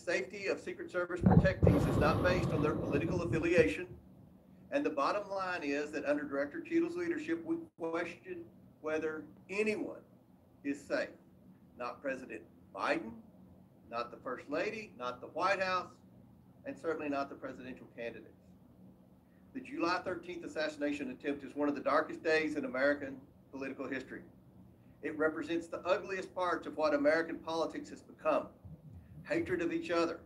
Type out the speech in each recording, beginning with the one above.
safety of Secret Service protectees is not based on their political affiliation. And the bottom line is that under Director Chetles' leadership, we question whether anyone is safe. Not President Biden, not the First Lady, not the White House, and certainly not the presidential candidates. The July 13th assassination attempt is one of the darkest days in American political history. It represents the ugliest parts of what American politics has become: hatred of each other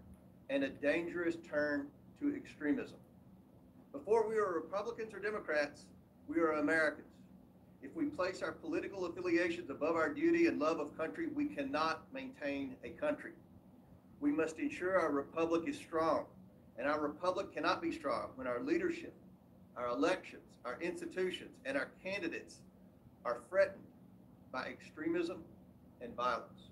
and a dangerous turn to extremism. Before we were Republicans or Democrats, we are Americans. If we place our political affiliations above our duty and love of country, we cannot maintain a country. We must ensure our republic is strong, and our republic cannot be strong when our leadership, our elections, our institutions, and our candidates are threatened by extremism and violence.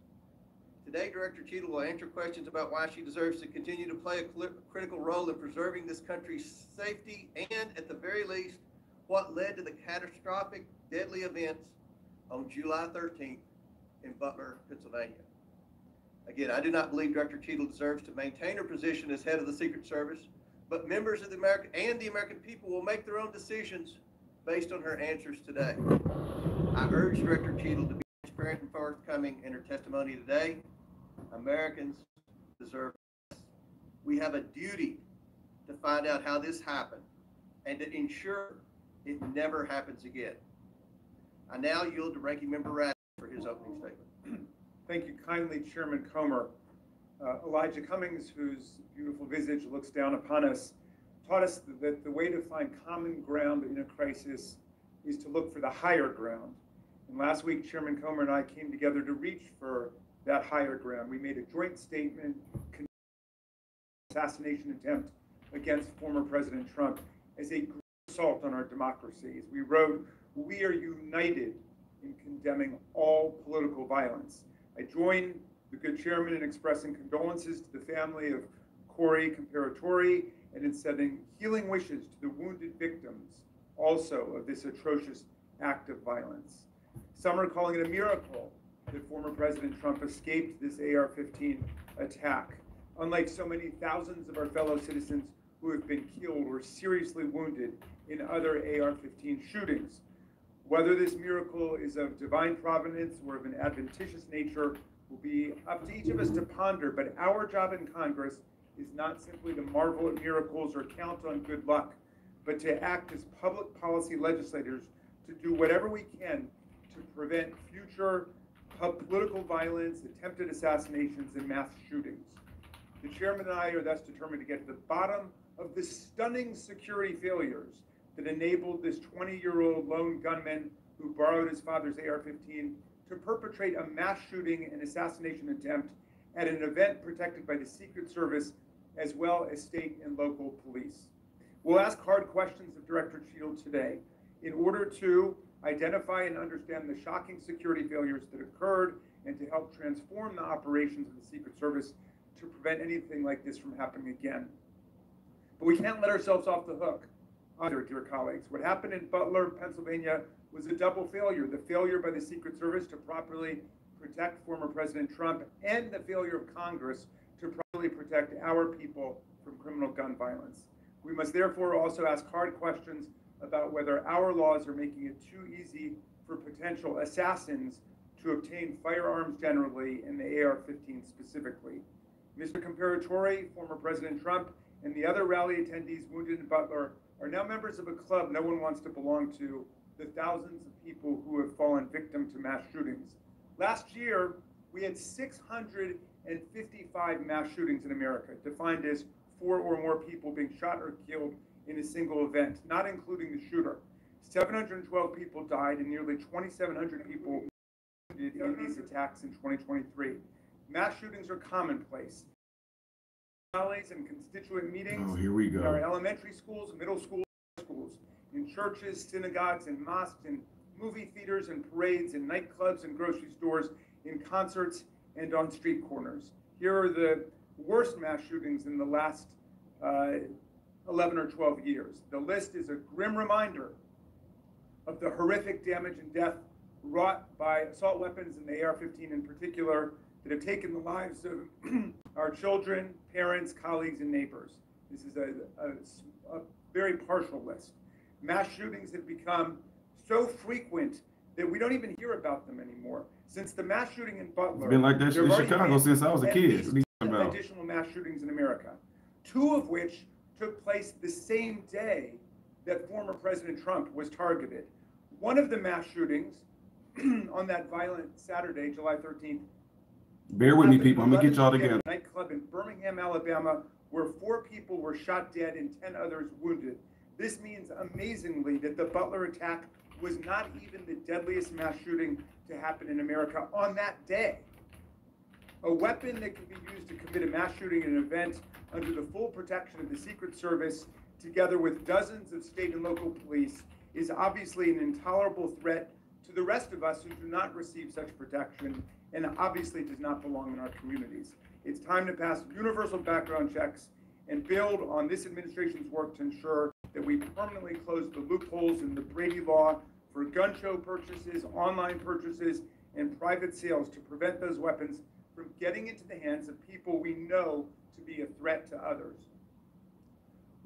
Today, Director Chetles will answer questions about why she deserves to continue to play a critical role in preserving this country's safety and, at the very least, what led to the catastrophic, deadly events on July 13th in Butler, Pennsylvania. Again, I do not believe Director Chetles deserves to maintain her position as head of the Secret Service, but members of the American people will make their own decisions based on her answers today. I urge Director Chetles to be transparent and forthcoming in her testimony today. Americans deserve this. We have a duty to find out how this happened and to ensure it never happens again. I now yield to Ranking Member Radke for his opening statement. Thank you kindly, Chairman Comer. Elijah Cummings, whose beautiful visage looks down upon us, taught us that the way to find common ground in a crisis is to look for the higher ground. And last week, Chairman Comer and I came together to reach for that higher ground. We made a joint statement condemning the assassination attempt against former President Trump as a great assault on our democracy. As we wrote, "We are united in condemning all political violence." I join the good chairman in expressing condolences to the family of Corey Comparatori and in sending healing wishes to the wounded victims also of this atrocious act of violence. Some are calling it a miracle that former President Trump escaped this AR-15 attack, unlike so many thousands of our fellow citizens who have been killed or seriously wounded in other AR-15 shootings. Whether this miracle is of divine providence or of an adventitious nature will be up to each of us to ponder, but our job in Congress is not simply to marvel at miracles or count on good luck, but to act as public policy legislators to do whatever we can to prevent future political violence, attempted assassinations, and mass shootings. The chairman and I are thus determined to get to the bottom of the stunning security failures that enabled this 20-year-old lone gunman who borrowed his father's AR-15 to perpetrate a mass shooting and assassination attempt at an event protected by the Secret Service as well as state and local police. We'll ask hard questions of Director Chetles today in order to identify and understand the shocking security failures that occurred and to help transform the operations of the Secret Service to prevent anything like this from happening again. But we can't let ourselves off the hook either, dear colleagues. What happened in Butler, Pennsylvania was a double failure: the failure by the Secret Service to properly protect former President Trump and the failure of Congress to properly protect our people from criminal gun violence. We must therefore also ask hard questions about whether our laws are making it too easy for potential assassins to obtain firearms generally and the AR-15 specifically. Mr. Comparatori, former President Trump, and the other rally attendees wounded in Butler are now members of a club no one wants to belong to, the thousands of people who have fallen victim to mass shootings. Last year, we had 655 mass shootings in America, defined as 4 or more people being shot or killed in a single event, not including the shooter. 712 people died and nearly 2,700 people wounded in these attacks in 2023. Mass shootings are commonplace. Rallies and constituent meetings in our elementary schools, middle schools, in churches, synagogues, and mosques, in movie theaters and parades, in nightclubs and grocery stores, in concerts, and on street corners. Here are the worst mass shootings in the last 11 or 12 years. The list is a grim reminder of the horrific damage and death wrought by assault weapons and the AR-15 in particular, that have taken the lives of our children, parents, colleagues, and neighbors. This is a very partial list. Mass shootings have become so frequent that we don't even hear about them anymore. Since the mass shooting in Butler, it's been like that in Chicago since I was a kid. What are you talking about? Additional mass shootings in America, 2 of which took place the same day that former President Trump was targeted. One of the mass shootings on that violent Saturday, July 13th. Bear with me, people. I'm going to get y'all together. A nightclub in Birmingham, Alabama, where 4 people were shot dead and 10 others wounded. This means, amazingly, that the Butler attack was not even the deadliest mass shooting to happen in America on that day. A weapon that can be used to commit a mass shooting at an event under the full protection of the Secret Service, together with dozens of state and local police, is obviously an intolerable threat to the rest of us who do not receive such protection, and obviously does not belong in our communities. It's time to pass universal background checks and build on this administration's work to ensure that we permanently close the loopholes in the Brady law for gun show purchases, online purchases, and private sales to prevent those weapons from getting into the hands of people we know to be a threat to others.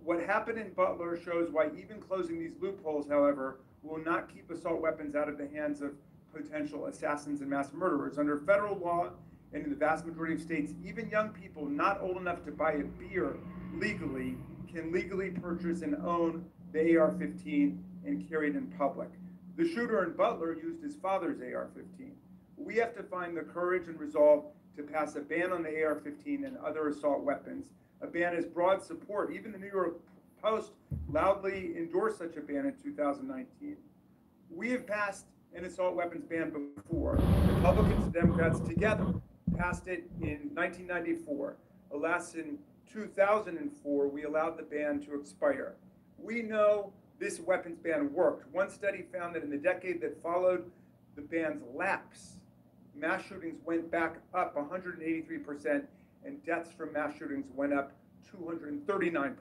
What happened in Butler shows why even closing these loopholes, however, will not keep assault weapons out of the hands of potential assassins and mass murderers. Under federal law, and in the vast majority of states, even young people not old enough to buy a beer legally can legally purchase and own the AR-15 and carry it in public. The shooter in Butler used his father's AR-15. We have to find the courage and resolve to pass a ban on the AR-15 and other assault weapons. A ban has broad support. Even the New York Post loudly endorsed such a ban in 2019. We have passed an assault weapons ban before. Republicans and Democrats together passed it in 1994. Alas, in 2004, we allowed the ban to expire. We know this weapons ban worked. One study found that in the decade that followed the ban's lapse, mass shootings went back up 183%, and deaths from mass shootings went up 239%.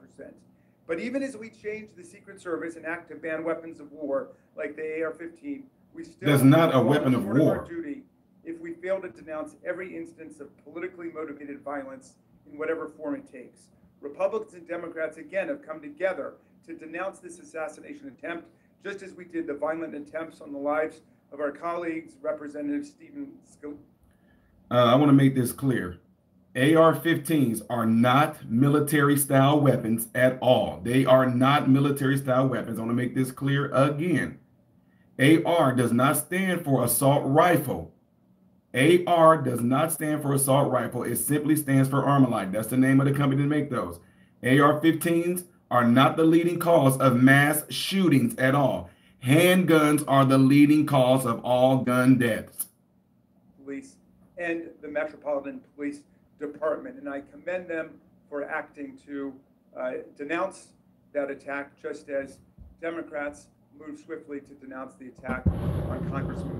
But even as we change the Secret Service and act to ban weapons of war like the AR-15, we still That's not a weapon of war. Our duty if we fail to denounce every instance of politically motivated violence in whatever form it takes. Republicans and Democrats again have come together to denounce this assassination attempt, just as we did the violent attempts on the lives of our colleagues, Representative Stephen Scalise. I want to make this clear. AR-15s are not military-style weapons at all. They are not military-style weapons. I want to make this clear again. AR does not stand for assault rifle. AR does not stand for assault rifle. It simply stands for Armalite. That's the name of the company that make those. AR-15s are not the leading cause of mass shootings at all. Handguns are the leading cause of all gun deaths. Police and the Metropolitan Police Department, and I commend them for acting to denounce that attack, just as Democrats moved swiftly to denounce the attack on Congressman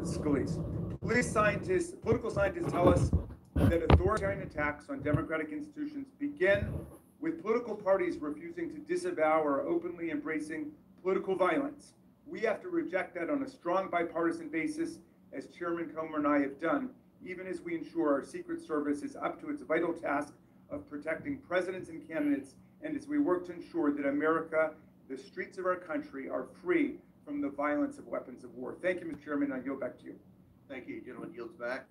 Scalise. Political scientists tell us that authoritarian attacks on democratic institutions begin with political parties refusing to disavow or openly embracing political violence. We have to reject that on a strong bipartisan basis, as Chairman Comer and I have done, even as we ensure our Secret Service is up to its vital task of protecting presidents and candidates, and as we work to ensure that America, the streets of our country, are free from the violence of weapons of war. Thank you, Mr. Chairman. I yield back to you. Thank you. Gentleman yields back.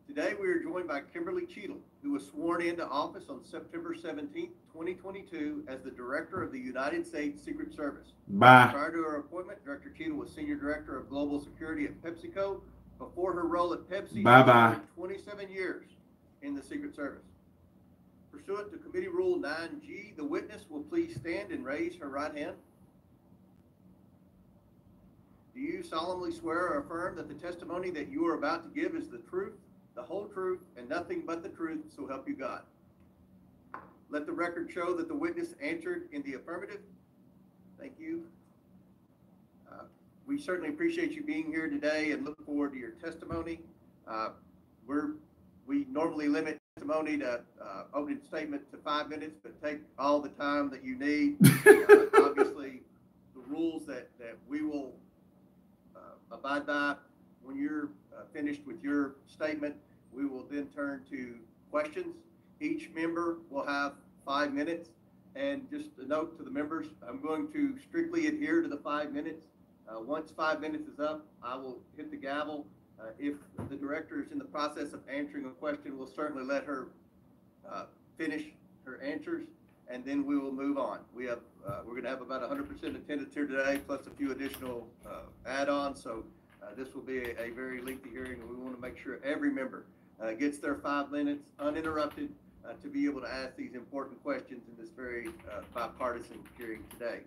Today we are joined by Kimberly Chetles, who was sworn into office on September 17, 2022 as the Director of the United States Secret Service. Bye. Prior to her appointment, Director Chetles was Senior Director of Global Security at PepsiCo. Before her role at Pepsi, Bye-bye. 27 years in the Secret Service. Pursuant to Committee Rule 9G, the witness will please stand and raise her right hand. Do you solemnly swear or affirm that the testimony that you are about to give is the truth, the whole truth, and nothing but the truth, so help you God? Let the record show that the witness answered in the affirmative. Thank you. We certainly appreciate you being here today and look forward to your testimony. We normally limit testimony to opening statement to 5 minutes, but take all the time that you need. Obviously, the rules that we will abide by when you're finished with your statement We will then turn to questions. Each member will have 5 minutes. And just a note to the members, I'm going to strictly adhere to the 5 minutes. Once 5 minutes is up, I will hit the gavel. If the director is in the process of answering a question, we'll certainly let her finish her answers, and then we will move on. We're going to have about 100% attendance here today, plus a few additional add-ons. So this will be a very lengthy hearing, and we want to make sure every member gets their 5 minutes uninterrupted to be able to ask these important questions in this very bipartisan hearing today.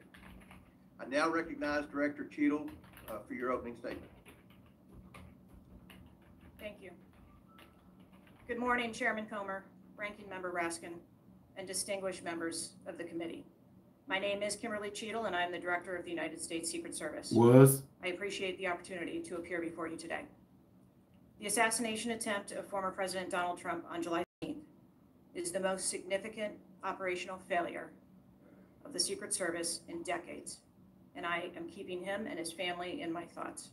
I now recognize Director Chetles for your opening statement. Thank you. Good morning, Chairman Comer, Ranking Member Raskin, and distinguished members of the committee. My name is Kimberly Chetles, and I am the Director of the United States Secret Service. I appreciate the opportunity to appear before you today. The assassination attempt of former President Donald Trump on July 15th is the most significant operational failure of the Secret Service in decades, and I am keeping him and his family in my thoughts.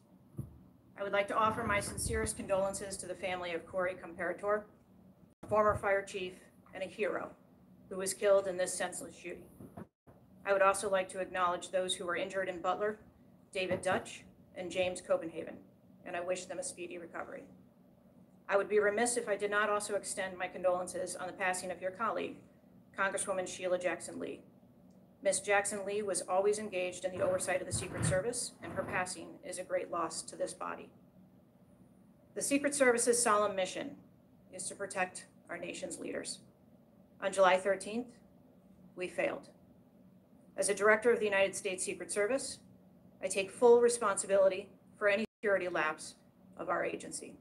I would like to offer my sincerest condolences to the family of Corey Comparator, a former fire chief and a hero who was killed in this senseless shooting. I would also like to acknowledge those who were injured in Butler, David Dutch and James Copenhagen, and I wish them a speedy recovery. I would be remiss if I did not also extend my condolences on the passing of your colleague, Congresswoman Sheila Jackson Lee. Ms. Jackson Lee was always engaged in the oversight of the Secret Service, and her passing is a great loss to this body. The Secret Service's solemn mission is to protect our nation's leaders. On July 13th, we failed. As a director of the United States Secret Service, I take full responsibility for any security lapse of our agency.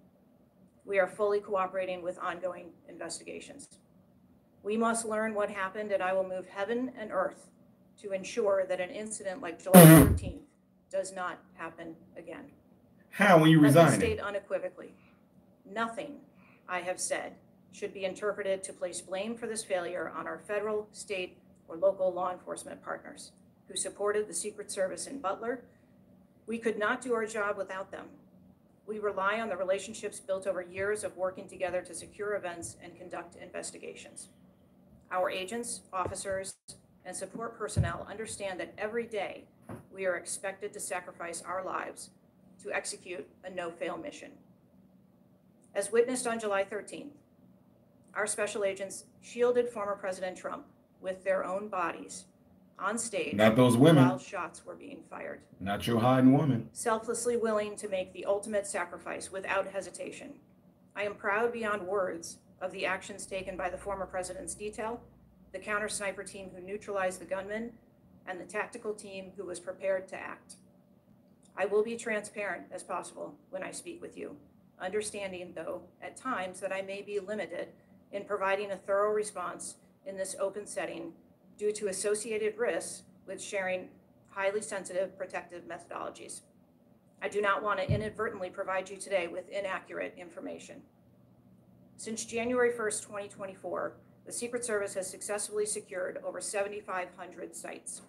We are fully cooperating with ongoing investigations. We must learn what happened, and I will move heaven and earth to ensure that an incident like July 13th does not happen again. How, when you resign? Let me state unequivocally, nothing I have said should be interpreted to place blame for this failure on our federal, state, or local law enforcement partners who supported the Secret Service in Butler. We could not do our job without them. We rely on the relationships built over years of working together to secure events and conduct investigations. Our agents, officers, and support personnel understand that every day we are expected to sacrifice our lives to execute a no-fail mission. As witnessed on July 13th, our special agents shielded former President Trump with their own bodies on stage. Not those women. While shots were being fired. Not your hiding woman. Selflessly willing to make the ultimate sacrifice without hesitation. I am proud beyond words of the actions taken by the former president's detail, the counter-sniper team who neutralized the gunman, and the tactical team who was prepared to act. I will be transparent as possible when I speak with you, understanding, though, at times that I may be limited in providing a thorough response in this open setting due to associated risks with sharing highly sensitive protective methodologies. I do not want to inadvertently provide you today with inaccurate information. Since January 1st, 2024, the Secret Service has successfully secured over 7,500 sites.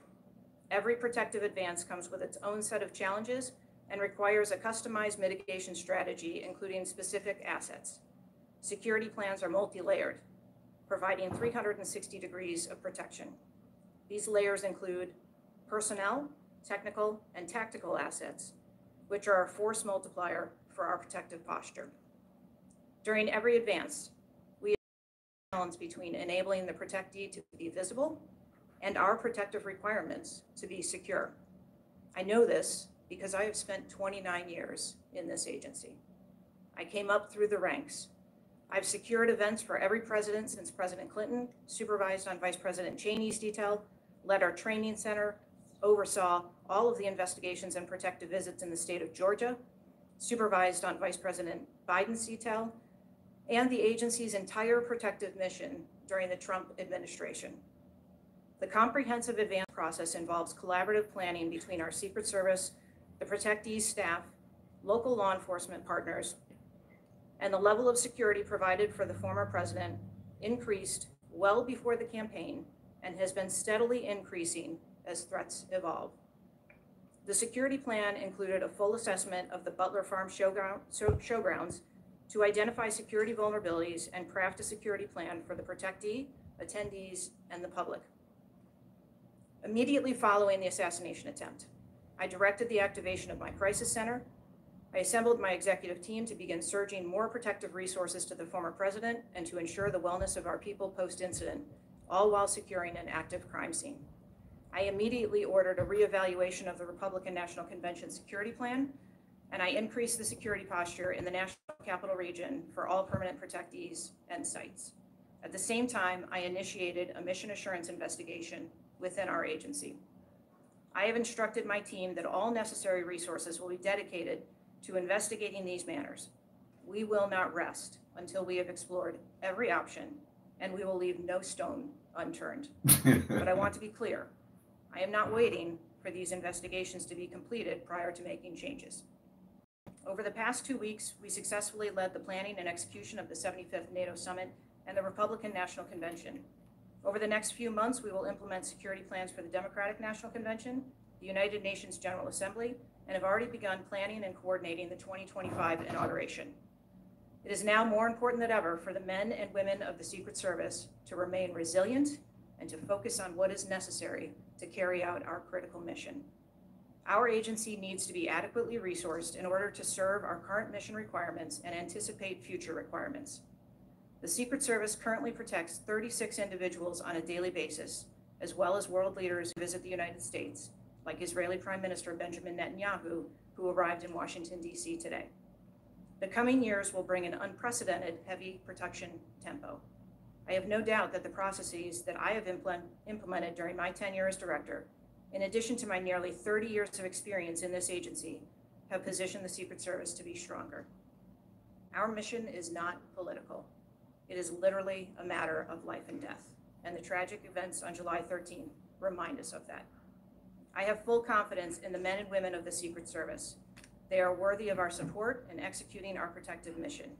Every protective advance comes with its own set of challenges and requires a customized mitigation strategy, including specific assets. Security plans are multi-layered, providing 360 degrees of protection. These layers include personnel, technical, and tactical assets, which are a force multiplier for our protective posture. During every advance, we balance between enabling the protectee to be visible and our protective requirements to be secure. I know this because I have spent 29 years in this agency. I came up through the ranks. I've secured events for every president since President Clinton, supervised on Vice President Cheney's detail, led our training center, oversaw all of the investigations and protective visits in the state of Georgia, supervised on Vice President Biden's detail, and the agency's entire protective mission during the Trump administration. The comprehensive advance process involves collaborative planning between our Secret Service, the protectee's staff, local law enforcement partners, and the level of security provided for the former president increased well before the campaign and has been steadily increasing as threats evolve. The security plan included a full assessment of the Butler Farm showgrounds to identify security vulnerabilities and craft a security plan for the protectee, attendees, and the public. Immediately following the assassination attempt, I directed the activation of my crisis center. I assembled my executive team to begin surging more protective resources to the former president and to ensure the wellness of our people post-incident, all while securing an active crime scene. I immediately ordered a reevaluation of the Republican National Convention security plan, and I increased the security posture in the National Capital Region for all permanent protectees and sites. At the same time, I initiated a mission assurance investigation within our agency. I have instructed my team that all necessary resources will be dedicated to investigating these matters. We will not rest until we have explored every option, and we will leave no stone unturned. But I want to be clear, I am not waiting for these investigations to be completed prior to making changes. Over the past 2 weeks, we successfully led the planning and execution of the 75th NATO Summit and the Republican National Convention. Over the next few months, we will implement security plans for the Democratic National Convention, the United Nations General Assembly, and have already begun planning and coordinating the 2025 inauguration. It is now more important than ever for the men and women of the Secret Service to remain resilient and to focus on what is necessary to carry out our critical mission. Our agency needs to be adequately resourced in order to serve our current mission requirements and anticipate future requirements. The Secret Service currently protects 36 individuals on a daily basis, as well as world leaders who visit the United States, like Israeli Prime Minister Benjamin Netanyahu, who arrived in Washington, D.C. today. The coming years will bring an unprecedented heavy protection tempo. I have no doubt that the processes that I have implemented during my tenure as director, in addition to my nearly 30 years of experience in this agency, have positioned the Secret Service to be stronger. Our mission is not political. It is literally a matter of life and death, and the tragic events on July 13th remind us of that. I have full confidence in the men and women of the Secret Service. They are worthy of our support in executing our protective mission.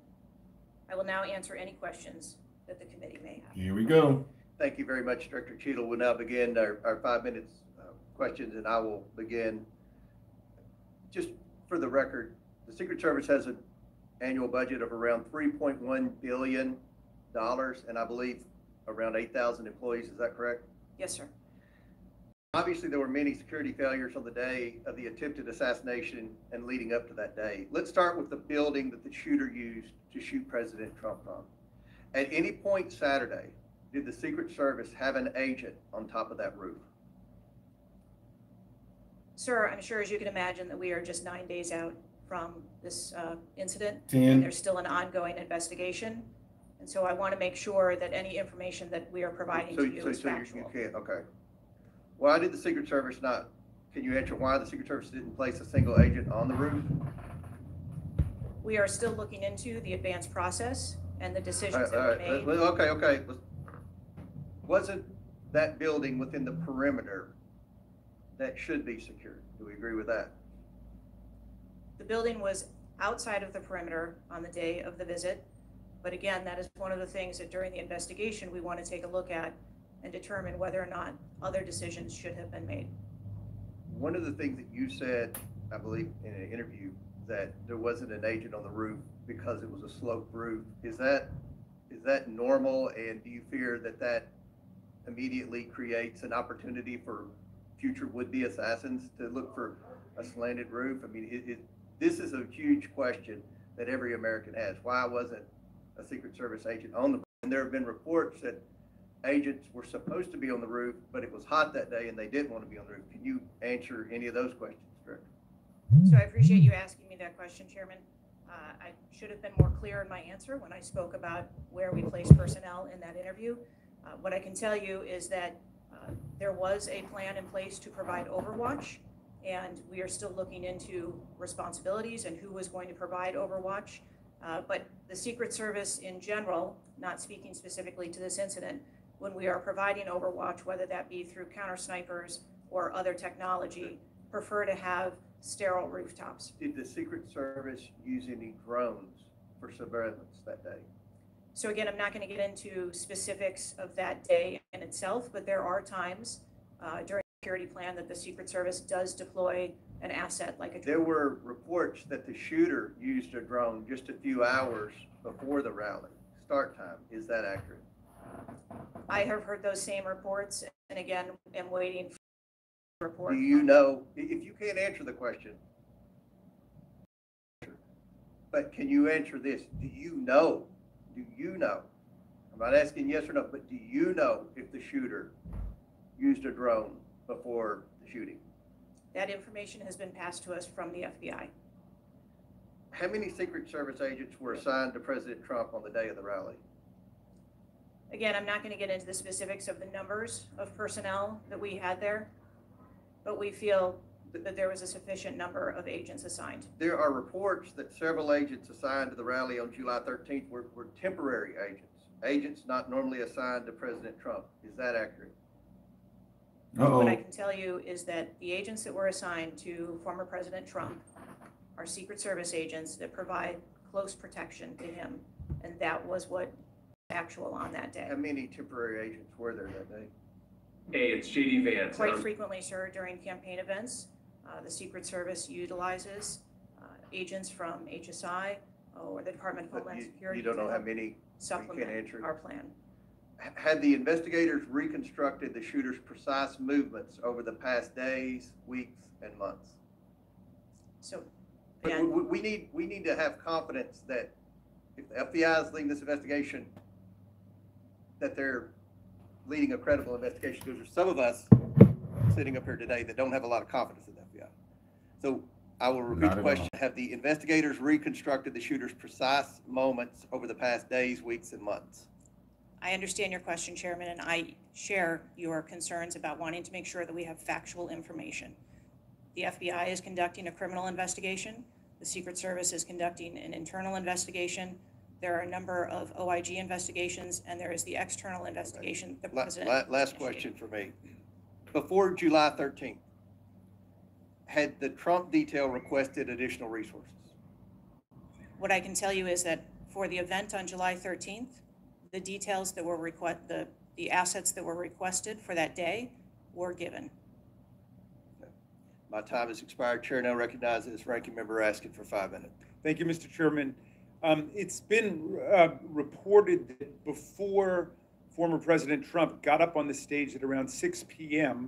I will now answer any questions that the committee may have. Here we go. Thank you very much, Director Chetles. We'll now begin our 5 minutes questions, and I will begin. Just for the record, the Secret Service has an annual budget of around $3.1 billion, and I believe around 8,000 employees. Is that correct? Yes, sir. Obviously, there were many security failures on the day of the attempted assassination and leading up to that day. Let's start with the building that the shooter used to shoot President Trump from. At any point Saturday, did the Secret Service have an agent on top of that roof? Sir, I'm sure, as you can imagine, that we are just 9 days out from this incident, 10. and there's still an ongoing investigation. And so I want to make sure that any information that we are providing to you is factual. You can't, okay. Why did the Secret Service not, can you answer why the Secret Service didn't place a single agent on the roof? We are still looking into the advanced process and the decisions that we made. Okay. Wasn't that building within the perimeter that should be secured? Do we agree with that? The building was outside of the perimeter on the day of the visit. But again, that is one of the things that during the investigation, we want to take a look at and determine whether or not other decisions should have been made. One of the things that you said, I believe in an interview, that there wasn't an agent on the roof because it was a sloped roof. Is that normal? And do you fear that that immediately creates an opportunity for future would-be assassins to look for a slanted roof? I mean, this is a huge question that every American has. Why wasn't a Secret Service agent on the roof? And there have been reports that agents were supposed to be on the roof, but it was hot that day and they didn't want to be on the roof. Can you answer any of those questions, Director? So I appreciate you asking me that question, Chairman. I should have been more clear in my answer when I spoke about where we place personnel in that interview. What I can tell you is that there was a plan in place to provide overwatch, and we are still looking into responsibilities and who was going to provide overwatch. But the Secret Service in general, not speaking specifically to this incident, when we are providing overwatch, whether that be through counter snipers or other technology, prefer to have sterile rooftops. Did the Secret Service use any drones for surveillance that day? So again, I'm not going to get into specifics of that day in itself, but there are times during security plan that the Secret Service does deploy an asset like a drone. There were reports that the shooter used a drone just a few hours before the rally start time. Is that accurate? I have heard those same reports, and again, am waiting for the report. Do you know, if you can't answer the question, but can you answer this? Do you know? I'm not asking yes or no, but do you know if the shooter used a drone before the shooting? That information has been passed to us from the FBI. How many Secret Service agents were assigned to President Trump on the day of the rally? Again, I'm not going to get into the specifics of the numbers of personnel that we had there, but we feel that there was a sufficient number of agents assigned. There are reports that several agents assigned to the rally on July 13th were temporary agents not normally assigned to President Trump. Is that accurate? What I can tell you is that the agents that were assigned to former President Trump are Secret Service agents that provide close protection to him, and that was what was actual on that day. How many temporary agents were there that day? Hey, it's JD Vance. Quite frequently, sir, during campaign events, the Secret Service utilizes agents from HSI or the Department of Homeland Security. You don't know how many? Supplement you can't answer. our plan. Had the investigators reconstructed the shooter's precise movements over the past days, weeks, and months? So, But again, we need to have confidence that if the FBI is leading this investigation, that they're leading a credible investigation, because there's some of us sitting up here today that don't have a lot of confidence in the FBI. So I will repeat the question. Have the investigators reconstructed the shooter's precise moments over the past days, weeks, and months? I understand your question, Chairman, and I share your concerns about wanting to make sure that we have factual information. The FBI is conducting a criminal investigation. The Secret Service is conducting an internal investigation. There are a number of OIG investigations, and there is the external investigation the President Last question for me. Before July 13th, had the Trump detail requested additional resources? What I can tell you is that for the event on July 13th, the details that were the assets that were requested for that day were given. My time has expired. Chair now recognizes ranking member asking for 5 minutes. Thank you, Mr. Chairman. It's been reported that before former President Trump got up on the stage at around 6 p.m.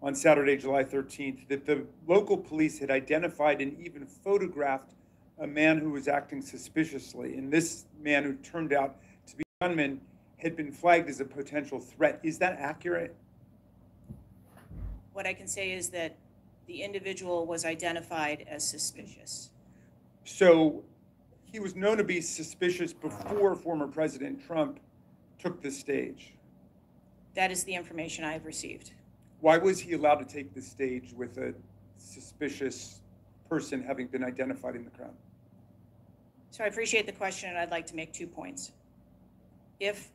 on Saturday, July 13th, that the local police had identified and even photographed a man who was acting suspiciously. And this man, who turned out to be a gunman, had been flagged as a potential threat. Is that accurate? What I can say is that the individual was identified as suspicious. So he was known to be suspicious before former President Trump took the stage. That is the information I have received. Why was he allowed to take the stage with a suspicious person having been identified in the crowd? So I appreciate the question, and I'd like to make 2 points. If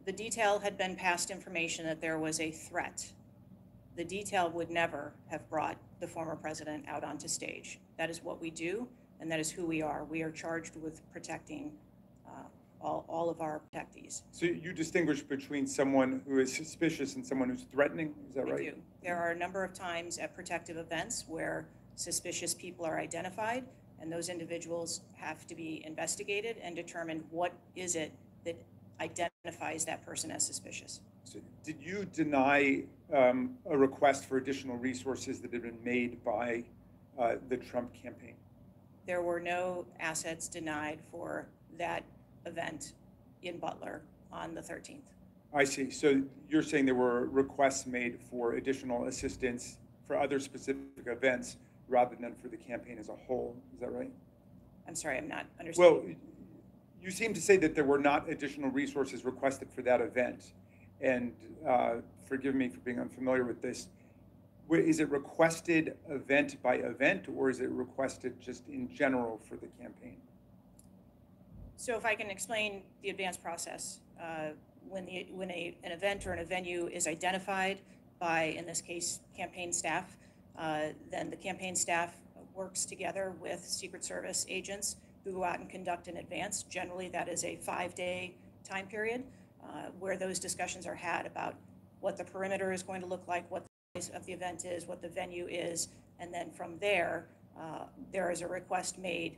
the detail had been passed information that there was a threat, the detail would never have brought the former president out onto stage. That is what we do, and that is who we are. We are charged with protecting all of our protectees. So you distinguish between someone who is suspicious and someone who's threatening, is that right? We do. There are a number of times at protective events where suspicious people are identified, and those individuals have to be investigated and determined what is it that identifies that person as suspicious. So did you deny a request for additional resources that had been made by the Trump campaign? There were no assets denied for that event in Butler on the 13th. I see. So you're saying there were requests made for additional assistance for other specific events rather than for the campaign as a whole. Is that right? I'm sorry, I'm not understanding. Well, you seem to say that there were not additional resources requested for that event. And forgive me for being unfamiliar with this. Is it requested event by event, or is it requested just in general for the campaign? So if I can explain the advanced process, when an event or a venue is identified by, in this case, campaign staff, then the campaign staff works together with Secret Service agents who go out and conduct in advance. Generally, that is a 5-day time period where those discussions are had about what the perimeter is going to look like, what of the event is, what the venue is, and then from there, there is a request made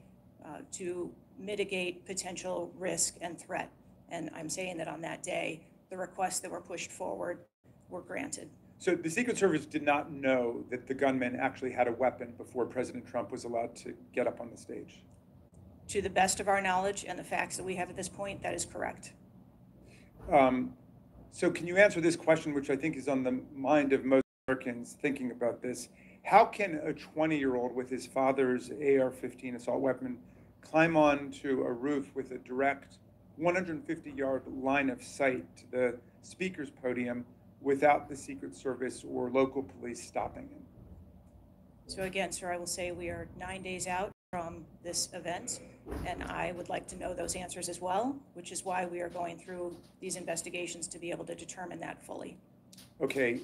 to mitigate potential risk and threat. And I'm saying that on that day, the requests that were pushed forward were granted. So the Secret Service did not know that the gunman actually had a weapon before President Trump was allowed to get up on the stage? To the best of our knowledge and the facts that we have at this point, that is correct. So can you answer this question, which I think is on the mind of most Americans thinking about this? How can a 20-year-old with his father's AR-15 assault weapon climb onto a roof with a direct 150-yard line of sight to the speaker's podium without the Secret Service or local police stopping him? So again, sir, I will say we are 9 days out from this event, and I would like to know those answers as well, which is why we are going through these investigations to be able to determine that fully. Okay,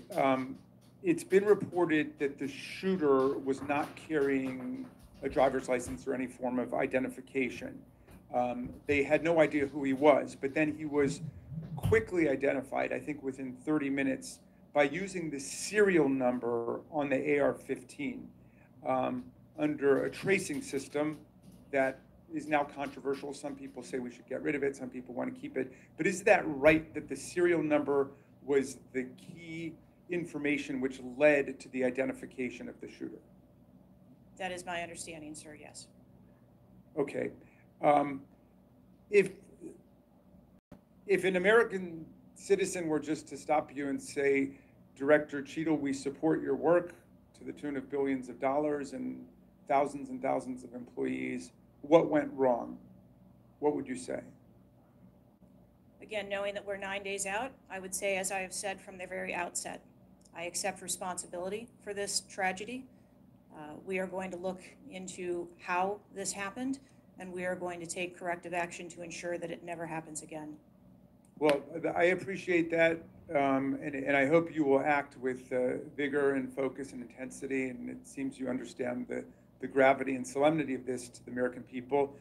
it's been reported that the shooter was not carrying a driver's license or any form of identification. They had no idea who he was, but then he was quickly identified, I think within 30 minutes, by using the serial number on the AR-15 under a tracing system that is now controversial. Some people say we should get rid of it. Some people want to keep it. But is that right, that the serial number was the key information which led to the identification of the shooter? That is my understanding, sir, yes. Okay. If an American citizen were just to stop you and say, Director Chetles, we support your work to the tune of billions of dollars and thousands of employees, what went wrong? What would you say? Again, knowing that we're 9 days out, I would say, as I have said from the very outset, I accept responsibility for this tragedy. We are going to look into how this happened, and we are going to take corrective action to ensure that it never happens again. Well, I appreciate that, and I hope you will act with vigor and focus and intensity, and it seems you understand the gravity and solemnity of this to the American people.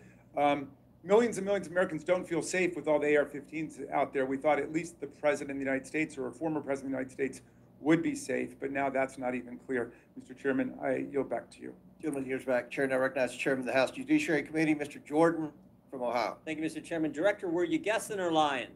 Millions and millions of Americans don't feel safe with all the AR-15s out there. We thought at least the President of the United States or a former President of the United States would be safe, but now that's not even clear. Mr. Chairman, I yield back to you. Gentleman yields back. Chair now recognizes Chairman of the House Judiciary Committee, Mr. Jordan from Ohio. Thank you, Mr. Chairman. Director, were you guessing or lying?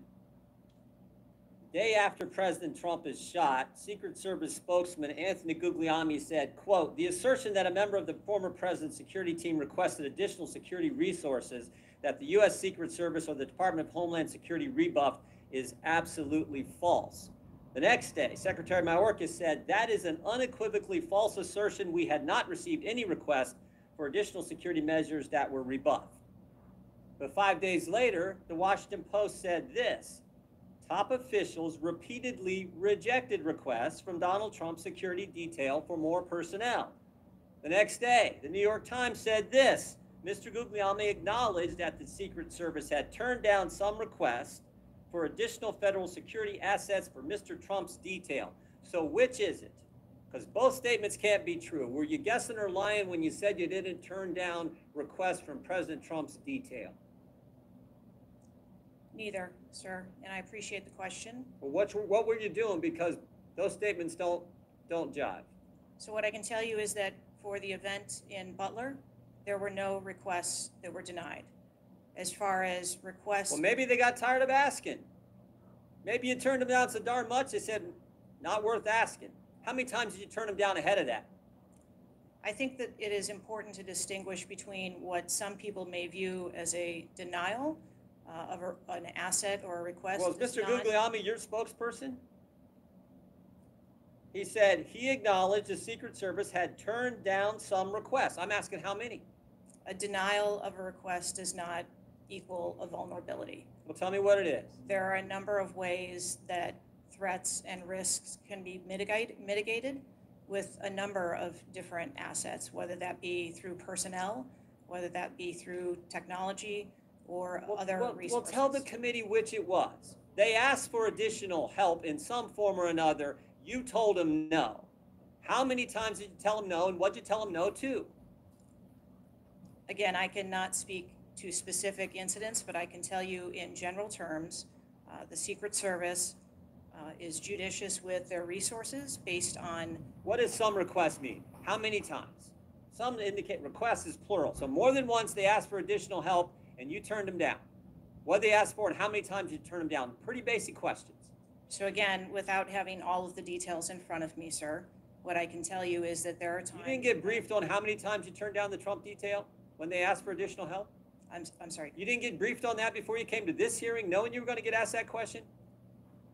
Day after President Trump is shot, Secret Service spokesman Anthony Guglielmi said, quote, "The assertion that a member of the former president's security team requested additional security resources that the U.S. Secret Service or the Department of Homeland Security rebuffed is absolutely false." The next day, Secretary Mayorkas said, "That is an unequivocally false assertion. We had not received any request for additional security measures that were rebuffed." But 5 days later, the Washington Post said this: "Top officials repeatedly rejected requests from Donald Trump's security detail for more personnel." The next day, the New York Times said this: "Mr. Guglielmi acknowledged that the Secret Service had turned down some requests for additional federal security assets for Mr. Trump's detail." So which is it? Because both statements can't be true. Were you guessing or lying when you said you didn't turn down requests from President Trump's detail? Neither, sir, and I appreciate the question. Well, what were you doing? Because those statements don't jive. So what I can tell you is that for the event in Butler, there were no requests that were denied. As far as requests... Well, maybe they got tired of asking. Maybe you turned them down so darn much, they said, not worth asking. How many times did you turn them down ahead of that? I think that it is important to distinguish between what some people may view as a denial of an asset or a request. Well, is Mr. Guglielmi your spokesperson? He said he acknowledged the Secret Service had turned down some requests. I'm asking how many? A denial of a request does not equal a vulnerability. Well, tell me what it is. There are a number of ways that threats and risks can be mitigated with a number of different assets, whether that be through personnel, whether that be through technology, or other resources. Well, tell the committee which it was. They asked for additional help in some form or another. You told them no. How many times did you tell them no, and what did you tell them no to? Again, I cannot speak to specific incidents, but I can tell you in general terms, the Secret Service is judicious with their resources based on. What does some requests mean? How many times? Some indicate requests is plural. So more than once they asked for additional help and you turned them down. What they asked for and how many times you turned them down? Pretty basic questions. So again, without having all of the details in front of me, sir, what I can tell you is that there are times. You didn't get briefed on how many times you turned down the Trump detail when they asked for additional help? I'm sorry. You didn't get briefed on that before you came to this hearing, knowing you were going to get asked that question?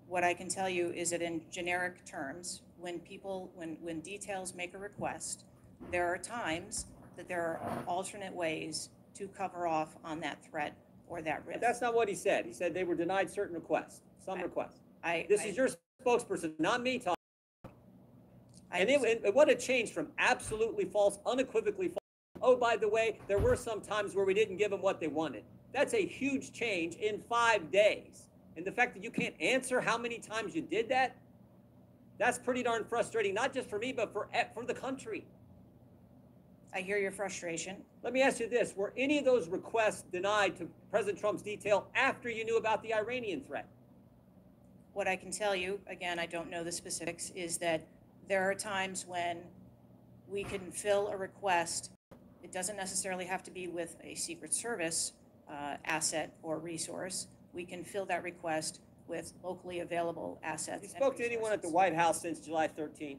What I can tell you is that in generic terms, when details make a request, there are times that there are alternate ways to cover off on that threat or that risk. But that's not what he said. He said they were denied certain requests, some requests. This is your spokesperson, not me talking. And what a change from absolutely false, unequivocally false. Oh, by the way, there were some times where we didn't give them what they wanted. That's a huge change in 5 days. And the fact that you can't answer how many times you did that, that's pretty darn frustrating, not just for me, but for the country. I hear your frustration. Let me ask you this. Were any of those requests denied to President Trump's detail after you knew about the Iranian threat? What I can tell you, again, I don't know the specifics, is that there are times when we can fill a request. It doesn't necessarily have to be with a Secret Service asset or resource. We can fill that request with locally available assets. You spoke to anyone at the White House since July 13th?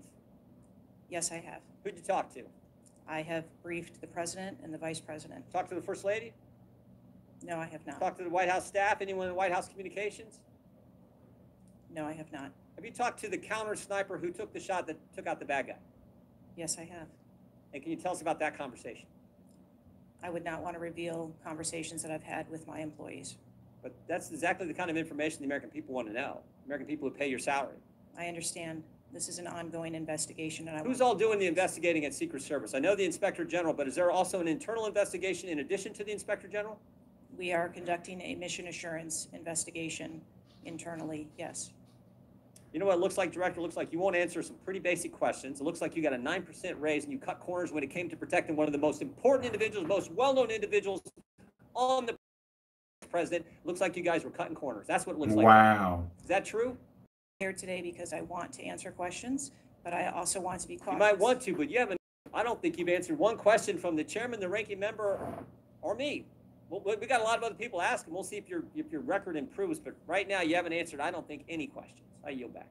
Yes, I have. Who'd you talk to? I have briefed the president and the vice president. Talked to the First Lady? No, I have not. Talked to the White House staff? Anyone in White House communications? No, I have not. Have you talked to the counter sniper who took the shot that took out the bad guy? Yes, I have. And can you tell us about that conversation? I would not want to reveal conversations that I've had with my employees. But that's exactly the kind of information the American people want to know. American people who pay your salary. I understand this is an ongoing investigation. And who's all doing the investigating at Secret Service? I know the Inspector General, but is there also an internal investigation in addition to the Inspector General? We are conducting a mission assurance investigation internally, yes. You know what it looks like, Director? It looks like you won't answer some pretty basic questions. It looks like you got a 9% raise and you cut corners when it came to protecting one of the most important individuals, most well-known individuals on the president. Looks like you guys were cutting corners. That's what it looks like. Wow. Is that true? I'm here today because I want to answer questions, but I also want to be cautious. You might want to, but you haven't. I don't think you've answered one question from the chairman, the ranking member, or me. Well, we got a lot of other people asking. We'll see if your record improves, but right now you haven't answered, I don't think, any questions. I yield back.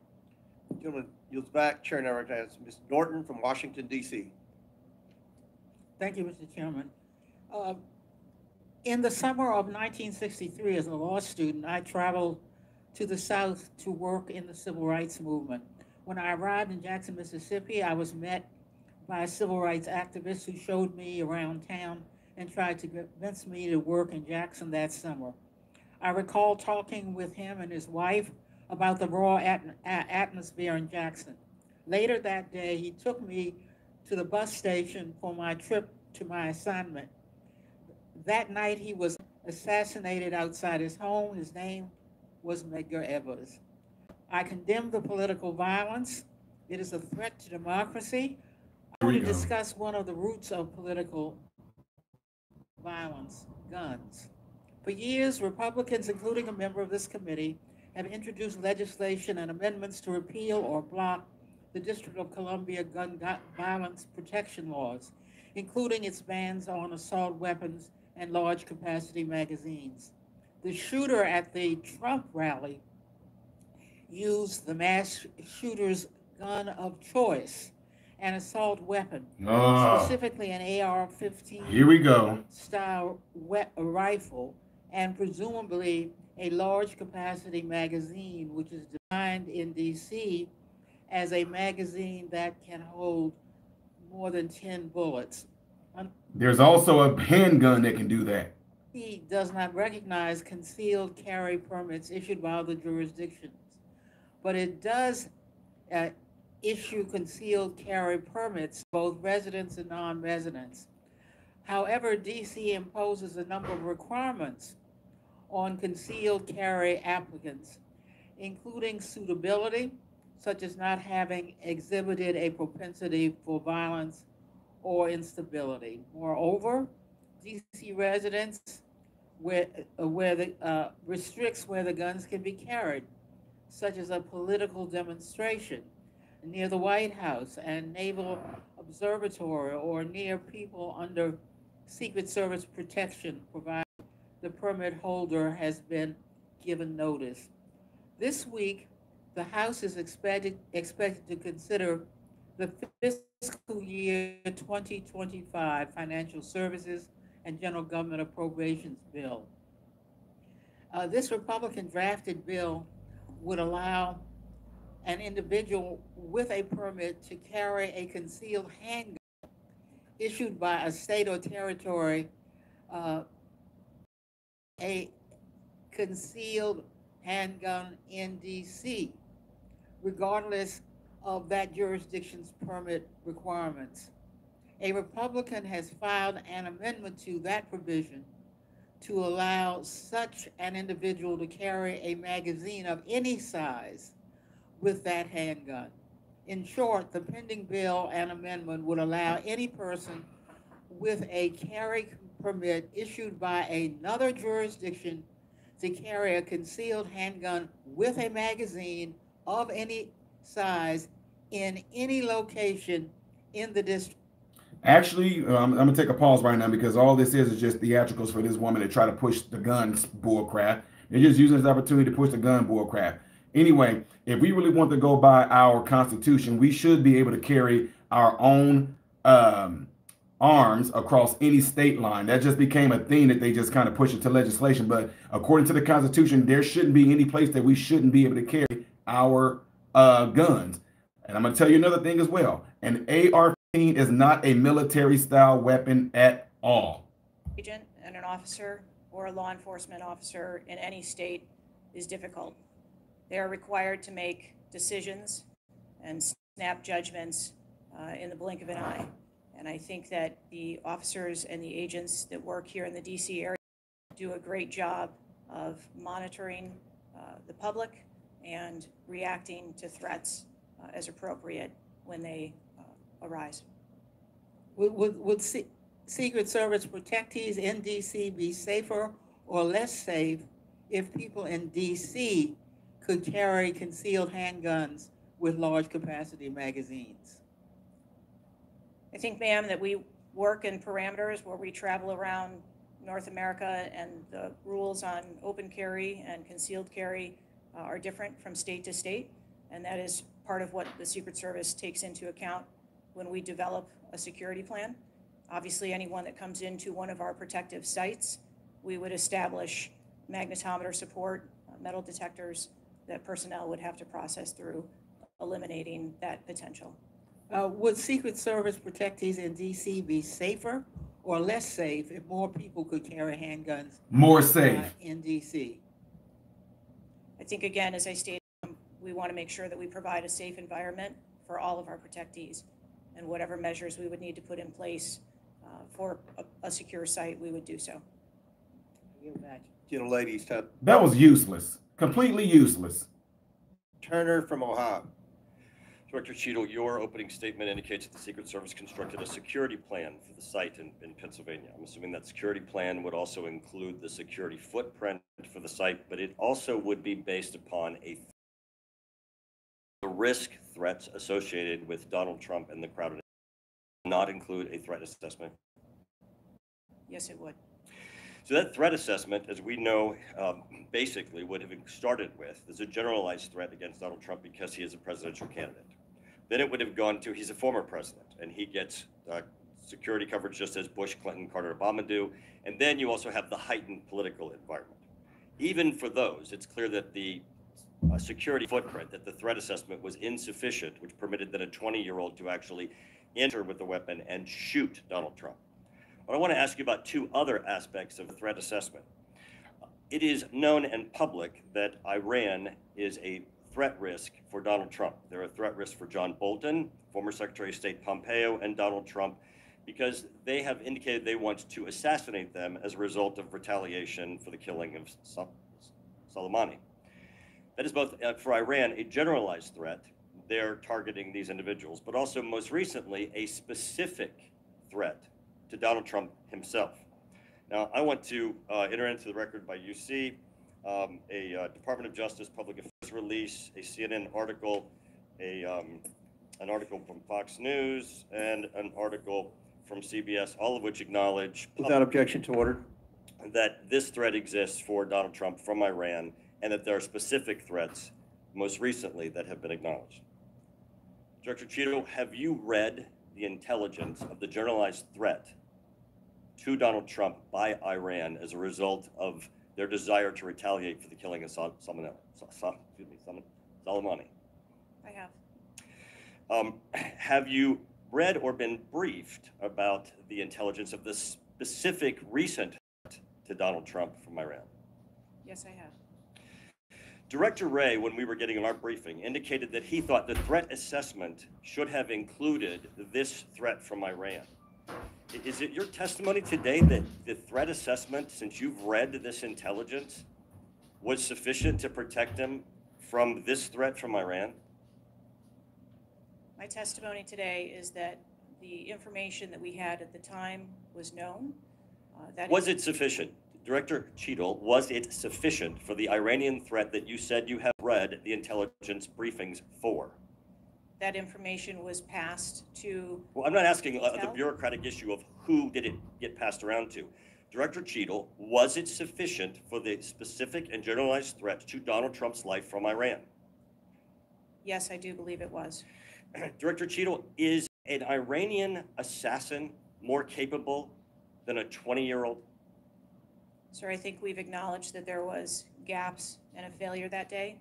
Gentleman yields back. Chair now recognizes Ms. Norton from Washington, D.C. Thank you, Mr. Chairman. In the summer of 1963, as a law student, I traveled to the South to work in the civil rights movement. When I arrived in Jackson, Mississippi, I was met by a civil rights activist who showed me around town and tried to convince me to work in Jackson that summer. I recall talking with him and his wife about the raw atmosphere in Jackson. Later that day, he took me to the bus station for my trip to my assignment. That night, he was assassinated outside his home. His name was Medgar Evers. I condemn the political violence. It is a threat to democracy. I want to discuss one of the roots of political violence, guns. For years, Republicans, including a member of this committee, have introduced legislation and amendments to repeal or block the District of Columbia gun violence protection laws, including its bans on assault weapons and large capacity magazines. The shooter at the Trump rally used the mass shooter's gun of choice, an assault weapon, specifically an AR-15 Here we go. style rifle, and presumably a large capacity magazine, which is designed in DC as a magazine that can hold more than 10 bullets. There's also a handgun that can do that. He does not recognize concealed carry permits issued by other jurisdictions, but it does issue concealed carry permits, both residents and non-residents. However, DC imposes a number of requirements on concealed carry applicants, including suitability, such as not having exhibited a propensity for violence or instability. Moreover, DC residents restricts where the guns can be carried. such as a political demonstration near the White House and Naval Observatory or near people under Secret Service protection, provided the permit holder has been given notice. This week, the House is expected to consider the fiscal year 2025 Financial Services and General Government Appropriations Bill. This Republican drafted bill would allow an individual with a permit to carry a concealed handgun issued by a state or territory, a concealed handgun in DC, regardless of that jurisdiction's permit requirements. A Republican has filed an amendment to that provision to allow such an individual to carry a magazine of any size with that handgun. In short, the pending bill and amendment would allow any person with a carry permit issued by another jurisdiction to carry a concealed handgun with a magazine of any size in any location in the district. Actually, I'm going to take a pause right now because all this is just theatricals for this woman to try to push the gun bullcrap. They're just using this opportunity to push the gun bullcrap. Anyway, if we really want to go by our Constitution, we should be able to carry our own arms across any state line. That just became a thing that they just kind of push into legislation. But according to the Constitution, there shouldn't be any place that we shouldn't be able to carry our guns. And I'm going to tell you another thing as well. An AR-15 is not a military-style weapon at all. Agent and an officer or a law enforcement officer in any state is difficult. They are required to make decisions and snap judgments in the blink of an eye. And I think that the officers and the agents that work here in the DC area do a great job of monitoring the public and reacting to threats as appropriate when they arise. Would Secret Service protectees in DC be safer or less safe if people in DC could carry concealed handguns with large capacity magazines? I think, ma'am, that we work in parameters where we travel around North America, and the rules on open carry and concealed carry are different from state to state, and that is part of what the Secret Service takes into account when we develop a security plan. Obviously, anyone that comes into one of our protective sites, we would establish magnetometer support, metal detectors that personnel would have to process through, eliminating that potential. Would Secret Service protectees in DC be safer or less safe if more people could carry handguns? More safe. In DC? I think, again, as I stated, we want to make sure that we provide a safe environment for all of our protectees, and whatever measures we would need to put in place for a secure site, we would do so. Ladies, that was useless. Completely useless. Turner from Ohio. Director Chetles, your opening statement indicates that the Secret Service constructed a security plan for the site in Pennsylvania. I'm assuming that security plan would also include the security footprint for the site, but it also would be based upon the risk threats associated with Donald Trump and the crowd. Not include a threat assessment. Yes, it would. So that threat assessment, as we know, basically would have started with, there's a generalized threat against Donald Trump because he is a presidential candidate. Then it would have gone to, he's a former president, and he gets security coverage just as Bush, Clinton, Carter, Obama do. And then you also have the heightened political environment. Even for those, it's clear that the security footprint, that the threat assessment was insufficient, which permitted then a 20-year-old to actually enter with a weapon and shoot Donald Trump. But I want to ask you about two other aspects of the threat assessment. It is known and public that Iran is a threat risk for Donald Trump. They're a threat risk for John Bolton, former Secretary of State Pompeo, and Donald Trump, because they have indicated they want to assassinate them as a result of retaliation for the killing of Soleimani. That is both, for Iran, a generalized threat. They're targeting these individuals, but also most recently, a specific threat to Donald Trump himself. Now, I want to enter into the record by UC a Department of Justice Public Affairs release, a CNN article, an article from Fox News, and an article from CBS, all of which acknowledge Without objection to order. that this threat exists for Donald Trump from Iran, and that there are specific threats, most recently, that have been acknowledged. Director Cheadle, have you read the intelligence of the generalized threat to Donald Trump by Iran as a result of their desire to retaliate for the killing of Soleimani? I have. Have you read or been briefed about the intelligence of the specific recent threat to Donald Trump from Iran? Yes, I have. Director Wray, when we were getting our briefing, indicated that he thought the threat assessment should have included this threat from Iran. Is it your testimony today that the threat assessment, since you've read this intelligence, was sufficient to protect them from this threat from Iran? My testimony today is that the information that we had at the time was known. Was it sufficient? Director Cheadle, was it sufficient for the Iranian threat that you said you have read the intelligence briefings for? That information was passed to. Well, I'm not asking the bureaucratic issue of who did it get passed around to. Director Cheadle, was it sufficient for the specific and generalized threat to Donald Trump's life from Iran? Yes, I do believe it was. Director Cheadle, is an Iranian assassin more capable than a 20-year-old? Sir, I think we've acknowledged that there was gaps and a failure that day.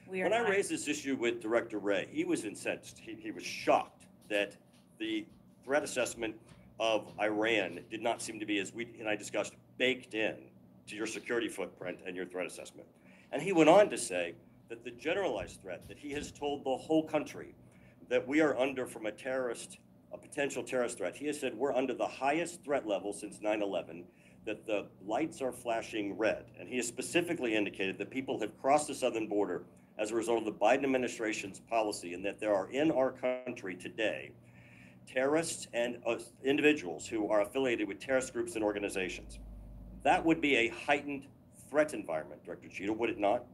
When I raised this issue with Director Wray, he was incensed. He was shocked that the threat assessment of Iran did not seem to be, as we and I discussed, baked in to your security footprint and your threat assessment. And he went on to say that the generalized threat that he has told the whole country that we are under from a potential terrorist threat, he has said we're under the highest threat level since 9/11, that the lights are flashing red. And he has specifically indicated that people have crossed the southern border as a result of the Biden administration's policy, and that there are in our country today terrorists and individuals who are affiliated with terrorist groups and organizations. That would be a heightened threat environment, Director Cheadle, would it not?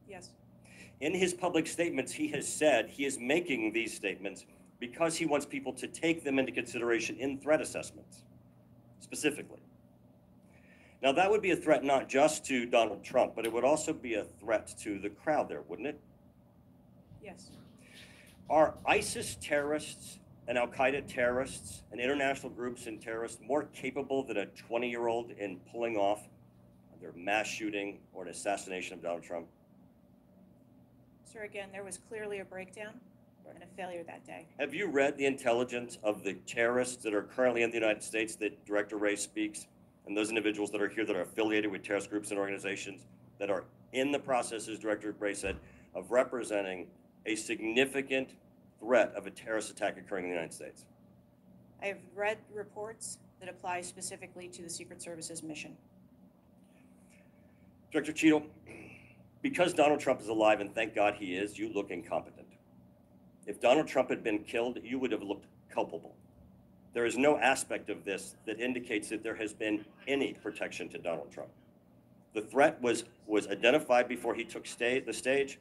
Yes. In his public statements, he has said he is making these statements because he wants people to take them into consideration in threat assessments, specifically. Now, that would be a threat not just to Donald Trump, but it would also be a threat to the crowd there, wouldn't it? Yes. Are ISIS terrorists and Al-Qaeda terrorists and international groups and terrorists more capable than a 20-year-old in pulling off their mass shooting or an assassination of Donald Trump? Sir, again, there was clearly a breakdown and a failure that day. Have you read the intelligence of the terrorists that are currently in the United States that Director Wray speaks, and those individuals that are here that are affiliated with terrorist groups and organizations that are in the process, as Director Wray said, of representing a significant threat of a terrorist attack occurring in the United States? I have read reports that apply specifically to the Secret Service's mission. Director Cheadle, because Donald Trump is alive, and thank God he is, you look incompetent. If Donald Trump had been killed, you would have looked culpable. There is no aspect of this that indicates that there has been any protection to Donald Trump. The threat was identified before he took the stage,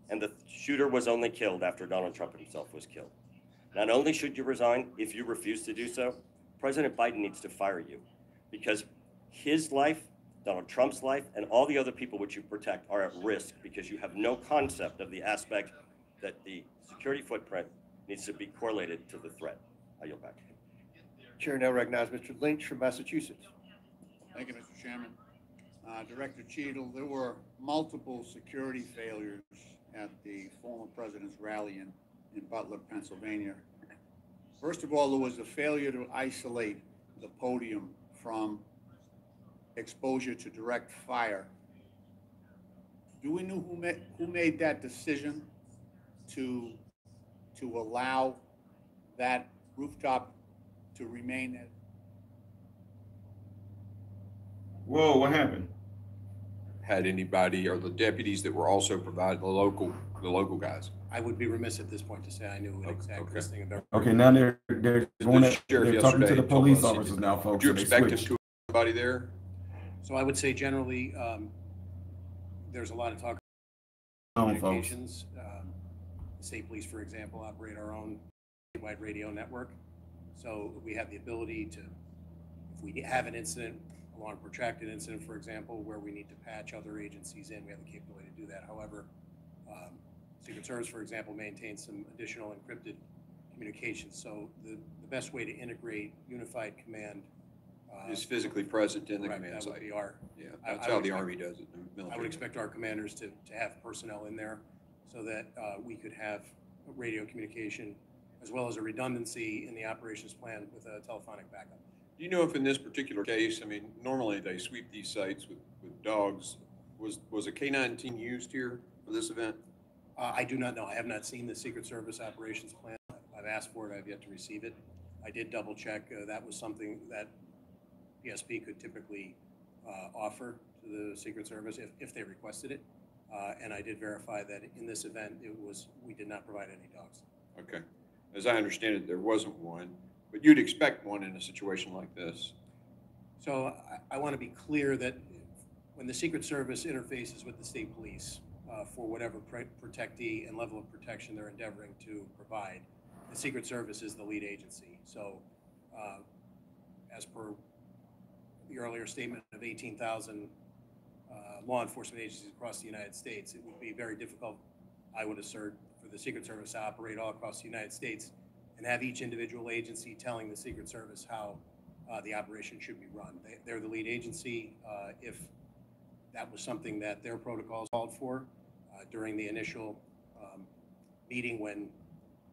and the shooter was only killed after Donald Trump himself was killed. Not only should you resign, if you refuse to do so, President Biden needs to fire you, because his life, Donald Trump's life, and all the other people which you protect are at risk because you have no concept of the aspect that the security footprint needs to be correlated to the threat. I yield back. Chair now recognizes Mr. Lynch from Massachusetts. Thank you, Mr. Chairman. Director Cheadle, there were multiple security failures at the former president's rally in Butler, Pennsylvania. First of all, there was the failure to isolate the podium from exposure to direct fire. Do we know who made that decision to allow that rooftop to remain at? Whoa, what happened? Had anybody or the deputies that were also provided the local guys? I would be remiss at this point to say I knew an exact listing of everything. Okay, now they're talking to the police officers now, folks. Did you so they expect us switched. to have somebody there? So I would say generally, there's a lot of talk On, about folks. communications. The state police, for example, operate our own statewide radio network. So we have the ability to, if we have an incident, a long protracted incident, for example, where we need to patch other agencies in, we have the capability to do that. However, Secret Service, for example, maintains some additional encrypted communications. So the best way to integrate unified command Is physically present in the correct, command that would site. be our, Yeah, I that's would how the expect- Army does it, the military. I would expect our commanders to have personnel in there so that we could have radio communication as well as a redundancy in the operations plan with a telephonic backup. Do you know if in this particular case, I mean, normally they sweep these sites with dogs. Was a K-9 team used here for this event? I do not know. I have not seen the Secret Service operations plan. I've asked for it. I've yet to receive it. I did double check. That was something that PSP could typically offer to the Secret Service if they requested it. And I did verify that in this event, we did not provide any dogs. Okay. As I understand it, there wasn't one, but you'd expect one in a situation like this. So I want to be clear that when the Secret Service interfaces with the state police for whatever protectee and level of protection they're endeavoring to provide, the Secret Service is the lead agency. So as per the earlier statement of 18,000 law enforcement agencies across the United States, it would be very difficult, I would assert, for the Secret Service to operate all across the United States and have each individual agency telling the Secret Service how the operation should be run. They're the lead agency. If that was something that their protocols called for during the initial meeting when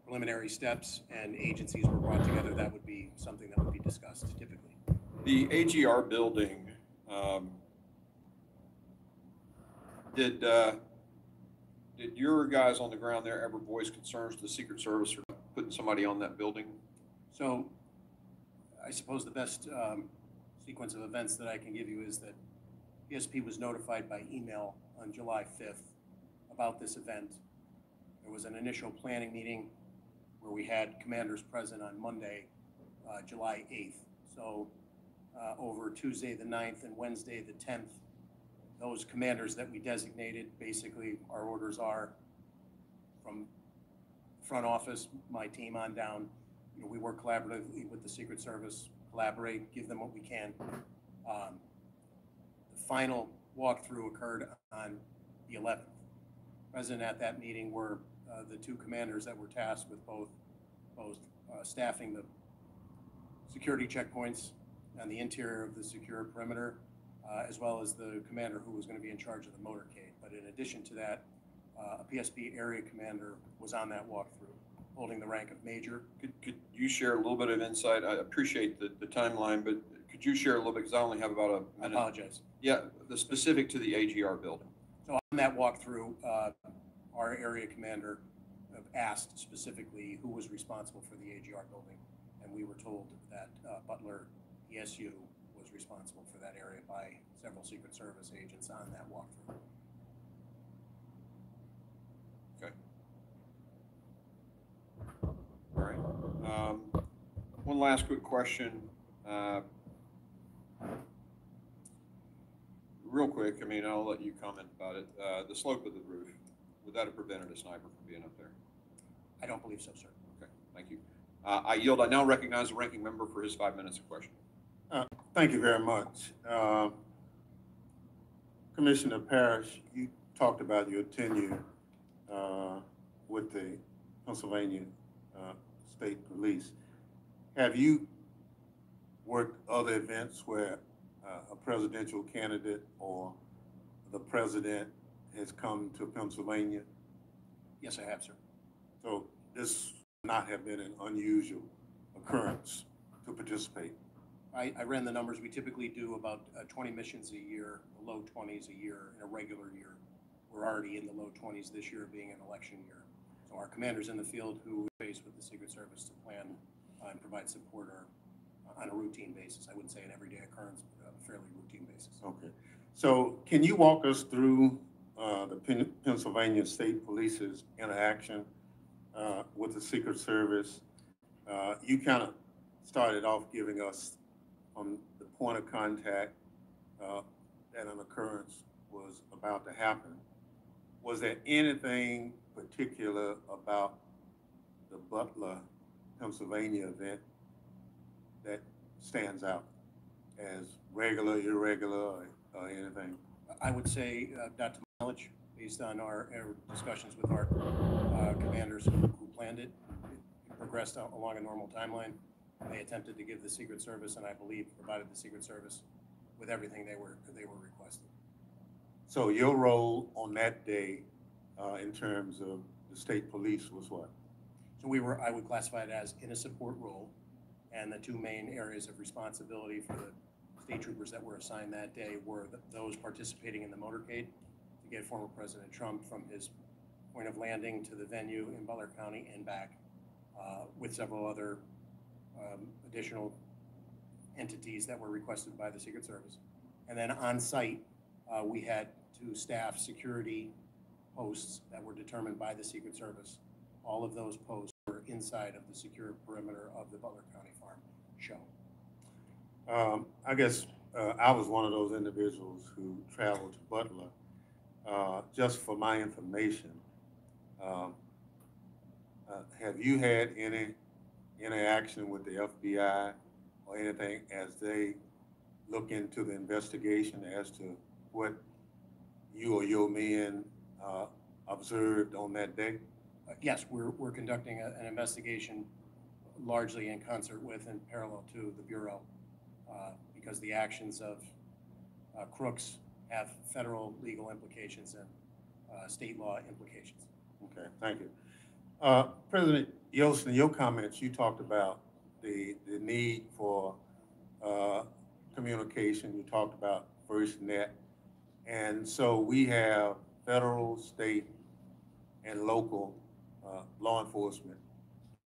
preliminary steps and agencies were brought together, that would be something that would be discussed typically. The AGR building, did your guys on the ground there ever voice concerns to the Secret Service for putting somebody on that building? So I suppose the best sequence of events that I can give you is that PSP was notified by email on July 5th about this event. There was an initial planning meeting where we had commanders present on Monday, July 8th. So over Tuesday the 9th and Wednesday the 10th, those commanders that we designated, basically our orders are from front office, my team on down. You know, we work collaboratively with the Secret Service, collaborate, give them what we can. The final walkthrough occurred on the 11th. Present at that meeting were the two commanders that were tasked with both staffing the security checkpoints on the interior of the secure perimeter, as well as the commander who was going to be in charge of the motorcade. But in addition to that, a PSP area commander was on that walkthrough, holding the rank of major. Could you share a little bit of insight? I appreciate the timeline, but could you share a little bit, because I only have about a minute. I apologize. Yeah, the specific to the AGR building. So on that walkthrough, our area commander asked specifically who was responsible for the AGR building, and we were told that Butler ESU was responsible for that area by several Secret Service agents on that walkthrough. Okay. All right. One last quick question. Real quick, I mean, I'll let you comment about it. The slope of the roof, would that have prevented a sniper from being up there? I don't believe so, sir. Okay, thank you. I yield. I now recognize the ranking member for his 5 minutes of question. Thank you very much. Commissioner Parrish, you talked about your tenure with the Pennsylvania State Police. Have you worked other events where a presidential candidate or the president has come to Pennsylvania? Yes, I have, sir. So this would not have been an unusual occurrence to participate. I ran the numbers. We typically do about 20 missions a year, the low 20s a year in a regular year. We're already in the low 20s this year being an election year. So our commanders in the field who face with the Secret Service to plan and provide support are on a routine basis. I wouldn't say an everyday occurrence, but a fairly routine basis. Okay. So can you walk us through the Pennsylvania State Police's interaction with the Secret Service? You kind of started off giving us on the point of contact that an occurrence was about to happen, was there anything particular about the Butler, Pennsylvania event that stands out as regular, irregular, or anything? I would say, not to my knowledge, based on our discussions with our commanders who planned it, it progressed along a normal timeline. They attempted to give the Secret Service, and I believe provided the Secret Service with everything they were requesting. So your role on that day, in terms of the state police, was what? So I would classify it as in a support role, and the two main areas of responsibility for the state troopers that were assigned that day were those participating in the motorcade to get former President Trump from his point of landing to the venue in Butler County and back, with several other additional entities that were requested by the Secret Service. And then on site, we had to staff security posts that were determined by the Secret Service. All of those posts were inside of the secure perimeter of the Butler County Farm show. I guess I was one of those individuals who traveled to Butler. Just for my information, have you had any interaction with the FBI or anything as they look into the investigation as to what you or your men observed on that day? Yes, we're conducting an investigation largely in concert with and parallel to the Bureau, because the actions of crooks have federal legal implications and state law implications. Okay, thank you. President Yost, in your comments, you talked about the need for communication. You talked about FirstNet. And so we have federal, state, and local law enforcement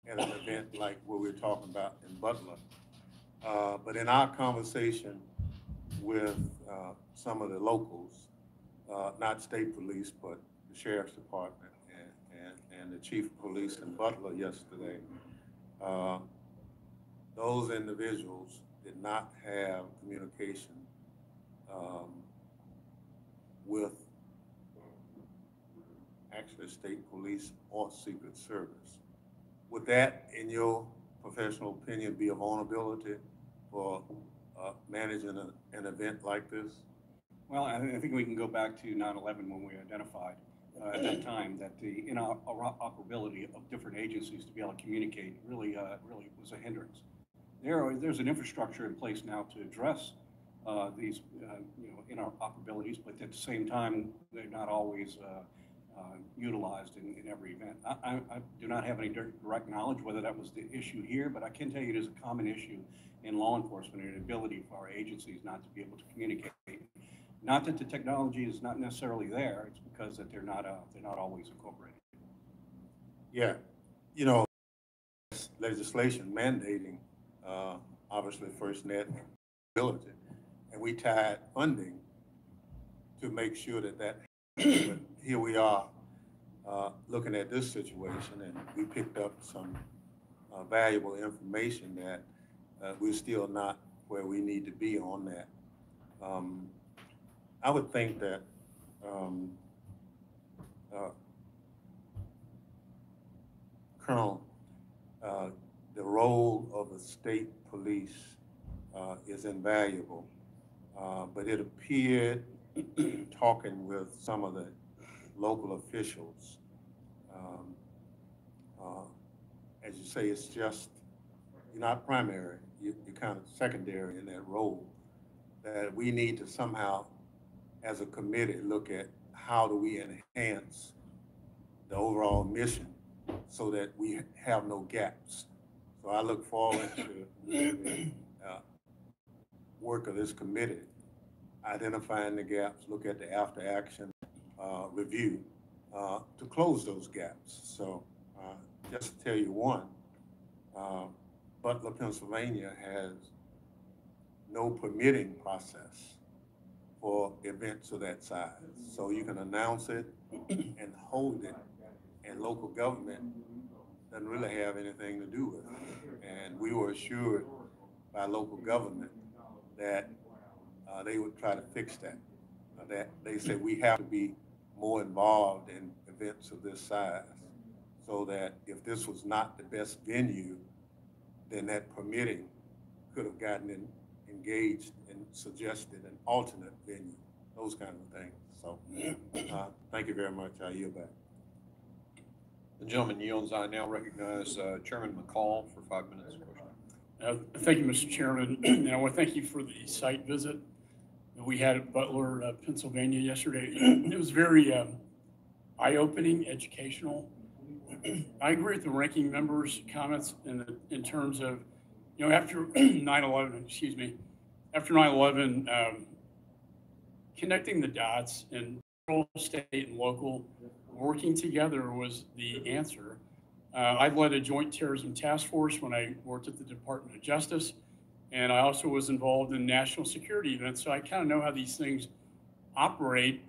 at an event like what we're talking about in Butler. But in our conversation with some of the locals, not state police, but the sheriff's department and the chief of police in Butler yesterday, those individuals did not have communication with actually state police or Secret Service. Would that, in your professional opinion, be a vulnerability for managing an event like this? Well, I think we can go back to 9/11 when we identified at that time that the interoperability of different agencies to be able to communicate really was a hindrance. There's an infrastructure in place now to address these interoperabilities, but at the same time, they're not always utilized in every event. I do not have any direct knowledge whether that was the issue here, but I can tell you it is a common issue in law enforcement and ability for our agencies not to be able to communicate. Not that the technology is not necessarily there; it's because that they're not always incorporated. Yeah, legislation mandating obviously FirstNet ability, and we tied funding to make sure that happens. But here we are looking at this situation, and we picked up some valuable information that we're still not where we need to be on that. I would think that Colonel, the role of the state police is invaluable, but it appeared, talking with some of the local officials, as you say, it's just, you're not primary, you're kind of secondary in that role, that we need to somehow, as a committee, look at how do we enhance the overall mission so that we have no gaps. So I look forward to the work of this committee, identifying the gaps, look at the after action review to close those gaps. So just to tell you one, Butler, Pennsylvania has no permitting process for events of that size. So you can announce it and hold it, and local government doesn't really have anything to do with it. And we were assured by local government that they would try to fix that. that they said we have to be more involved in events of this size, so that if this was not the best venue, then that permitting could have gotten engaged and suggested an alternate venue, those kind of things. So thank you very much. I yield back. The gentleman yields. I now recognize Chairman McCall for 5 minutes. Thank you, Mr. Chairman. And I want to thank you for the site visit that we had at Butler, Pennsylvania yesterday. It was very eye-opening, educational. I agree with the ranking member's comments in terms of, you know, after 9/11, after 9/11, connecting the dots in federal, state, and local, working together was the answer. I led a joint terrorism task force when I worked at the Department of Justice, and I also was involved in national security events, so I kind of know how these things operate.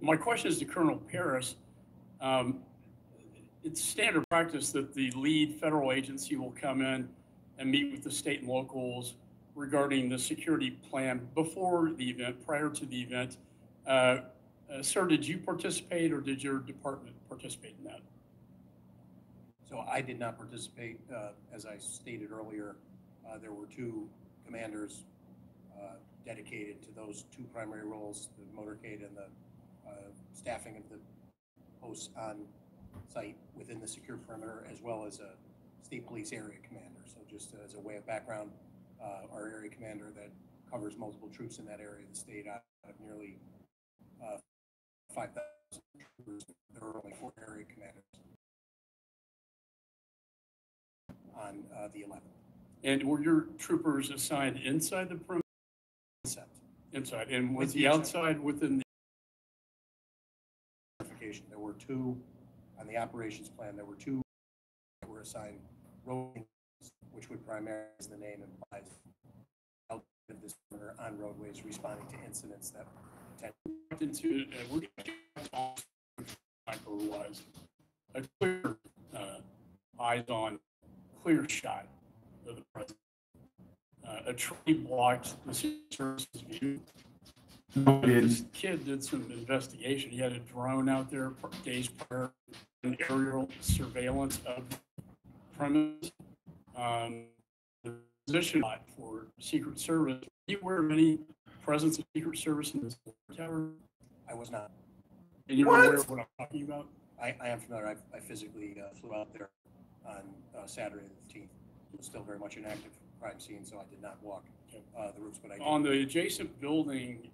My question is to Colonel Paris. It's standard practice that the lead federal agency will come in and meet with the state and locals regarding the security plan before the event, prior to the event. Sir, did you participate or did your department participate in that? So I did not participate. As I stated earlier, there were two commanders dedicated to those two primary roles, the motorcade and the staffing of the posts on site within the secure perimeter, as well as a state police area commander. So just as a way of background, our area commander that covers multiple troops in that area of the state out of nearly 5,000 troopers. There were only 4 area commanders on the 11th. And were your troopers assigned inside the perimeter? Inside. And was the outside within the? There were 2 on the operations plan. There were 2 that were assigned road, which would primarily, as the name implies, out of this perimeter on roadways, responding to incidents that Into we're was a clear eyes on, clear shot of the president. A tree blocked the service's view. This kid did some investigation. He had a drone out there days prior, an aerial surveillance of premise. The position for Secret Service. Are you aware of any presence of Secret Service in this tower? I was not. And you're aware of what I'm talking about? I am familiar. I physically flew out there on Saturday the 15th. It was still very much an active crime scene, so I did not walk the routes, but I did. On the adjacent building,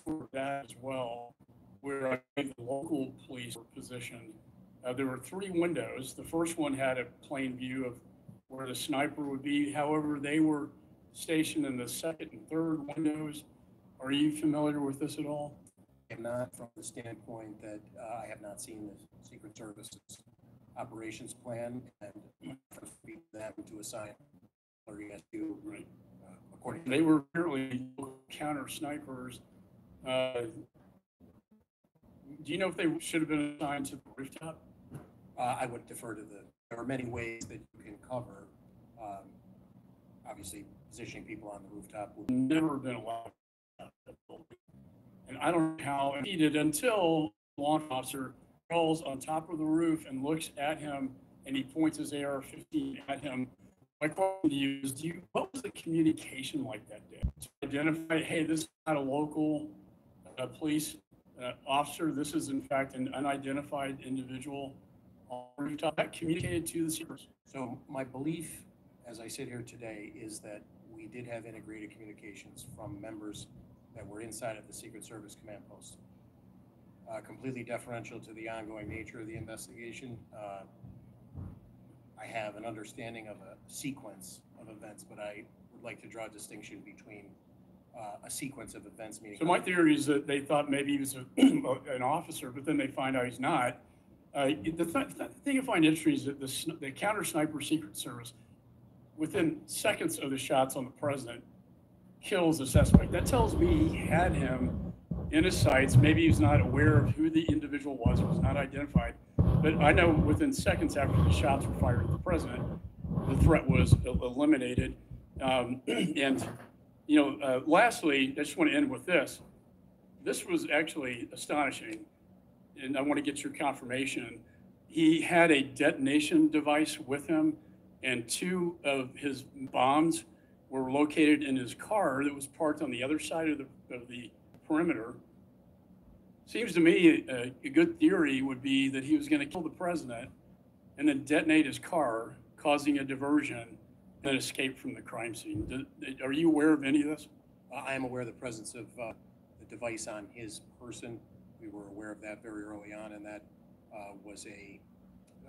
for that as well, where I think the local police were positioned, there were 3 windows. The first one had a plain view of where the sniper would be. However, they were stationed in the second and third windows. Are you familiar with this at all? I am not, from the standpoint that I have not seen the Secret Service's operations plan, and for them to assign or to, right. According to they were apparently counter snipers. Do you know if they should have been assigned to the rooftop? I would defer to there are many ways that you can cover, obviously positioning people on the rooftop. Never been allowed. And I don't know how he did until the law officer crawls on top of the roof and looks at him and he points his AR-15 at him. My question to you is, what was the communication like that day? To identify, hey, this is not a local police officer. This is, in fact, an unidentified individual on the rooftop. That communicated to the Secret Service. So my belief, as I sit here today, is that we did have integrated communications from members that were inside of the Secret Service command post. Completely deferential to the ongoing nature of the investigation. I have an understanding of a sequence of events, but I would like to draw a distinction between a sequence of events. Meaning, so my theory is that they thought maybe he was an officer, but then they find out he's not. The thing I find interesting is that the counter sniper Secret Service, within seconds of the shots on the president, kills the suspect. That tells me he had him in his sights. Maybe he was not aware of who the individual was not identified. But I know within seconds after the shots were fired at the president, the threat was eliminated. And, you know, lastly, I just want to end with this. this was actually astonishing, and I want to get your confirmation. He had a detonation device with him, and 2 of his bombs were located in his car that was parked on the other side of the perimeter. Seems to me a good theory would be that he was going to kill the president and then detonate his car, causing a diversion, and then escape from the crime scene. Are you aware of any of this? I am aware of the presence of the device on his person. We were aware of that very early on, and that was a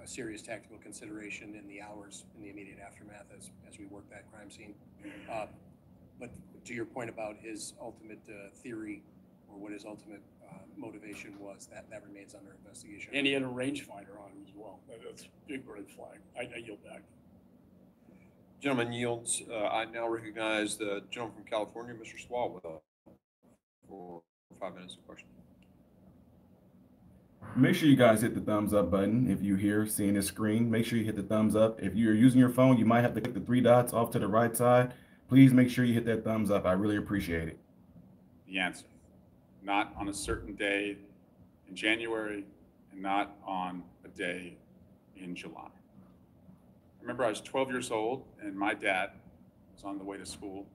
serious tactical consideration in the hours in the immediate aftermath as we worked that crime scene. But to your point about his ultimate theory or what his ultimate motivation was, that remains under investigation. And he had a rangefinder on him as well. That's a big red flag. I yield back. Gentleman yields. I now recognize the gentleman from California, Mr. Swalwell, for 5 minutes of question. Make sure you guys hit the thumbs up button. If you're here seeing this screen, make sure you hit the thumbs up. If you're using your phone, you might have to click the 3 dots off to the right side. Please make sure you hit that thumbs up. I really appreciate it. The answer, not on a certain day in January and not on a day in July. I remember I was 12 years old and my dad was on the way to school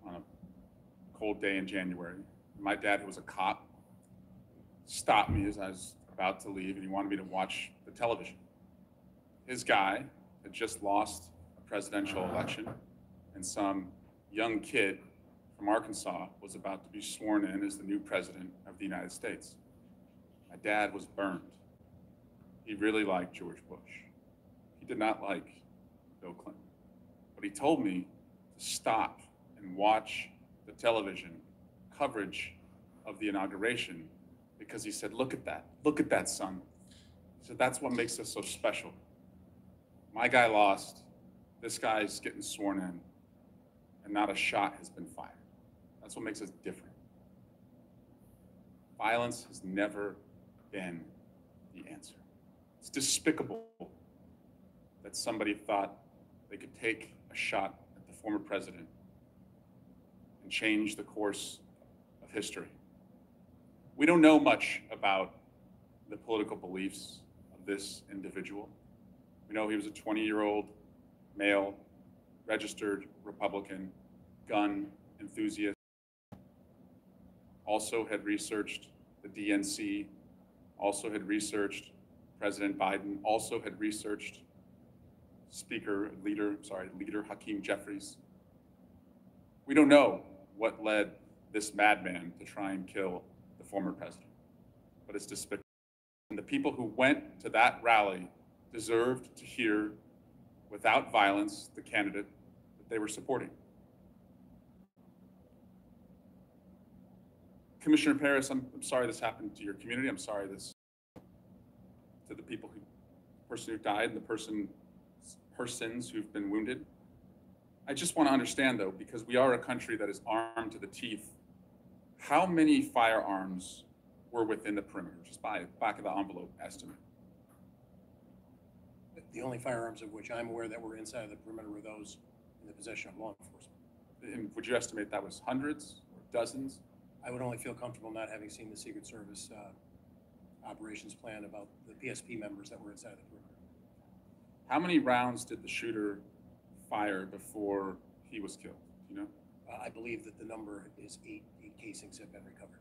on a cold day in January. My dad, who was a cop, stopped me as I was about to leave, and he wanted me to watch the television. His guy had just lost a presidential election, and some young kid from Arkansas was about to be sworn in as the new president of the United States. My dad was burned. He really liked George Bush. He did not like Bill Clinton. But he told me to stop and watch the television coverage of the inauguration, because he said, look at that, son. He said, that's what makes us so special. My guy lost, this guy's getting sworn in, and not a shot has been fired. That's what makes us different. Violence has never been the answer. It's despicable that somebody thought they could take a shot at the former president and change the course of history. We don't know much about the political beliefs of this individual. We know he was a 20-year-old male, registered Republican, gun enthusiast, also had researched the DNC, also had researched President Biden, also had researched leader Hakeem Jeffries. We don't know what led this madman to try and kill the former president, but it's despicable. And the people who went to that rally deserved to hear, without violence, the candidate that they were supporting. Commissioner Paris, I'm sorry this happened to your community. I'm sorry this to the person who died and the persons who've been wounded. I just want to understand, though, because we are a country that is armed to the teeth, how many firearms were within the perimeter, just by back of the envelope estimate? The only firearms of which I'm aware that were inside of the perimeter were those in the possession of law enforcement. And would you estimate that was hundreds or dozens? I would only feel comfortable not having seen the Secret Service operations plan about the PSP members that were inside of the perimeter. How many rounds did the shooter fire before he was killed? Do you know? I believe that the number is 8 casings have been recovered.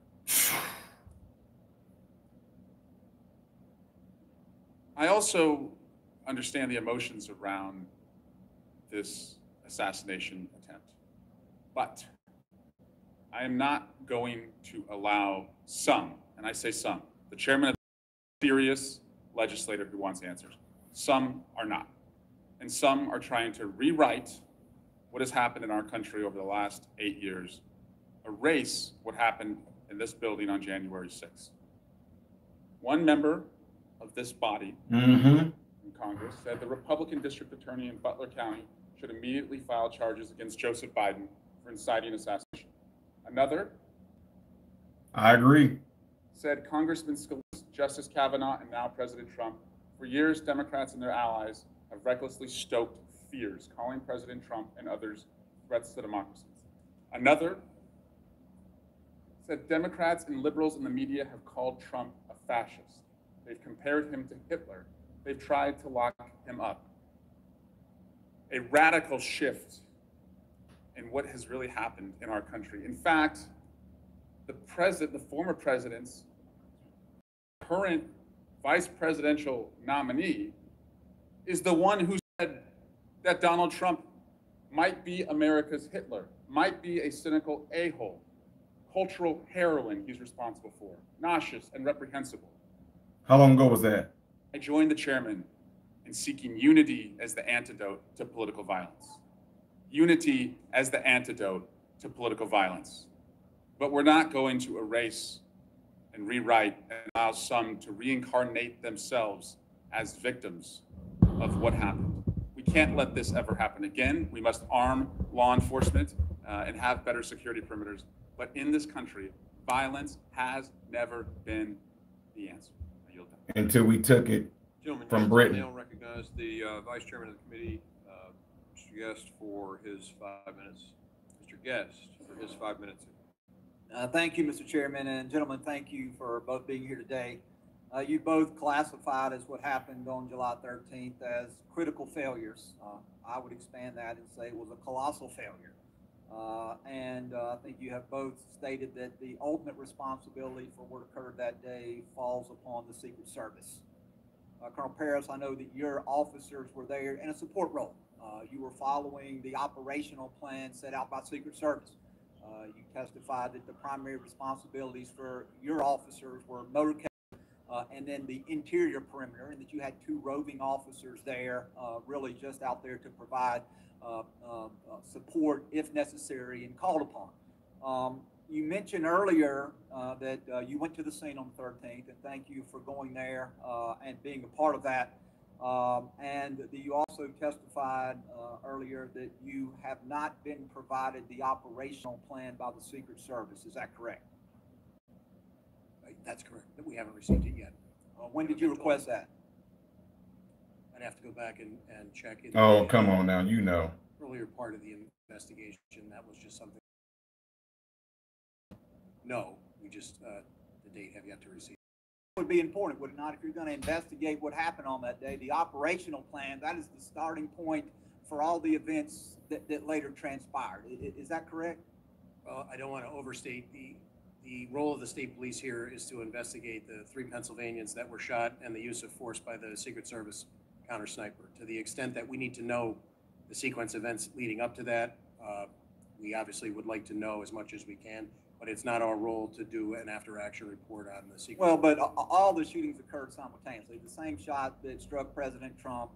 I also understand the emotions around this assassination attempt, but I am not going to allow some, and I say some, the chairman of the serious legislator who wants answers. Some are not. And some are trying to rewrite what has happened in our country over the last 8 years, erase what happened in this building on January 6th. One member of this body in Congress said the Republican district attorney in Butler County should immediately file charges against Joseph Biden for inciting assassination. Another, I agree, said Congressman Scalise, Justice Kavanaugh, and now President Trump, for years, Democrats and their allies have recklessly stoked fears, calling President Trump and others threats to democracy. Another said Democrats and liberals in the media have called Trump a fascist. They've compared him to Hitler. They've tried to lock him up. A radical shift in what has really happened in our country. In fact, the former president's current vice presidential nominee is the one who said that Donald Trump might be America's Hitler, might be a cynical a-hole, cultural heroin he's responsible for, nauseous and reprehensible. How long ago was that? I joined the chairman in seeking unity as the antidote to political violence. Unity as the antidote to political violence. But we're not going to erase and rewrite and allow some to reincarnate themselves as victims of what happened. We can't let this ever happen again. We must arm law enforcement and have better security perimeters. But in this country, violence has never been the answer. Until we took it from Britain. Now recognize the Vice Chairman of the committee, Mr. Guest, for his 5 minutes. Mr. Guest, for his 5 minutes. Thank you, Mr. Chairman, and gentlemen, thank you for both being here today. You both classified as what happened on July 13th as critical failures. I would expand that and say it was a colossal failure. I think you have both stated that the ultimate responsibility for what occurred that day falls upon the Secret Service. Colonel Paris, I know that your officers were there in a support role. You were following the operational plan set out by Secret Service. You testified that the primary responsibilities for your officers were motorcade and then the interior perimeter, and that you had 2 roving officers there, really just out there to provide support if necessary and called upon. You mentioned earlier that you went to the scene on the 13th, and thank you for going there and being a part of that. And you also testified earlier that you have not been provided the operational plan by the Secret Service. Is that correct? That's correct. We haven't received it yet. When did you request that? I'd have to go back and check it. Oh, come on now, you know. Earlier part of the investigation, that was just something. No, we just, the date have yet to receive. It would be important, would it not, if you're going to investigate what happened on that day? The operational plan, that is the starting point for all the events that later transpired. Is that correct? Well, I don't want to overstate the role of the state police here is to investigate the 3 Pennsylvanians that were shot and the use of force by the Secret Service counter sniper. To the extent that we need to know the sequence of events leading up to that, we obviously would like to know as much as we can, but it's not our role to do an after-action report on the sequence. Well, but all the shootings occurred simultaneously. The same shot that struck President Trump,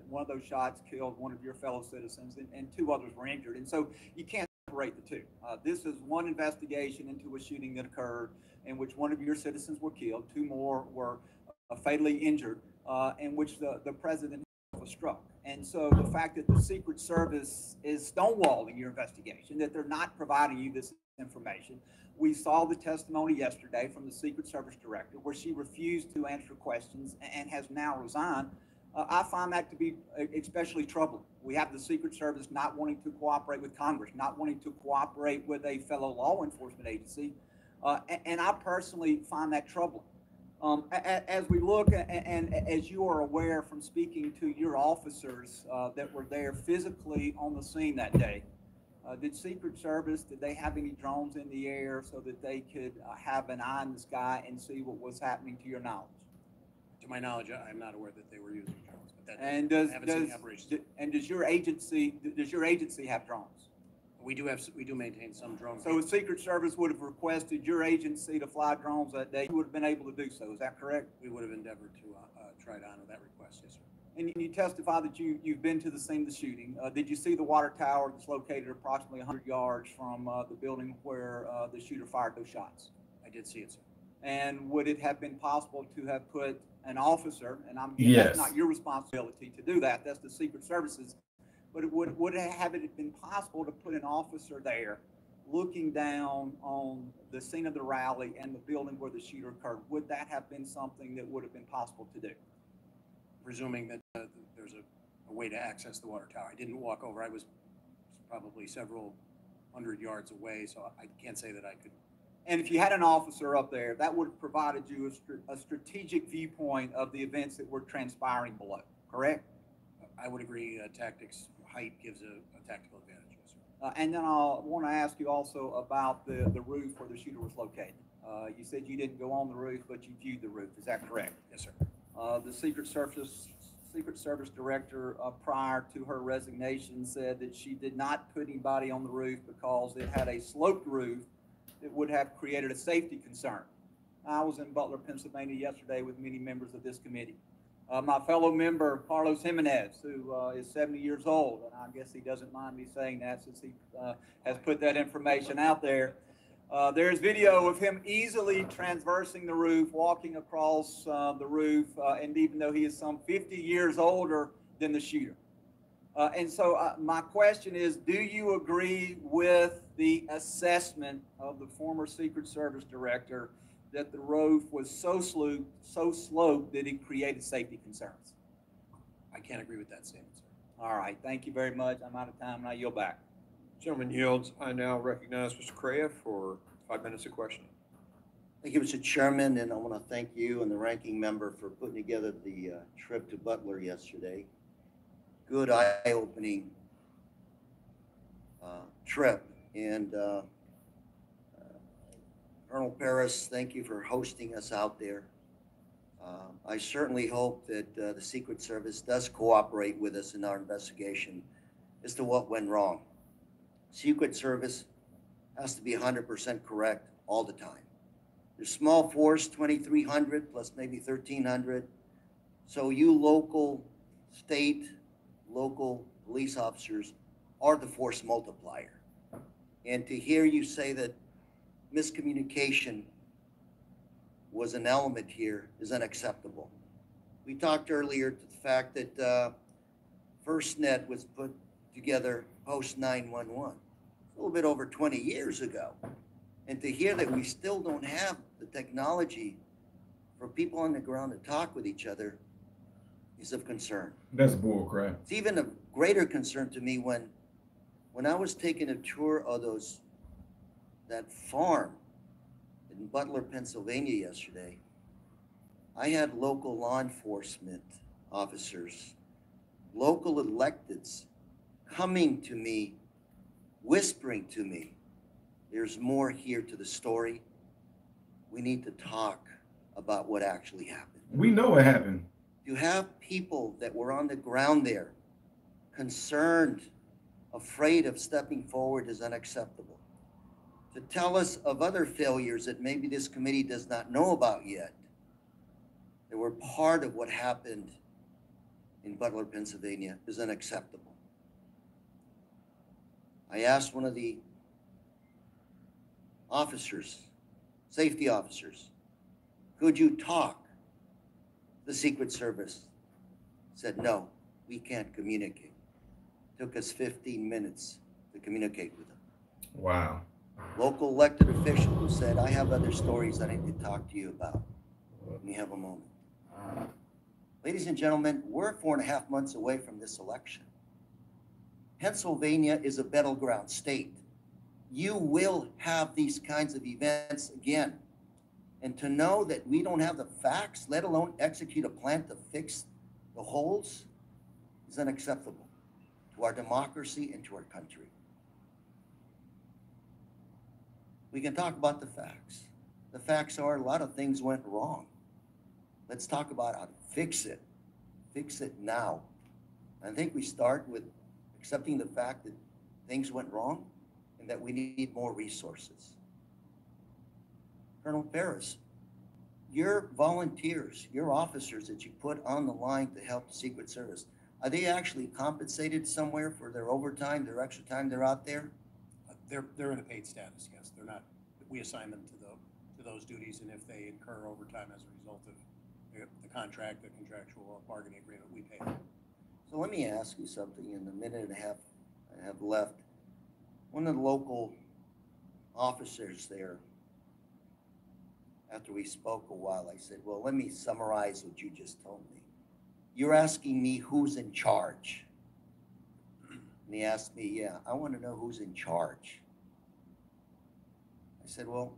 one of those shots killed one of your fellow citizens, and 2 others were injured. And so you can't separate the 2. This is one investigation into a shooting that occurred in which one of your citizens were killed, 2 more were fatally injured, in which the president was struck. And so the fact that the Secret Service is stonewalling your investigation, that they're not providing you this information. We saw the testimony yesterday from the Secret Service director where she refused to answer questions and has now resigned. I find that to be especially troubling. We have the Secret Service not wanting to cooperate with Congress, not wanting to cooperate with a fellow law enforcement agency. And I personally find that troubling. As we look, and as you are aware from speaking to your officers that were there physically on the scene that day, did Secret Service, did they have any drones in the air so that they could have an eye in the sky and see what was happening, to your knowledge? To my knowledge, I'm not aware that they were using drones. But And does your agency have drones? We do maintain some drones. So if Secret Service would have requested your agency to fly drones that day, you would have been able to do so. Is that correct? We would have endeavored to try to honor that request, yes, sir. And you testify that you've been to the scene of the shooting. Did you see the water tower that's located approximately 100 yards from the building where the shooter fired those shots? I did see it, sir. And would it have been possible to have put an officer, and Yes. that's not your responsibility to do that, that's the Secret Service's, but would it have been possible to put an officer there looking down on the scene of the rally and the building where the shooter occurred? Would that have been something that would have been possible to do? Presuming that there's a way to access the water tower. I didn't walk over. I was probably several hundred yards away, so I can't say that I could And if you had an officer up there, that would have provided you a strategic viewpoint of the events that were transpiring below, correct? I would agree, tactics, height gives a tactical advantage, yes, sir. And then I want to ask you also about the roof where the shooter was located. You said you didn't go on the roof, but you viewed the roof. Is that correct? Yes, sir. The Secret Service director, prior to her resignation, said that she did not put anybody on the roof because it had a sloped roof that would have created a safety concern. I was in Butler, Pennsylvania yesterday with many members of this committee. My fellow member, Carlos Jimenez, who is 70 years old, and I guess he doesn't mind me saying that since he has put that information out there. There's video of him easily traversing the roof, walking across the roof, and even though he is some 50 years older than the shooter. And so my question is, do you agree with the assessment of the former Secret Service director that the roof was so sloped that it created safety concerns? I can't agree with that statement, sir. All right, thank you very much. I'm out of time and I yield back. Gentleman yields. I now recognize Mr. Correa for 5 minutes of questioning. Thank you, Mr. Chairman, and I want to thank you and the ranking member for putting together the trip to Butler yesterday. Good eye-opening trip. And Colonel Paris, thank you for hosting us out there. I certainly hope that the Secret Service does cooperate with us in our investigation as to what went wrong. Secret Service has to be 100% correct all the time. There's small force, 2,300 plus maybe 1,300. So you local, state, local police officers are the force multiplier. And to hear you say that miscommunication was an element here is unacceptable. We talked earlier to the fact that FirstNet was put together post 9/11, a little bit over 20 years ago. And to hear that we still don't have the technology for people on the ground to talk with each other is of concern. That's bull crap. It's even a greater concern to me when I was taking a tour of that farm in Butler, Pennsylvania yesterday. I had local law enforcement officers, local electeds coming to me, whispering to me, there's more here to the story. We need to talk about what actually happened. We know what happened. To have people that were on the ground there, concerned, afraid of stepping forward is unacceptable. To tell us of other failures that maybe this committee does not know about yet, that were part of what happened in Butler, Pennsylvania, is unacceptable. I asked one of the officers, safety officers, could you talk? The Secret Service said, no, we can't communicate. Took us 15 minutes to communicate with them. Wow. Local elected official who said, I have other stories I need to talk to you about. Let me have a moment. Ladies and gentlemen, we're 4.5 months away from this election. Pennsylvania is a battleground state. You will have these kinds of events again. And to know that we don't have the facts, let alone execute a plan to fix the holes, is unacceptable to our democracy and to our country. We can talk about the facts. The facts are a lot of things went wrong. Let's talk about how to fix it. Fix it now. I think we start with accepting the fact that things went wrong and that we need more resources. Colonel Paris, your volunteers, your officers that you put on the line to help the Secret Service, are they actually compensated somewhere for their overtime, their extra time they're out there? They're in a paid status, yes. They're not. We assign them to those duties, and if they incur overtime as a result of the contract, the contractual bargaining agreement, we pay them. So let me ask you something in the minute and a half I have left. One of the local officers there, after we spoke a while, I said, well, let me summarize what you just told me. You're asking me who's in charge. And he asked me, yeah, I want to know who's in charge. I said, well,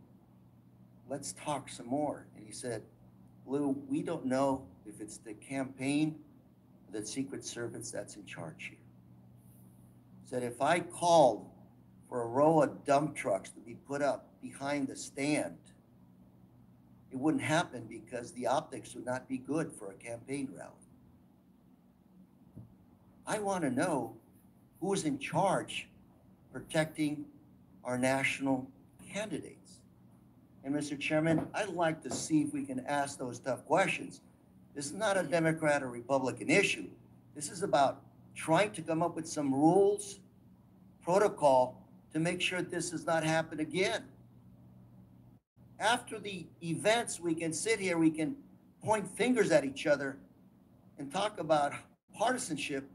let's talk some more. And he said, Lou, we don't know if it's the campaign or the Secret Service that's in charge here. He said, if I called for a row of dump trucks to be put up behind the stand, it wouldn't happen because the optics would not be good for a campaign rally. I want to know who's in charge protecting our national candidates. And Mr. Chairman, I'd like to see if we can ask those tough questions. This is not a Democrat or Republican issue. This is about trying to come up with some rules, protocol to make sure this does not happen again. After the events, we can sit here, we can point fingers at each other and talk about partisanship.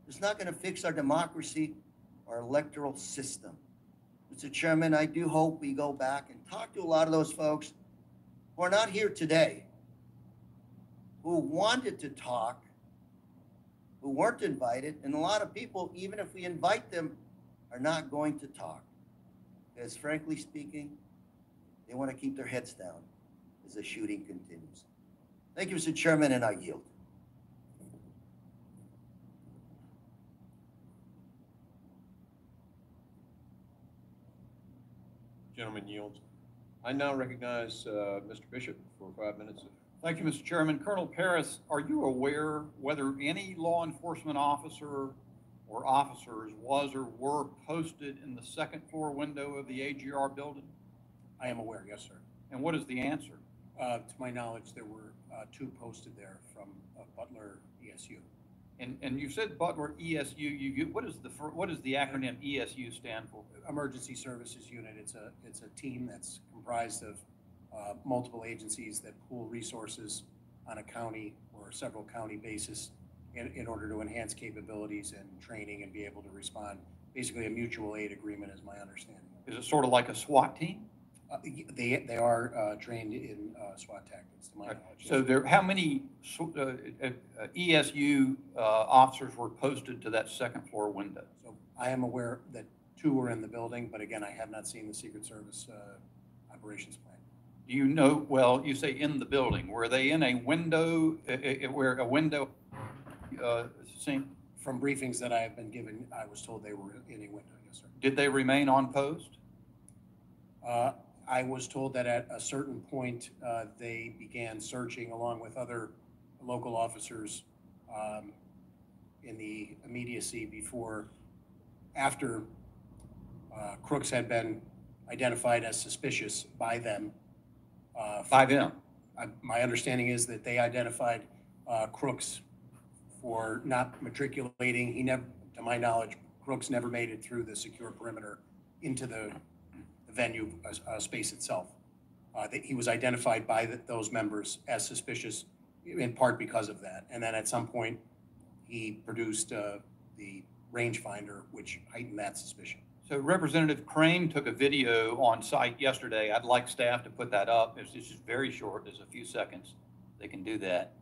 It's not going to fix our democracy, our electoral system. Mr. Chairman, I do hope we go back and talk to a lot of those folks who are not here today, who wanted to talk, who weren't invited, and a lot of people, even if we invite them, are not going to talk. Because frankly speaking, they want to keep their heads down as the shooting continues. Thank you, Mr. Chairman, and I yield. Gentleman yields. I now recognize Mr. Bishop for 5 minutes. Thank you, Mr. Chairman. Colonel Paris, are you aware whether any law enforcement officer or officers was or were posted in the second floor window of the AGR building? I am aware, yes, sir. And what is the answer? To my knowledge, there were 2 posted there from Butler ESU. And you said Butler ESU. What does the acronym ESU stand for? Emergency Services Unit. It's a team that's comprised of multiple agencies that pool resources on a county or several county basis in order to enhance capabilities and training and be able to respond. Basically, a mutual aid agreement, is my understanding. Is it sort of like a SWAT team? They are trained in SWAT tactics, to my knowledge. So there, how many ESU officers were posted to that second floor window? So I am aware that 2 were in the building, but again, I have not seen the Secret Service operations plan. Do you know, well, you say in the building, were they in a window, scene? From briefings that I have been given, I was told they were in a window, yes, sir. Did they remain on post? I was told that at a certain point, they began searching along with other local officers in the immediacy after crooks had been identified as suspicious by them. My understanding is that they identified crooks for not matriculating. To my knowledge, crooks never made it through the secure perimeter into the venue space itself. He was identified by those members as suspicious in part because of that. And then at some point, he produced the rangefinder, which heightened that suspicion. So Representative Crane took a video on site yesterday. I'd like staff to put that up. It's just very short. There's a few seconds. They can do that.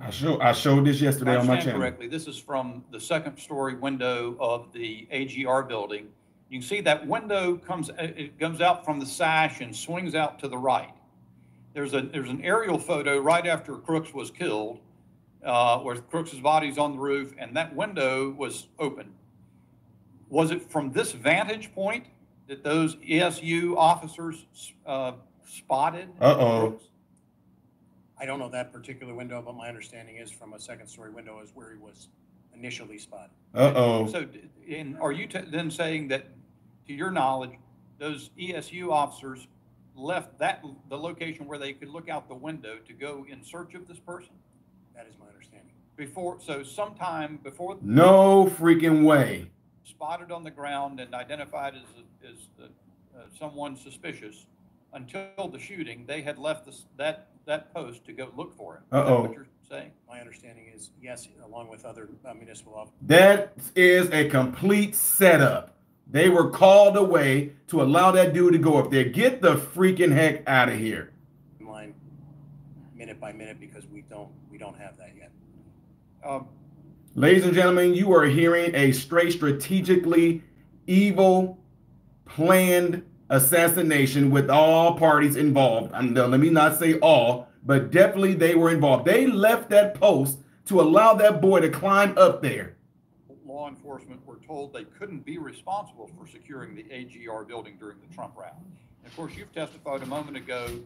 I showed this yesterday on my channel. Correctly, this is from the second story window of the AGR building. You can see that window comes out from the sash and swings out to the right. There's an aerial photo right after Crooks was killed, where Crooks's body's on the roof, and that window was open. Was it from this vantage point that those ESU officers spotted Crooks? I don't know that particular window, but my understanding is from a second story window is where he was initially spotted. So are you then saying that, to your knowledge, those ESU officers left the location where they could look out the window to go in search of this person? That is my understanding. Sometime before. No freaking way. Spotted on the ground and identified as someone suspicious. Until the shooting, they had left that post to go look for him. Is that what you're saying? My understanding is yes, along with other municipal officers. That is a complete setup. They were called away to allow that dude to go up there. Get the freaking heck out of here. Line minute by minute because we don't have that yet. Ladies and gentlemen, you are hearing a straight strategically evil planned assassination with all parties involved. Let me not say all, but definitely they were involved. They left that post to allow that boy to climb up there. Law enforcement were told they couldn't be responsible for securing the AGR building during the Trump rally. And of course, you've testified a moment ago,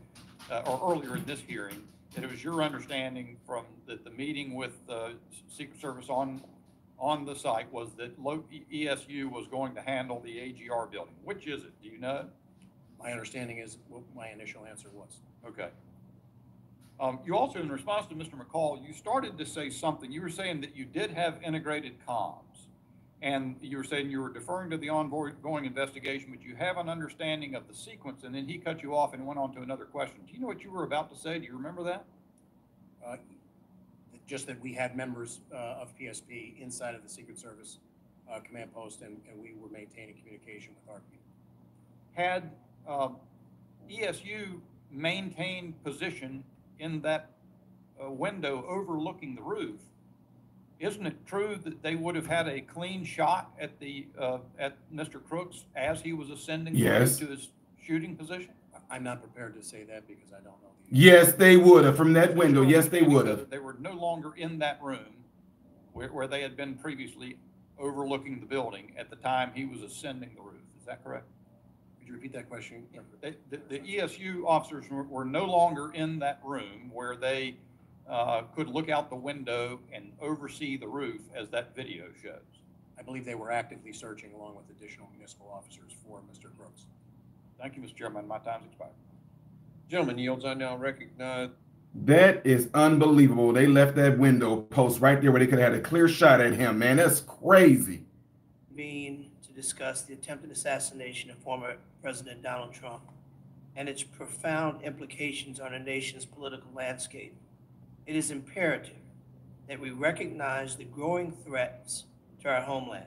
or earlier in this hearing, that it was your understanding from the meeting with the Secret Service on the site was that ESU was going to handle the AGR building. Which is it? Do you know? My understanding is what my initial answer was. Okay. You also, in response to Mr. McCall, you started to say something. You were saying that you did have integrated comms, and you were saying you were deferring to the ongoing investigation, but you have an understanding of the sequence, and then he cut you off and went on to another question. Do you know what you were about to say? Do you remember that? Just that we had members of PSP inside of the Secret Service command post, and we were maintaining communication with our people. Had ESU maintained position in that window overlooking the roof, isn't it true that they would have had a clean shot at at Mr. Crooks as he was ascending to his shooting position? I'm not prepared to say that because I don't know. Yes, they would have from that window. Yes, they would have. They were no longer in that room where they had been previously overlooking the building at the time he was ascending the roof. Is that correct? Could you repeat that question? The ESU officers were no longer in that room where they could look out the window and oversee the roof as that video shows. I believe they were actively searching along with additional municipal officers for Mr. Crooks. Thank you, Mr. Chairman. My time's expired. Gentleman yields. I now recognize. That is unbelievable. They left that window post right there where they could have had a clear shot at him, man. That's crazy. To discuss the attempted assassination of former President Donald Trump and its profound implications on our nation's political landscape. It is imperative that we recognize the growing threats to our homeland.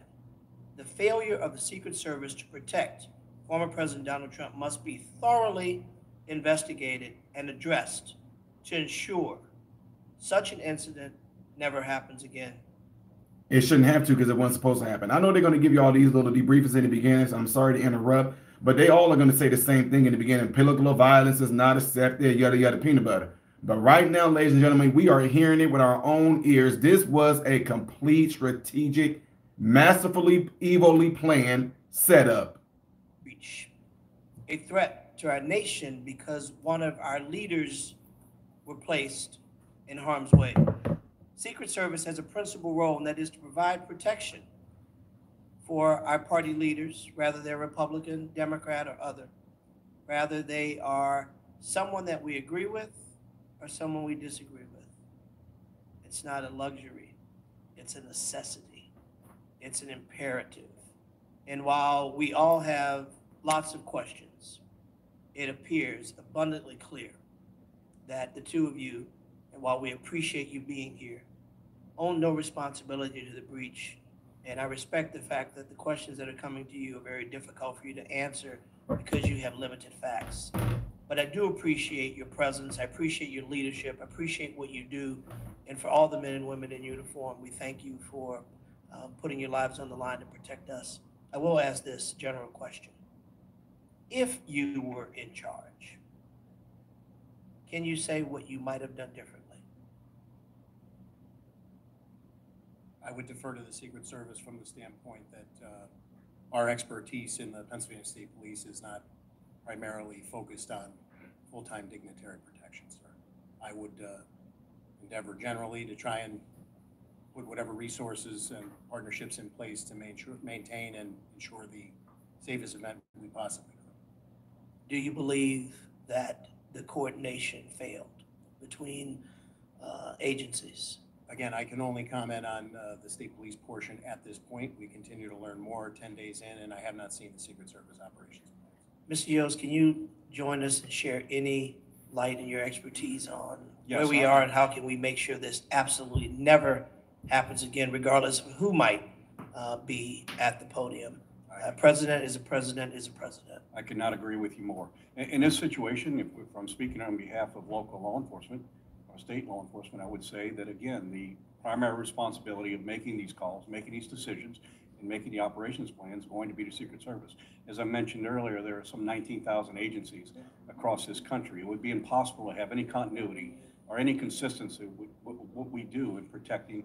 The failure of the Secret Service to protect former President Donald Trump must be thoroughly investigated and addressed to ensure such an incident never happens again. It shouldn't have to because it wasn't supposed to happen. I know they're going to give you all these little debriefings in the beginning, so I'm sorry to interrupt, but they all are going to say the same thing in the beginning. Political violence is not accepted, yada, yada, peanut butter. But right now, ladies and gentlemen, we are hearing it with our own ears. This was a complete strategic, masterfully, evilly planned setup. A threat to our nation because one of our leaders were placed in harm's way. Secret Service has a principal role, and that is to provide protection for our party leaders, whether they're Republican, Democrat, or other. Rather, they are someone that we agree with or someone we disagree with. It's not a luxury. It's a necessity. It's an imperative. And while we all have lots of questions, it appears abundantly clear that the two of you, and while we appreciate you being here, own no responsibility to the breach. And I respect the fact that the questions that are coming to you are very difficult for you to answer because you have limited facts. But I do appreciate your presence. I appreciate your leadership. I appreciate what you do. And for all the men and women in uniform, we thank you for putting your lives on the line to protect us. I will ask this general question. If you were in charge, can you say what you might have done differently? I would defer to the Secret Service from the standpoint that our expertise in the Pennsylvania State Police is not primarily focused on full-time dignitary protection, sir. I would endeavor generally to try and put whatever resources and partnerships in place to maintain and ensure the safest event we possibly could. Do you believe that the coordination failed between agencies? Again, I can only comment on the state police portion at this point. We continue to learn more 10 days in, and I have not seen the Secret Service operations. Mr. Yost, can you join us and share any light in your expertise on Yes, where we are and how can we make sure this absolutely never happens again, regardless of who might be at the podium? President is a president is a president. I could not agree with you more. In this situation, if I'm speaking on behalf of local law enforcement or state law enforcement, I would say that, again, the primary responsibility of making these calls, making these decisions, in making the operations plan is going to be the Secret Service. As I mentioned earlier, there are some 19,000 agencies across this country. It would be impossible to have any continuity or any consistency with what we do in protecting,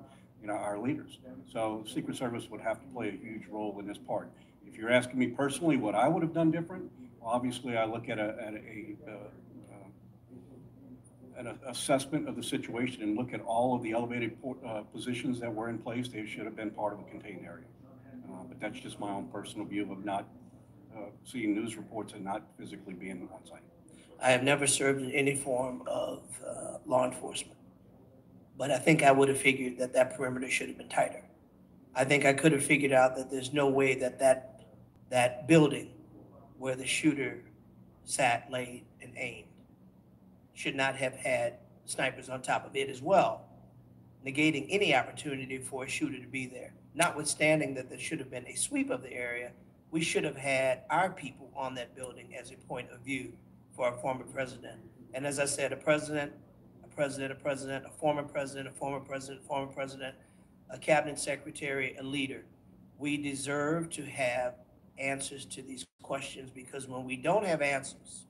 our leaders. So the Secret Service would have to play a huge role in this part. If you're asking me personally what I would have done different, well, obviously I look at an assessment of the situation and look at all of the elevated positions that were in place. They should have been part of a contained area. But that's just my own personal view of not seeing news reports and not physically being on site. I have never served in any form of law enforcement, but I think I would have figured that that perimeter should have been tighter. I think I could have figured out that there's no way that that building where the shooter sat, laid, and aimed should not have had snipers on top of it as well, negating any opportunity for a shooter to be there. Notwithstanding that there should have been a sweep of the area, we should have had our people on that building as a point of view for our former president. And as I said, a president, a president, a president, a former president, a former president, a former president, a cabinet secretary, a leader. We deserve to have answers to these questions, because when we don't have answers,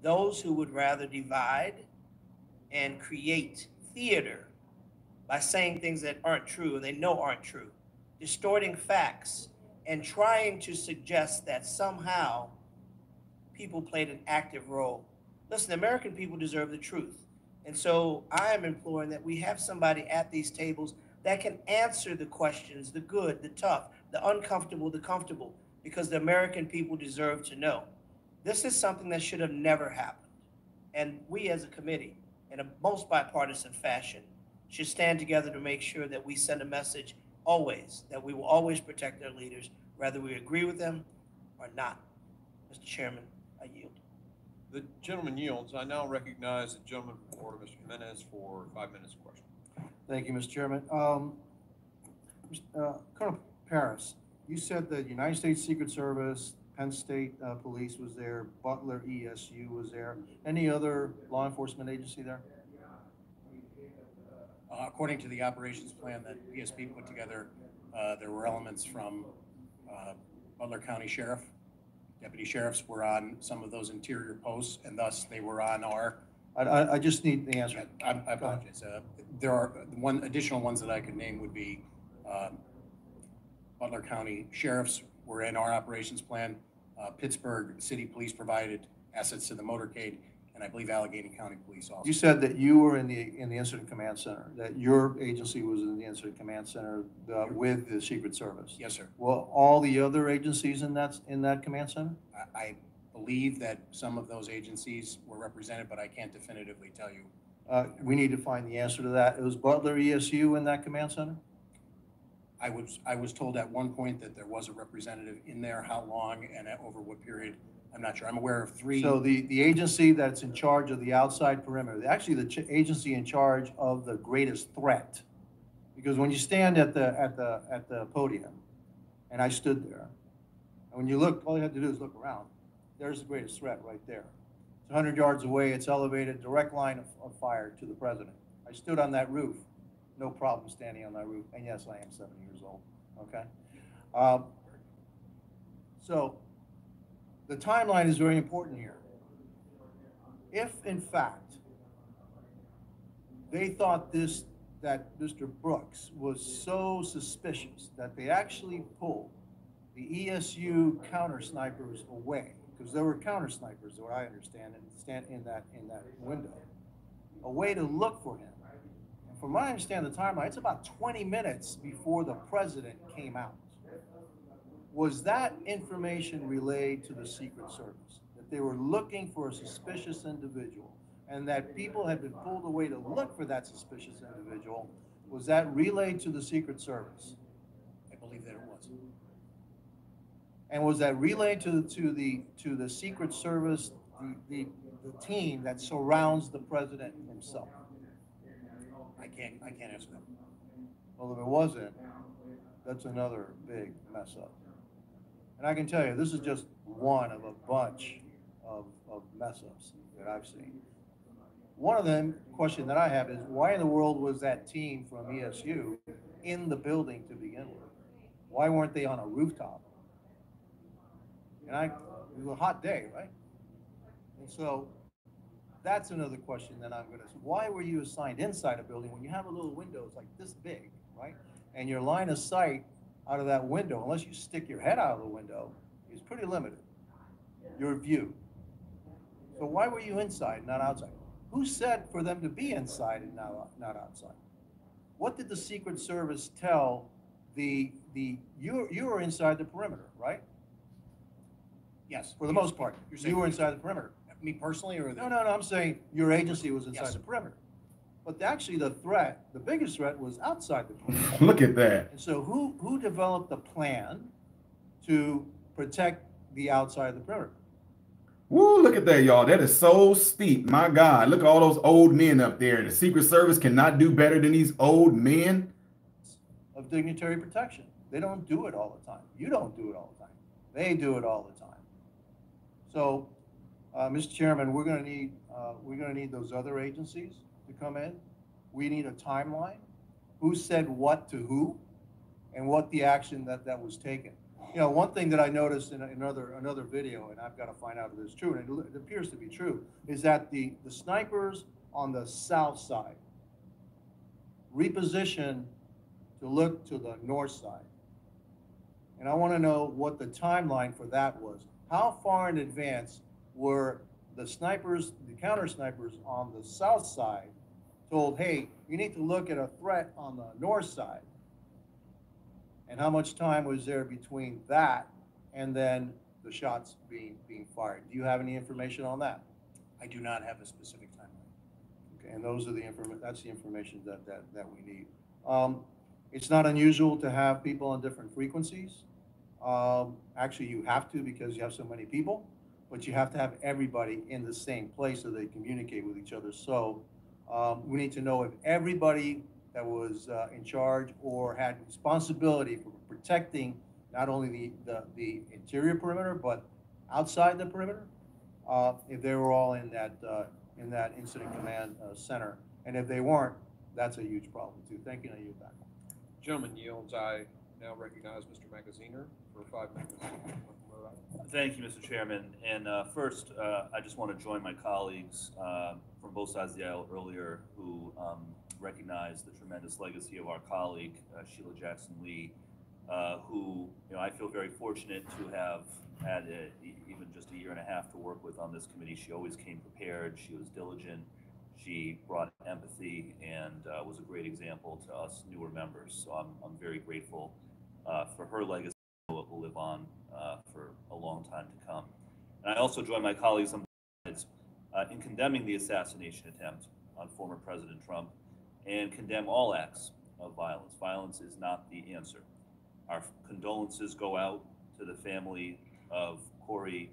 those who would rather divide and create theater by saying things that aren't true and they know aren't true, distorting facts and trying to suggest that somehow people played an active role. Listen, the American people deserve the truth. And so I am imploring that we have somebody at these tables that can answer the questions, the good, the tough, the uncomfortable, the comfortable, because the American people deserve to know. This is something that should have never happened. And we as a committee, in a most bipartisan fashion, should stand together to make sure that we send a message always, that we will always protect our leaders, whether we agree with them or not. Mr. Chairman, I yield. The gentleman yields. I now recognize the gentleman from Florida, Mr. Jimenez, for 5 minutes of question. Thank you, Mr. Chairman. Colonel Paris, you said the United States Secret Service, Penn State Police was there, Butler ESU was there. Any other law enforcement agency there? According to the operations plan that PSP put together, there were elements from Butler County Sheriff. Deputy sheriffs were on some of those interior posts, and thus they were on our. I just need the answer. I apologize. There are one additional ones that I could name would be Butler County Sheriffs were in our operations plan. Pittsburgh City Police provided assets to the motorcade, and I believe Allegheny County Police also. You said that you were in the Incident Command Center, that your agency was in the Incident Command Center with the Secret Service. Yes, sir. Well, all the other agencies in that command center? I believe that some of those agencies were represented, but I can't definitively tell you. We need to find the answer to that. It was Butler ESU in that command center? I was told at one point that there was a representative in there. How long and over what period, I'm not sure. I'm aware of 3. So the agency that's in charge of the outside perimeter, actually the agency in charge of the greatest threat, because when you stand at the podium, and I stood there, and when you look, all you have to do is look around. There's the greatest threat right there. It's 100 yards away. It's elevated, direct line of fire to the president. I stood on that roof. No problem standing on that roof. And yes, I am 70 years old. Okay. So the timeline is very important here. If in fact they thought that Mr. Brooks was so suspicious that they actually pulled the ESU counter snipers away, because there were counter snipers, what I understand, in that window, a way to look for him. From what I understand the timeline, it's about 20 minutes before the president came out. Was that information relayed to the Secret Service, that they were looking for a suspicious individual and that people had been pulled away to look for that suspicious individual? Was that relayed to the Secret Service? I believe that it was. And was that relayed to the Secret Service, the team that surrounds the president himself? I can't answer that. Well, if it wasn't, that's another big mess up. And I can tell you, this is just one of a bunch of mess ups that I've seen. One of them, question that I have is, why in the world was that team from ESU in the building to begin with? Why weren't they on a rooftop? And it was a hot day, right? And so that's another question that I'm gonna, why were you assigned inside a building when you have a little window like this big, right? And your line of sight out of that window, unless you stick your head out of the window, is pretty limited, your view. So why were you inside, not outside? Who said for them to be inside and not outside? What did the Secret Service tell you were inside the perimeter, right? Yes. For the most part, you were inside the perimeter. Me personally, or No, I'm saying your agency was inside Yes. the perimeter. But actually the biggest threat was outside the perimeter. Look at that. And so who developed the plan to protect the outside of the perimeter? Woo, look at that, y'all. That is so steep. My God, look at all those old men up there. The Secret Service cannot do better than these old men. Of dignitary protection. They don't do it all the time. You don't do it all the time. They do it all the time. So, Mr. Chairman, we're going to need those other agencies to come in. We need a timeline. Who said what to who, and what the action that was taken. You know, one thing that I noticed in another video, and I've got to find out if it's true, and it appears to be true, is that the snipers on the south side repositioned to look to the north side. And I want to know what the timeline for that was. How far in advance were the snipers, the counter snipers on the south side told, hey, you need to look at a threat on the north side? And how much time was there between that and then the shots being fired? Do you have any information on that? I do not have a specific timeline. Okay, and those are that's the information that we need. It's not unusual to have people on different frequencies. Actually, you have to, because you have so many people, but you have to have everybody in the same place so they communicate with each other. So we need to know if everybody that was in charge or had responsibility for protecting not only the interior perimeter, but outside the perimeter, if they were all in that incident command center. And if they weren't, that's a huge problem too. Thank you, and I yield back. Gentleman yields. I now recognize Mr. Magaziner for 5 minutes. Thank you, Mr. Chairman. And first, I just want to join my colleagues from both sides of the aisle earlier who recognized the tremendous legacy of our colleague, Sheila Jackson Lee, who I feel very fortunate to have had even just a year and a half to work with on this committee. She always came prepared. She was diligent. She brought empathy and was a great example to us newer members. So I'm very grateful for her legacy. It will live on for a long time to come. And I also join my colleagues on both sides in condemning the assassination attempt on former President Trump and condemn all acts of violence. Violence is not the answer. Our condolences go out to the family of Corey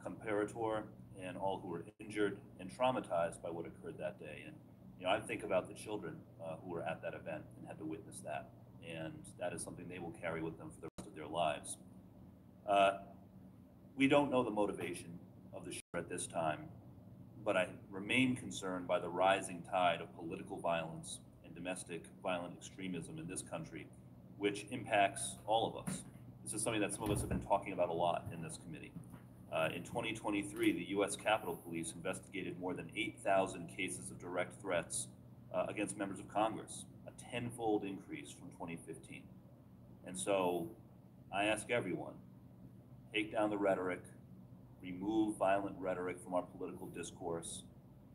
Comparator and all who were injured and traumatized by what occurred that day. And I think about the children who were at that event and had to witness that. And that is something they will carry with them for the rest of their lives. We don't know the motivation of the shooter at this time, but I remain concerned by the rising tide of political violence and domestic violent extremism in this country, which impacts all of us. This is something that some of us have been talking about a lot in this committee. In 2023, the U.S. Capitol Police investigated more than 8,000 cases of direct threats against members of Congress, a tenfold increase from 2015. And so I ask everyone, take down the rhetoric, remove violent rhetoric from our political discourse.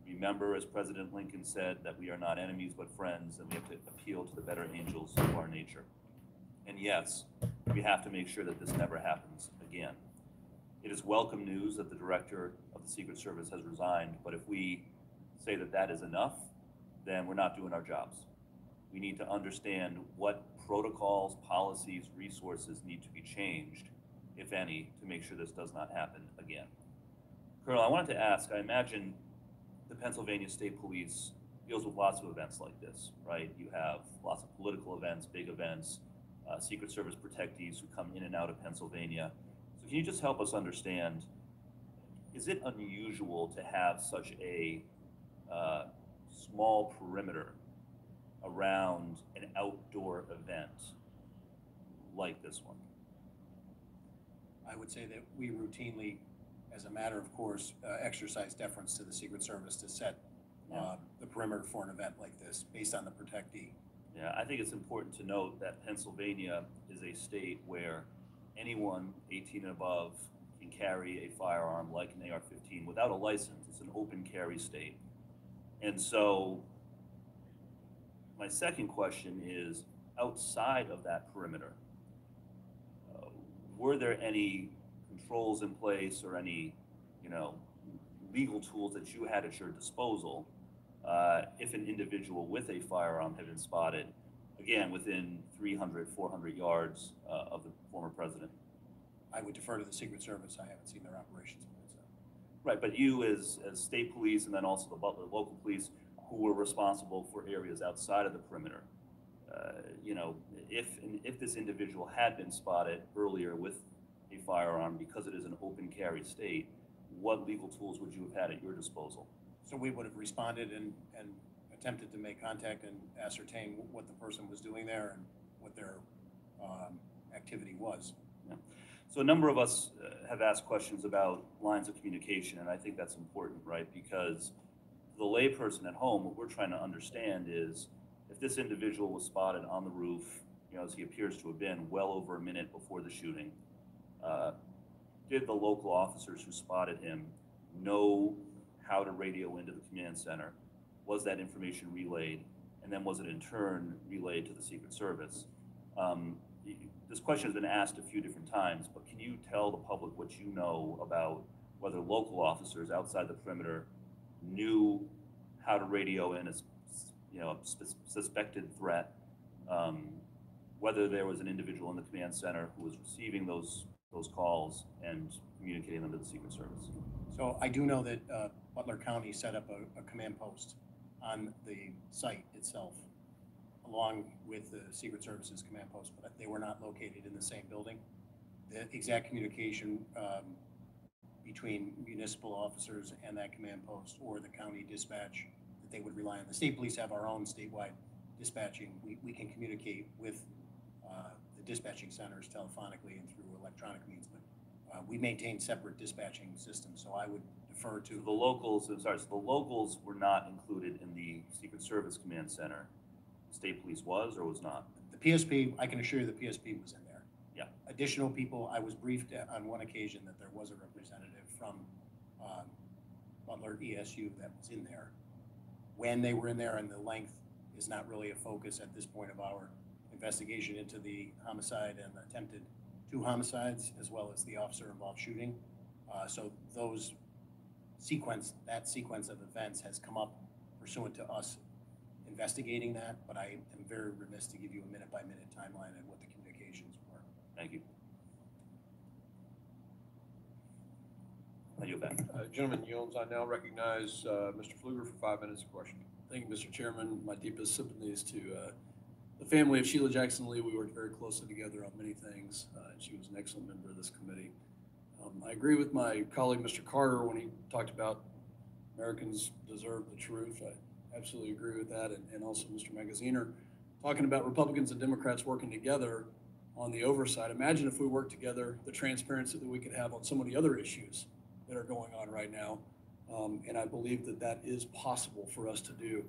Remember, as President Lincoln said, that we are not enemies but friends, and we have to appeal to the better angels of our nature. And yes, we have to make sure that this never happens again. It is welcome news that the Director of the Secret Service has resigned, but if we say that that is enough, then we're not doing our jobs. We need to understand what protocols, policies, resources need to be changed, if any, to make sure this does not happen again. Colonel, I wanted to ask, I imagine the Pennsylvania State Police deals with lots of events like this, right? You have lots of political events, big events, Secret Service protectees who come in and out of Pennsylvania. So can you just help us understand, is it unusual to have such a small perimeter around an outdoor event like this one? I would say that we routinely, as a matter of course, exercise deference to the Secret Service to set the perimeter for an event like this based on the protectee. Yeah, I think it's important to note that Pennsylvania is a state where anyone 18 and above can carry a firearm like an AR-15 without a license. It's an open carry state. And so my second question is, outside of that perimeter, were there any controls in place or any, legal tools that you had at your disposal if an individual with a firearm had been spotted, again, within 300, 400 yards of the former president? I would defer to the Secret Service. I haven't seen their operations. Right, but you as state police and then also the Butler local police who were responsible for areas outside of the perimeter, if this individual had been spotted earlier with a firearm because it is an open carry state, what legal tools would you have had at your disposal? So we would have responded and attempted to make contact and ascertain what the person was doing there and what their activity was. Yeah. So a number of us have asked questions about lines of communication, and I think that's important, right? Because the layperson at home, what we're trying to understand is if this individual was spotted on the roof, as he appears to have been well over a minute before the shooting, did the local officers who spotted him know how to radio into the command center? Was that information relayed? And then was it in turn relayed to the Secret Service? This question has been asked a few different times, but can you tell the public what you know about whether local officers outside the perimeter knew how to radio in a suspected threat, whether there was an individual in the command center who was receiving those calls and communicating them to the Secret Service? So I do know that Butler County set up a command post on the site itself, along with the Secret Service's command post, but they were not located in the same building. The exact communication between municipal officers and that command post or the county dispatch that they would rely on. The state police have our own statewide dispatching. We can communicate with the dispatching centers telephonically and through electronic means, but we maintain separate dispatching systems. So I would defer to the locals. So the locals were not included in the Secret Service command center. State police was or was not? The PSP, I can assure you the PSP was in there. Yeah. Additional people, I was briefed on one occasion that there was a representative from Butler ESU that was in there. When they were in there and the length is not really a focus at this point of our investigation into the homicide and attempted 2 homicides, as well as the officer-involved shooting. So that sequence of events has come up pursuant to us investigating that, but I am very remiss to give you a minute-by-minute timeline on what the communications were. Thank you. I yield back. Gentleman yields. I now recognize Mr. Pfluger for 5 minutes of questioning. Thank you, Mr. Chairman. My deepest sympathies to the family of Sheila Jackson Lee. We worked very closely together on many things, and she was an excellent member of this committee. I agree with my colleague, Mr. Carter, when he talked about Americans deserve the truth. I absolutely agree with that, and also Mr. Magaziner talking about Republicans and Democrats working together on the oversight. Imagine if we worked together, the transparency that we could have on some of the other issues that are going on right now. And I believe that that is possible for us to do.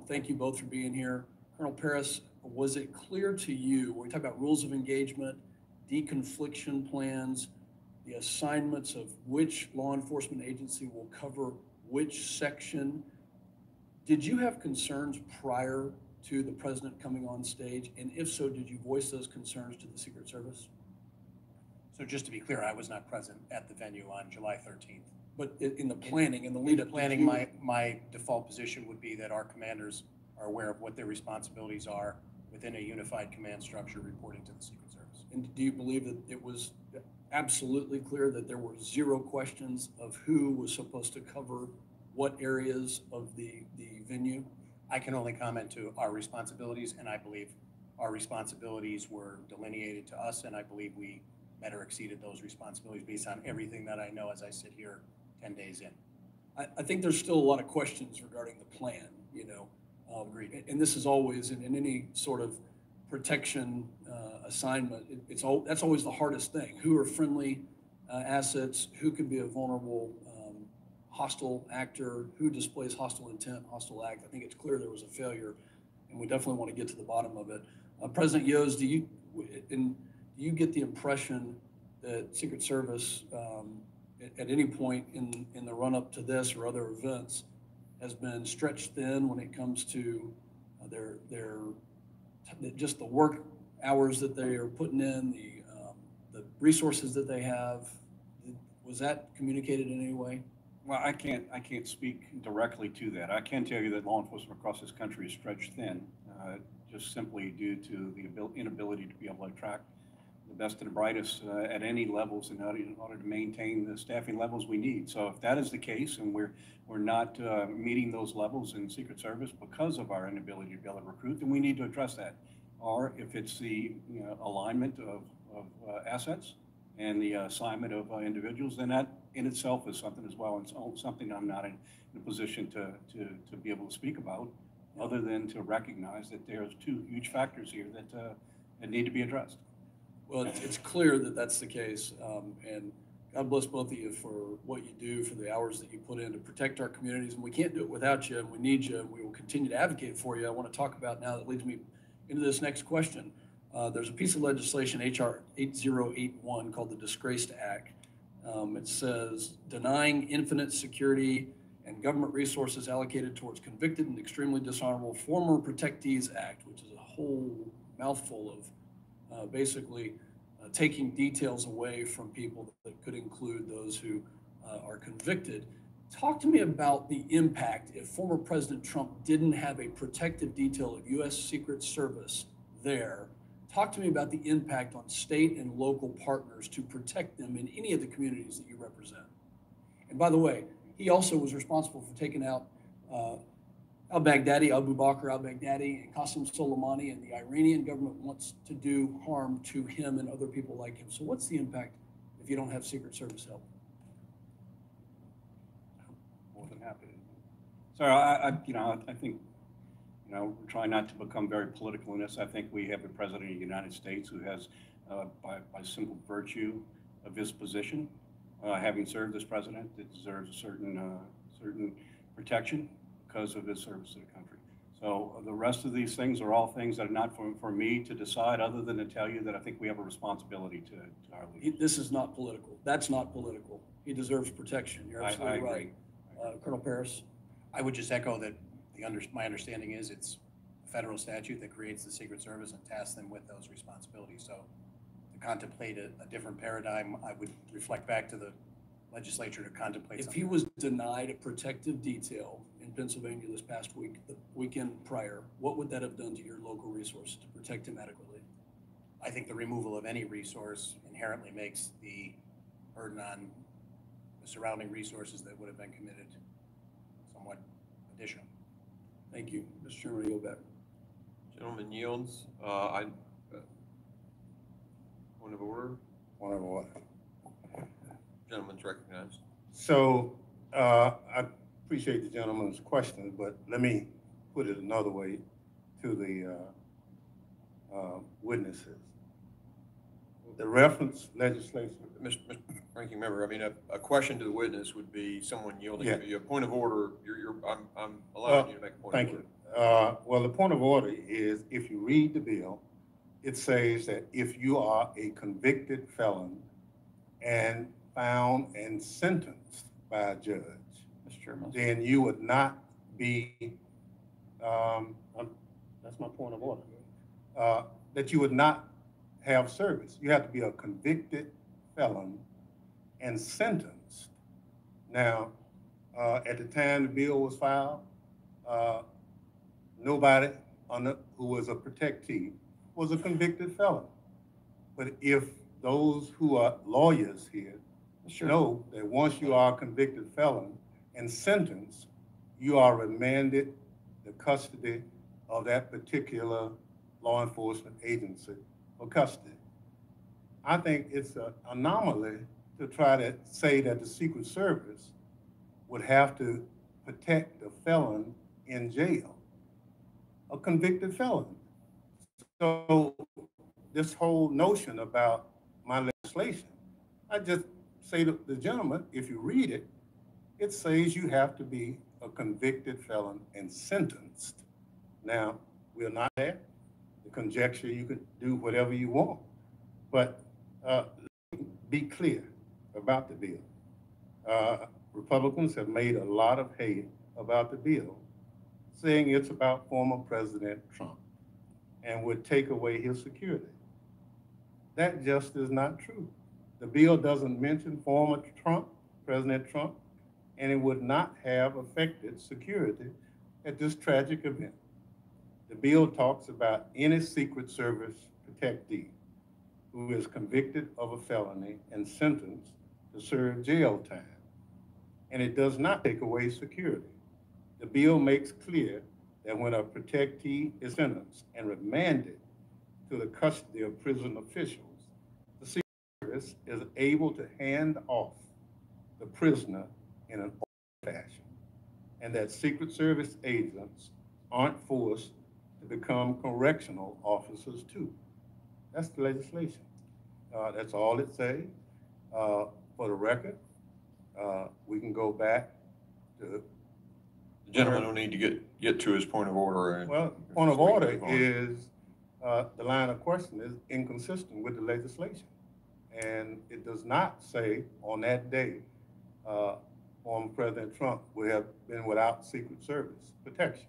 Thank you both for being here. Colonel Paris, was it clear to you, when we talk about rules of engagement, deconfliction plans, the assignments of which law enforcement agency will cover which section, did you have concerns prior to the president coming on stage? And if so, did you voice those concerns to the Secret Service? So just to be clear, I was not present at the venue on July 13th. But in the planning, in the lead-up planning, my default position would be that our commanders are aware of what their responsibilities are within a unified command structure reporting to the Secret Service. And do you believe that it was absolutely clear that there were 0 questions of who was supposed to cover what areas of the venue? I can only comment to our responsibilities, and I believe our responsibilities were delineated to us, and I believe we met or exceeded those responsibilities based on everything that I know as I sit here 10 days in. I think there's still a lot of questions regarding the plan, you know. Agreed. And this is always in any sort of protection assignment, that's always the hardest thing. Who are friendly assets? Who can be a vulnerable hostile actor? Who displays hostile intent, hostile act? I think it's clear there was a failure, and we definitely want to get to the bottom of it. President Yost, do you get the impression that Secret Service, at any point in the run-up to this or other events, has been stretched thin when it comes to just the work hours that they are putting in, the resources that they have? Was that communicated in any way? Well, I can't speak directly to that. I can tell you that law enforcement across this country is stretched thin, just simply due to the inability to be able to attract the best and the brightest at any levels in order to maintain the staffing levels we need. So if that is the case, and we're not meeting those levels in Secret Service because of our inability to be able to recruit, then we need to address that. Or if it's the alignment of assets and the assignment of individuals, then that in itself is something as well. It's something I'm not in a position to be able to speak about, other than to recognize that there's two huge factors here that need to be addressed. Well, it's clear that that's the case, and God bless both of you for what you do, for the hours that you put in to protect our communities. And we can't do it without you, and we need you, and we will continue to advocate for you. I want to talk about now, that leads me into this next question. There's a piece of legislation, HR 8081, called the Disgraced Act. It says, denying infinite security and government resources allocated towards convicted and extremely dishonorable former protectees act, which is a whole mouthful of basically taking details away from people that could include those who are convicted. Talk to me about the impact if former President Trump didn't have a protective detail of U.S. Secret Service there. Talk to me about the impact on state and local partners to protect them in any of the communities that you represent. And by the way, he also was responsible for taking out al-Baghdadi, Abu Bakr al-Baghdadi, and Qasem Soleimani, and the Iranian government wants to do harm to him and other people like him. So what's the impact if you don't have Secret Service help? More than happy. So I think, we're trying not to become very political in this. I think we have a president of the United States who has, by simple virtue of his position, having served as president, that deserves a certain protection because of his service to the country. So the rest of these things are all things that are not for me to decide, other than to tell you that I think we have a responsibility to our leaders. This is not political. That's not political. He deserves protection. You're absolutely right. Colonel Paris? I would just echo that my understanding is it's a federal statute that creates the Secret Service and tasks them with those responsibilities. So to contemplate a different paradigm, I would reflect back to the legislature to contemplate something. If he was denied a protective detail in Pennsylvania this past week, the weekend prior, what would that have done to your local resources to protect him adequately? I think the removal of any resource inherently makes the burden on the surrounding resources that would have been committed somewhat additional. Thank you. Mr. Chairman, I yield back. Gentleman yields. Point of order. Point of order. Gentleman's recognized. So I appreciate the gentleman's question, but let me put it another way to the witnesses. The reference legislation. Mr. Ranking Member, I mean, a question to the witness would be someone yielding. A point of order. I'm allowing you to make a point of order. Thank you. Well, the point of order is, if you read the bill, it says that if you are a convicted felon and found and sentenced by a judge, then you would not be, that's my point of order, that you would not have service. You have to be a convicted felon and sentenced. Now, at the time the bill was filed, nobody who was a protectee was a convicted felon. But if those who are lawyers here know that once you are a convicted felon and sentenced, you are remanded the custody of that particular law enforcement agency for custody. I think it's an anomaly to try to say that the Secret Service would have to protect a felon in jail, a convicted felon. So this whole notion about my legislation, I just say to the gentleman, if you read it, it says you have to be a convicted felon and sentenced. Now, we're not there. The conjecture, you can do whatever you want. But be clear about the bill. Republicans have made a lot of hay about the bill, saying it's about former President Trump and would take away his security. That just is not true. The bill doesn't mention former Trump, President Trump, and it would not have affected security at this tragic event. The bill talks about any Secret Service protectee who is convicted of a felony and sentenced to serve jail time. And it does not take away security. The bill makes clear that when a protectee is sentenced and remanded to the custody of prison officials, the Secret Service is able to hand off the prisoner in an orderly fashion, and that Secret Service agents aren't forced to become correctional officers too. That's the legislation. That's all it says. For the record, we can go back to. The gentleman will need to get to his point of order. Well, point of order is the line of question is inconsistent with the legislation. And it does not say on that day, former President Trump would have been without Secret Service protection.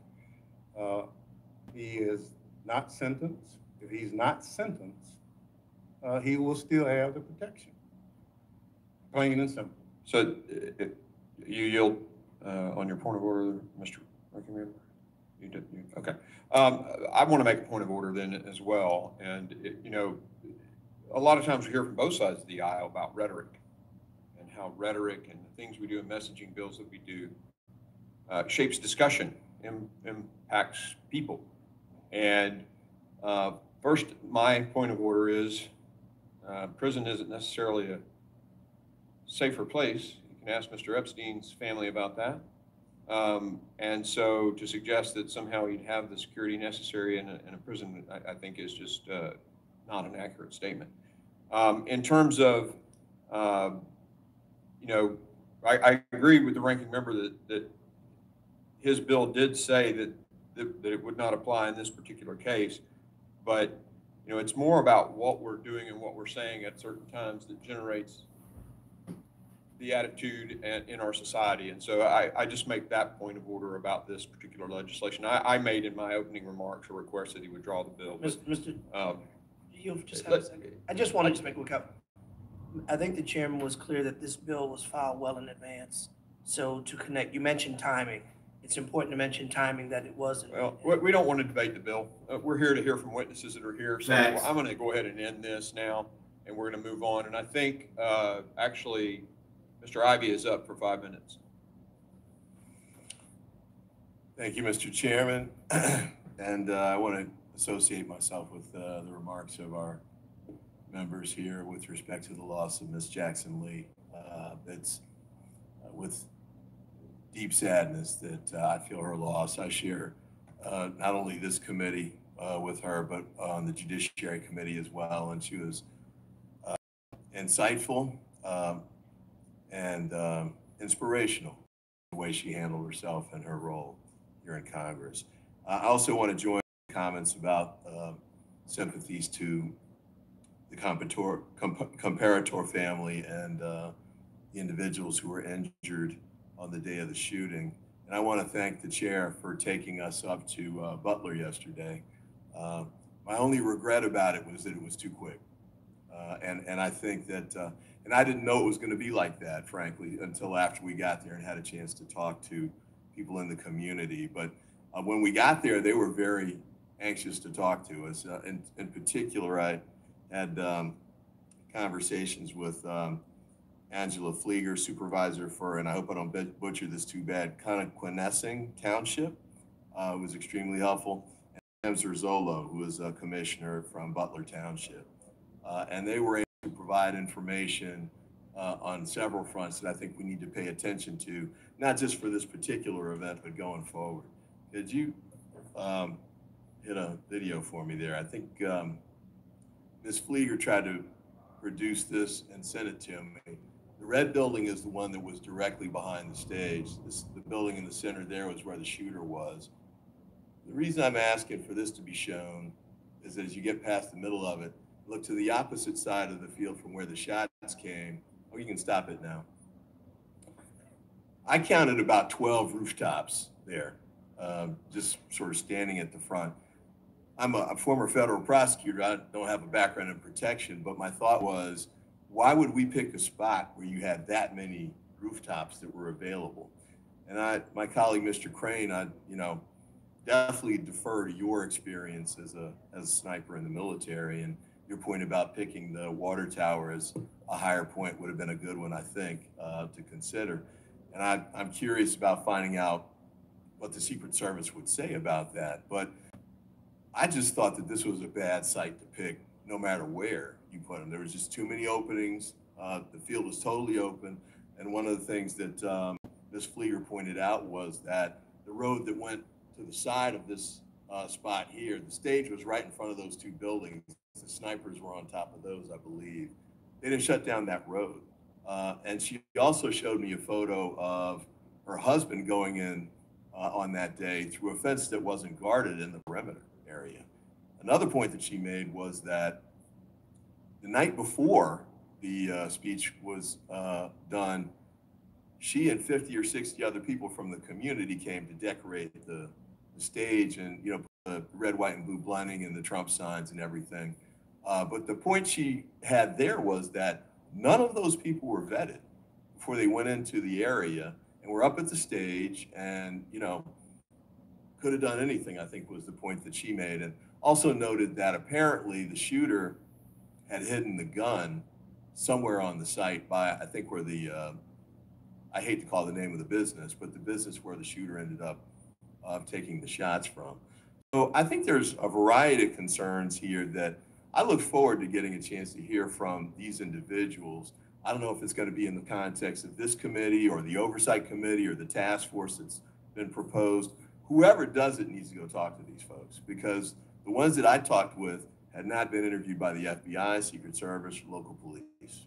He is not sentenced. If he's not sentenced, he will still have the protection. Plain and simple. So you yield on your point of order, Mr. Ranking Member? You did. Okay. I want to make a point of order then as well. And, you know, a lot of times we hear from both sides of the aisle about rhetoric and how rhetoric and the things we do in messaging bills that we do shapes discussion, impacts people. And first, my point of order is prison isn't necessarily a safer place. You can ask Mr. Epstein's family about that. And so to suggest that somehow he'd have the security necessary in a prison, I think is just not an accurate statement. In terms of, you know, I agree with the ranking member that his bill did say that it would not apply in this particular case, but you know, it's more about what we're doing and what we're saying at certain times that generates the attitude in our society. And so I just make that point of order about this particular legislation. I made in my opening remarks a request that he would draw the bill. Mr. You'll just have a second. I just wanted to make a comment. I think the chairman was clear that this bill was filed well in advance. So to connect, you mentioned timing. It's important to mention timing, that it wasn't. Well, we don't want to debate the bill. We're here to hear from witnesses that are here. So I'm going to go ahead and end this now, and we're going to move on. And I think actually Mr. Ivey is up for 5 minutes. Thank you, Mr. Chairman. And I want to associate myself with the remarks of our members here with respect to the loss of Ms. Jackson Lee. It's with deep sadness that I feel her loss. I share not only this committee with her, but on the Judiciary Committee as well. And she was insightful and inspirational in the way she handled herself and her role here in Congress. I also want to join comments about sympathies to the comparator family and the individuals who were injured on the day of the shooting. And I want to thank the chair for taking us up to Butler yesterday. My only regret about it was that it was too quick. And I think that, and I didn't know it was going to be like that, frankly, until after we got there and had a chance to talk to people in the community. But when we got there, they were very anxious to talk to us. In particular, I had conversations with Angela Flieger, supervisor for, and I hope I don't butcher this too bad, Connequenessing Township. It was extremely helpful. And James Rizzolo, who is a commissioner from Butler Township. And they were able to provide information on several fronts that I think we need to pay attention to, not just for this particular event, but going forward. Could you hit a video for me there. I think Ms. Flieger tried to produce this and send it to me. The red building is the one that was directly behind the stage. The building in the center there was where the shooter was. The reason I'm asking for this to be shown is that as you get past the middle of it, look to the opposite side of the field from where the shots came. Oh, you can stop it now. I counted about 12 rooftops there, just sort of standing at the front. I'm a former federal prosecutor. I don't have a background in protection, but my thought was, why would we pick a spot where you had that many rooftops that were available? And my colleague, Mr. Crane, I definitely defer to your experience as a sniper in the military, and your point about picking the water tower as a higher point would have been a good one, I think, to consider. And I'm curious about finding out what the Secret Service would say about that. But I just thought that this was a bad site to pick no matter where you put them. There was just too many openings. The field was totally open. And one of the things that Ms. Flieger pointed out was that the road that went to the side of this spot here, the stage was right in front of those two buildings. The snipers were on top of those, I believe. They didn't shut down that road. And she also showed me a photo of her husband going in on that day through a fence that wasn't guarded in the perimeter area. Another point that she made was that the night before the speech was done, she and 50 or 60 other people from the community came to decorate the stage and, put the red, white, and blue blending and the Trump signs and everything. But the point she had there was that none of those people were vetted before they went into the area and were up at the stage and, could have done anything, I think was the point that she made. And also noted that apparently the shooter had hidden the gun somewhere on the site by, I think, where I hate to call the name of the business, but the business where the shooter ended up taking the shots from. So I think there's a variety of concerns here that I look forward to getting a chance to hear from these individuals. I don't know if it's going to be in the context of this committee or the oversight committee or the task force that's been proposed. Whoever does it needs to go talk to these folks, because the ones that I talked with had not been interviewed by the FBI, Secret Service, or local police.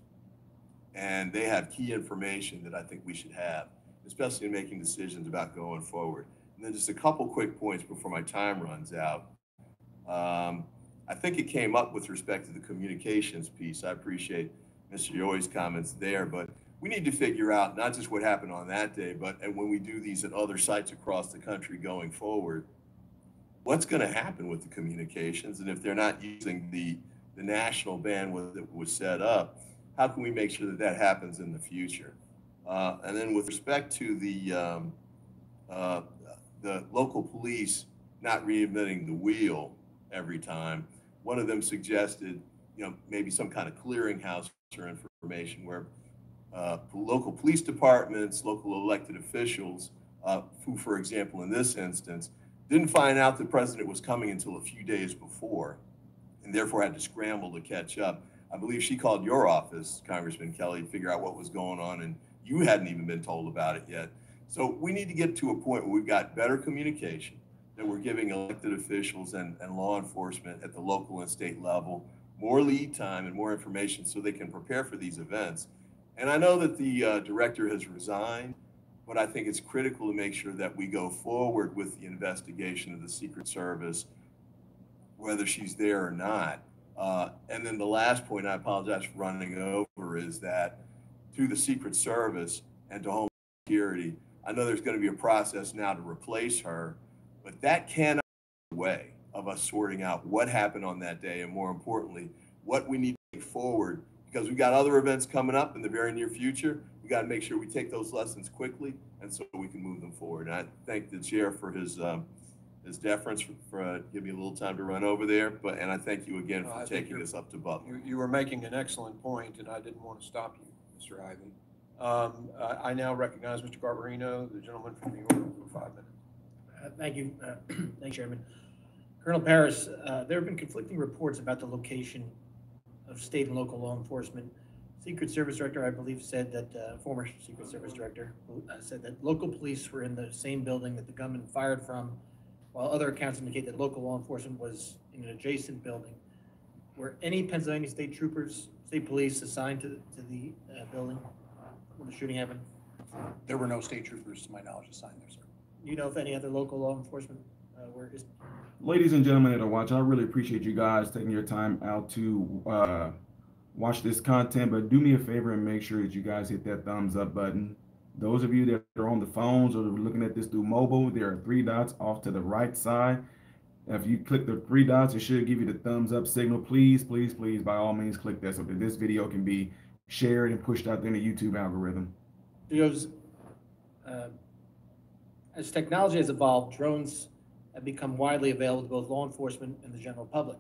And they have key information that I think we should have, especially in making decisions about going forward. And then just a couple quick points before my time runs out. I think it came up with respect to the communications piece. I appreciate Mr. Yoy's comments there, but we need to figure out not just what happened on that day, but when we do these at other sites across the country going forward, what's going to happen with the communications? And if they're not using the national bandwidth that was set up, how can we make sure that that happens in the future? And then with respect to the local police not reinventing the wheel every time, one of them suggested, maybe some kind of clearinghouse for information where local police departments, local elected officials, who, for example, in this instance, didn't find out the president was coming until a few days before, and therefore had to scramble to catch up. I believe she called your office, Congressman Kelly, to figure out what was going on, and you hadn't even been told about it yet. So we need to get to a point where we've got better communication, that we're giving elected officials and law enforcement at the local and state level more lead time and more information so they can prepare for these events. And I know that the director has resigned, but I think it's critical to make sure that we go forward with the investigation of the Secret Service, whether she's there or not. And then the last point, I apologize for running over, is that through the Secret Service and to Homeland Security, I know there's going to be a process now to replace her, but that cannot be the way of us sorting out what happened on that day, and more importantly, what we need to take forward, because we've got other events coming up in the very near future. We got to make sure we take those lessons quickly, and so we can move them forward. And I thank the chair for his deference for giving me a little time to run over there, and I thank you again for taking this up to Butler. You were making an excellent point, and I didn't want to stop you, Mr. Ivan. I now recognize Mr. Garbarino, the gentleman from New York, for 5 minutes. Thank you, thank you, Chairman. Colonel Paris, there have been conflicting reports about the location of state and local law enforcement. Secret Service Director, I believe, said that, former Secret Service Director, said that local police were in the same building that the gunman fired from, while other accounts indicate that local law enforcement was in an adjacent building. Were any Pennsylvania state troopers, state police assigned to the building when the shooting happened? There were no state troopers, to my knowledge, assigned there, sir. Do you know if any other local law enforcement were? Ladies and gentlemen that are watching, I really appreciate you guys taking your time out to watch this content, but do me a favor and make sure that you guys hit that thumbs up button. Those of you that are on the phones or looking at this through mobile, there are 3 dots off to the right side. If you click the 3 dots, it should give you the thumbs up signal. Please, please, please, by all means, click that so that this video can be shared and pushed out there in the YouTube algorithm. Because as technology has evolved, drones have become widely available to both law enforcement and the general public.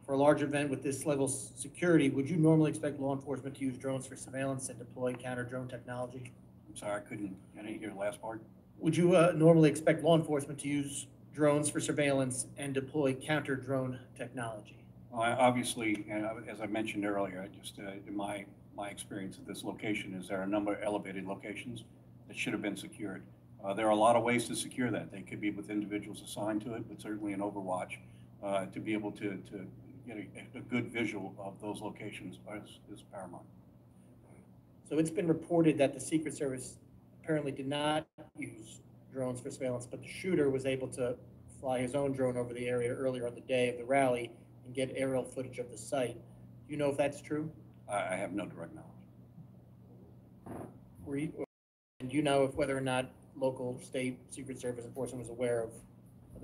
For a large event with this level of security, would you normally expect law enforcement to use drones for surveillance and deploy counter-drone technology? I'm sorry, I didn't hear the last part. Would you normally expect law enforcement to use drones for surveillance and deploy counter-drone technology? Well, obviously, as I mentioned earlier, just in my experience at this location is there are a number of elevated locations that should have been secured. There are a lot of ways to secure that. They could be with individuals assigned to it, but certainly an overwatch to be able to get a good visual of those locations is paramount. So it's been reported that the Secret Service apparently did not use drones for surveillance, but the shooter was able to fly his own drone over the area earlier on the day of the rally and get aerial footage of the site. Do you know if that's true? I have no direct knowledge. And do you know if whether or not local, state, Secret Service enforcement was aware of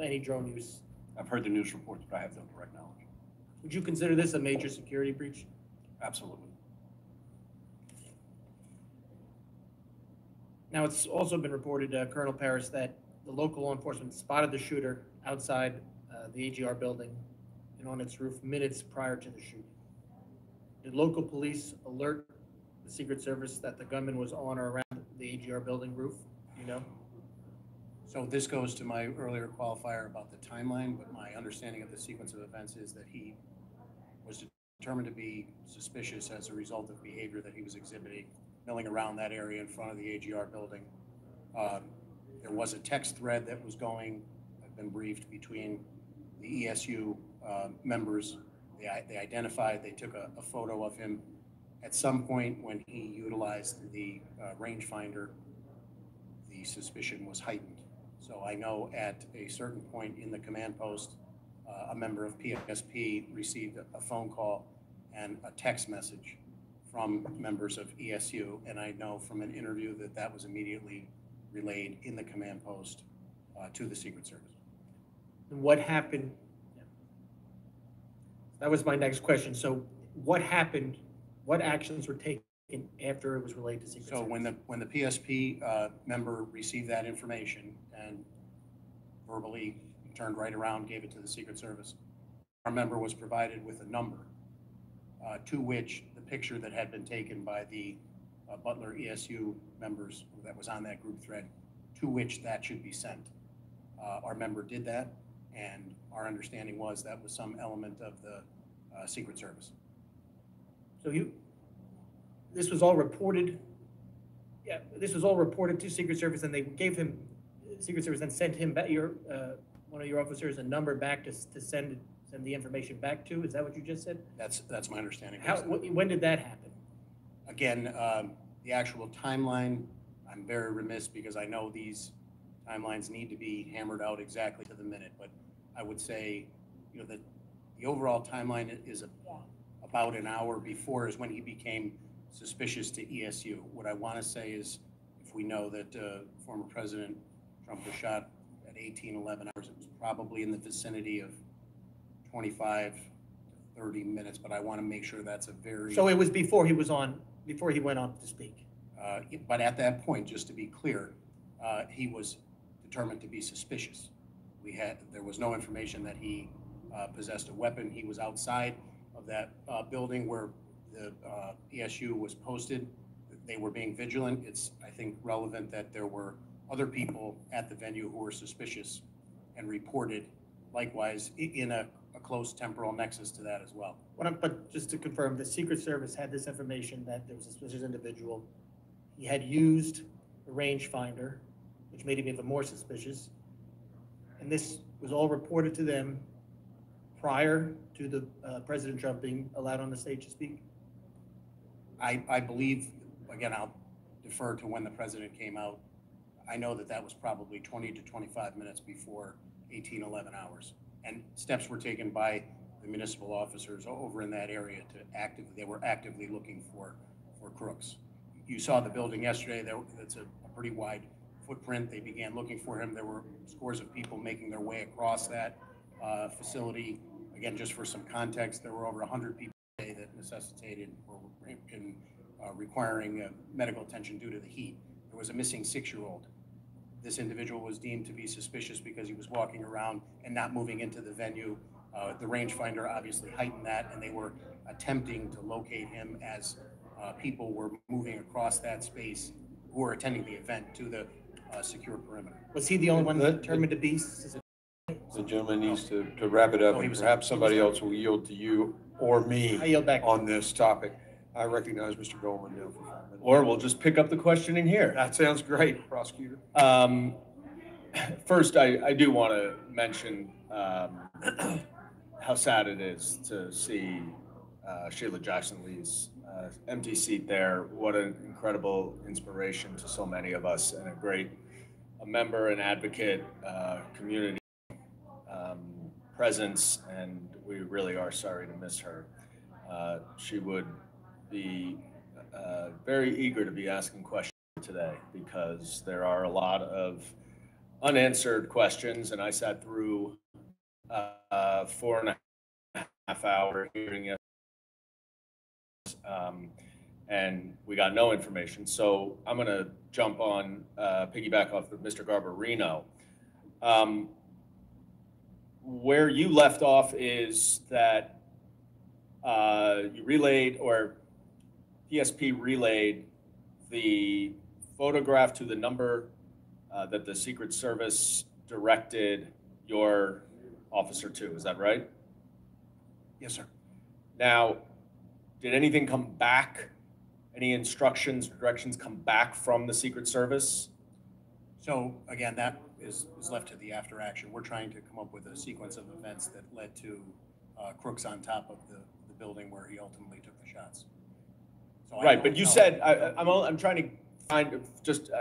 any drone use? I've heard the news reports, but I have no direct knowledge. Would you consider this a major security breach? Absolutely. Now, it's also been reported, Colonel Paris, that the local law enforcement spotted the shooter outside the AGR building and on its roof minutes prior to the shooting. Did local police alert the Secret Service that the gunman was on or around the AGR building roof? You know? So this goes to my earlier qualifier about the timeline, but my understanding of the sequence of events is that he was determined to be suspicious as a result of behavior that he was exhibiting, milling around that area in front of the AGR building. There was a text thread that was going, I've been briefed, between the ESU members. They identified, they took a photo of him. At some point when he utilized the rangefinder, the suspicion was heightened. So I know at a certain point in the command post, a member of PSP received a phone call and a text message from members of ESU, and I know from an interview that that was immediately relayed in the command post to the Secret Service. What happened? That was my next question. So what happened? What actions were taken after it was relayed to Secret Service? So when the PSP member received that information and verbally turned right around, gave it to the Secret Service, our member was provided with a number to which the picture that had been taken by the Butler ESU members that was on that group thread, to which that should be sent. Our member did that, and our understanding was that was some element of the Secret Service. So this was all reported. Yeah, this was all reported to Secret Service, and they gave him. Secret Service then sent him back, one of your officers, a number back to send the information back to. Is that what you just said? That's my understanding. When did that happen? Again, the actual timeline, I'm very remiss because I know these timelines need to be hammered out exactly to the minute, but I would say, that the overall timeline is about an hour before is when he became suspicious to ESU. What I want to say is, if we know that former President Trump was shot at 11 hours, it was probably in the vicinity of 25 to 30 minutes, but I want to make sure that's a very... So it was before he went on to speak. But at that point, just to be clear, he was determined to be suspicious. There was no information that he possessed a weapon. He was outside of that building where the ESU was posted. They were being vigilant. It's, I think, relevant that there were other people at the venue who were suspicious and reported likewise in a close temporal nexus to that as well. But just to confirm, the Secret Service had this information that there was a suspicious individual. He had used a rangefinder, which made him even more suspicious. And this was all reported to them prior to the President Trump being allowed on the stage to speak? I believe, again, I'll defer to when the president came out. I know that that was probably 20 to 25 minutes before 11 hours. And steps were taken by the municipal officers over in that area to they were actively looking for crooks. You saw the building yesterday. That's a pretty wide footprint. They began looking for him. There were scores of people making their way across that facility. Again, just for some context, there were over 100 people today that necessitated or in requiring medical attention due to the heat. There was a missing 6-year-old. This individual was deemed to be suspicious because he was walking around and not moving into the venue. The rangefinder obviously heightened that, and they were attempting to locate him as people were moving across that space who were attending the event to the secure perimeter. Was he the only one determined to be? The gentleman needs to wrap it up, and perhaps somebody else will yield to you or me I yield back on this topic. I recognize Mr. Goldman now for 5 minutes. Or we'll just pick up the questioning here. That sounds great, prosecutor. First, I do want to mention how sad it is to see Sheila Jackson Lee's empty seat there. What an incredible inspiration to so many of us, and a member and advocate, community presence, and we really are sorry to miss her. She would be very eager to be asking questions today, because there are a lot of unanswered questions, and I sat through 4.5 hour hearing and we got no information. So I'm going to jump on, piggyback off of Mr. Garbarino. Where you left off is that you relayed, or PSP relayed the photograph to the number that the Secret Service directed your officer to. Is that right? Yes, sir. Now, did anything come back? Any instructions or directions come back from the Secret Service? So again, that is left to the after action. We're trying to come up with a sequence of events that led to crooks on top of the building where he ultimately took the shots. So right, but you said, I'm trying to find,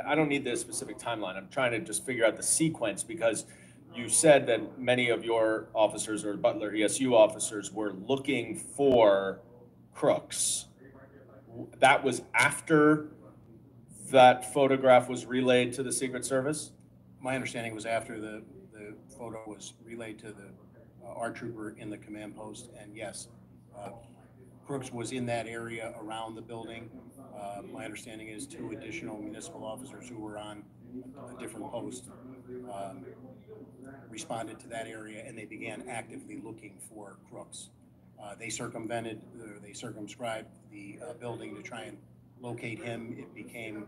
I don't need the specific timeline. I'm trying to just figure out the sequence, because you said that many of your officers, or Butler ESU officers, were looking for crooks. That was after that photograph was relayed to the Secret Service? My understanding was after the photo was relayed to our trooper in the command post, and yes, Crooks was in that area around the building. My understanding is 2 additional municipal officers who were on a different post responded to that area, and they began actively looking for crooks. They circumvented, they circumscribed the building to try and locate him. It became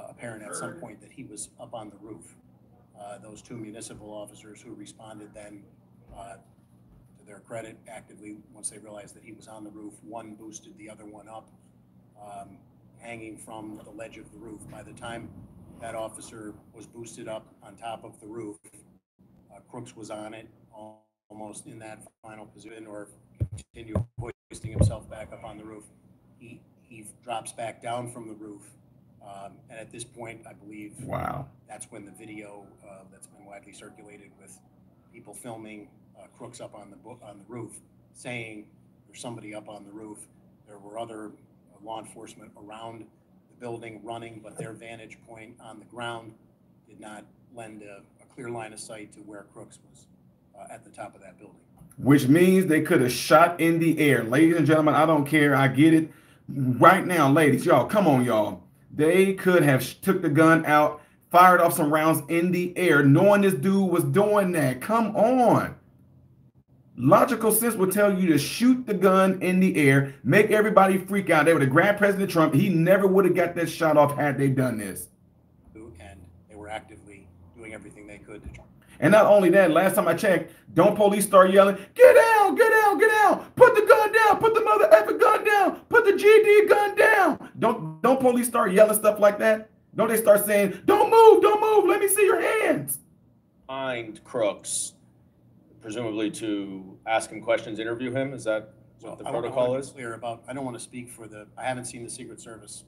apparent at some point that he was up on the roof. Those 2 municipal officers who responded then, to their credit, actively, once they realized that he was on the roof, one boosted the other one up, hanging from the ledge of the roof. By the time that officer was boosted up on top of the roof, Crooks was on it, almost in that final position, or continue hoisting himself back up on the roof. He drops back down from the roof, and at this point, I believe, wow, that's when the video that's been widely circulated with people filming Crooks up on the roof, saying there's somebody up on the roof. There were other law enforcement around the building running, but their vantage point on the ground did not lend a clear line of sight to where Crooks was at the top of that building. Which means they could have shot in the air. Ladies and gentlemen, I don't care. I get it. Right now, ladies, y'all, come on, y'all. They could have took the gun out, fired off some rounds in the air, knowing this dude was doing that. Come on. Logical sense would tell you to shoot the gun in the air, make everybody freak out. They would have grabbed President Trump. He never would have got that shot off had they done this. And they were actively doing everything they could to try. And not only that, last time I checked, don't police start yelling, get down, get down, get down, put the gun down, put the mother effing gun down, put the GD gun down. Don't police start yelling stuff like that? Don't they start saying, don't move, let me see your hands? behind Crooks, presumably to ask him questions, interview him? Is that what the protocol is? Clear about, I don't want to speak for I haven't seen the Secret Service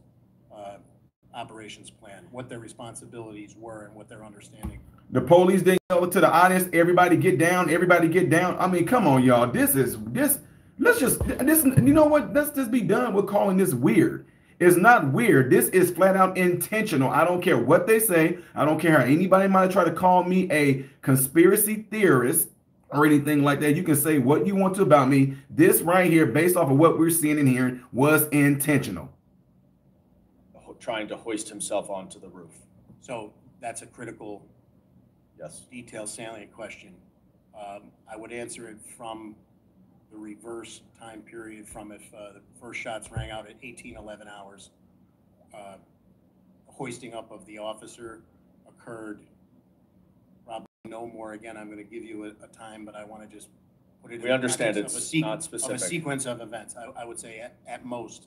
operations plan, what their responsibilities were and what their understanding. The police didn't go to the audience, everybody get down, everybody get down. I mean, come on, y'all. Let's just, you know what? Let's just be done with calling this weird. It's not weird. This is flat out intentional. I don't care what they say. I don't care how anybody might try to call me a conspiracy theorist or anything like that. You can say what you want to about me. This right here, based off of what we're seeing and hearing, was intentional. Trying to hoist himself onto the roof. So that's a critical, yes, detailed salient question. I would answer it from the reverse time period, from if the first shots rang out at 18:11 hours. Hoisting up of the officer occurred probably no more. Again, I'm going to give you a time, but I want to just put it in the understand context it's of not specific. Of a sequence of events. I would say at most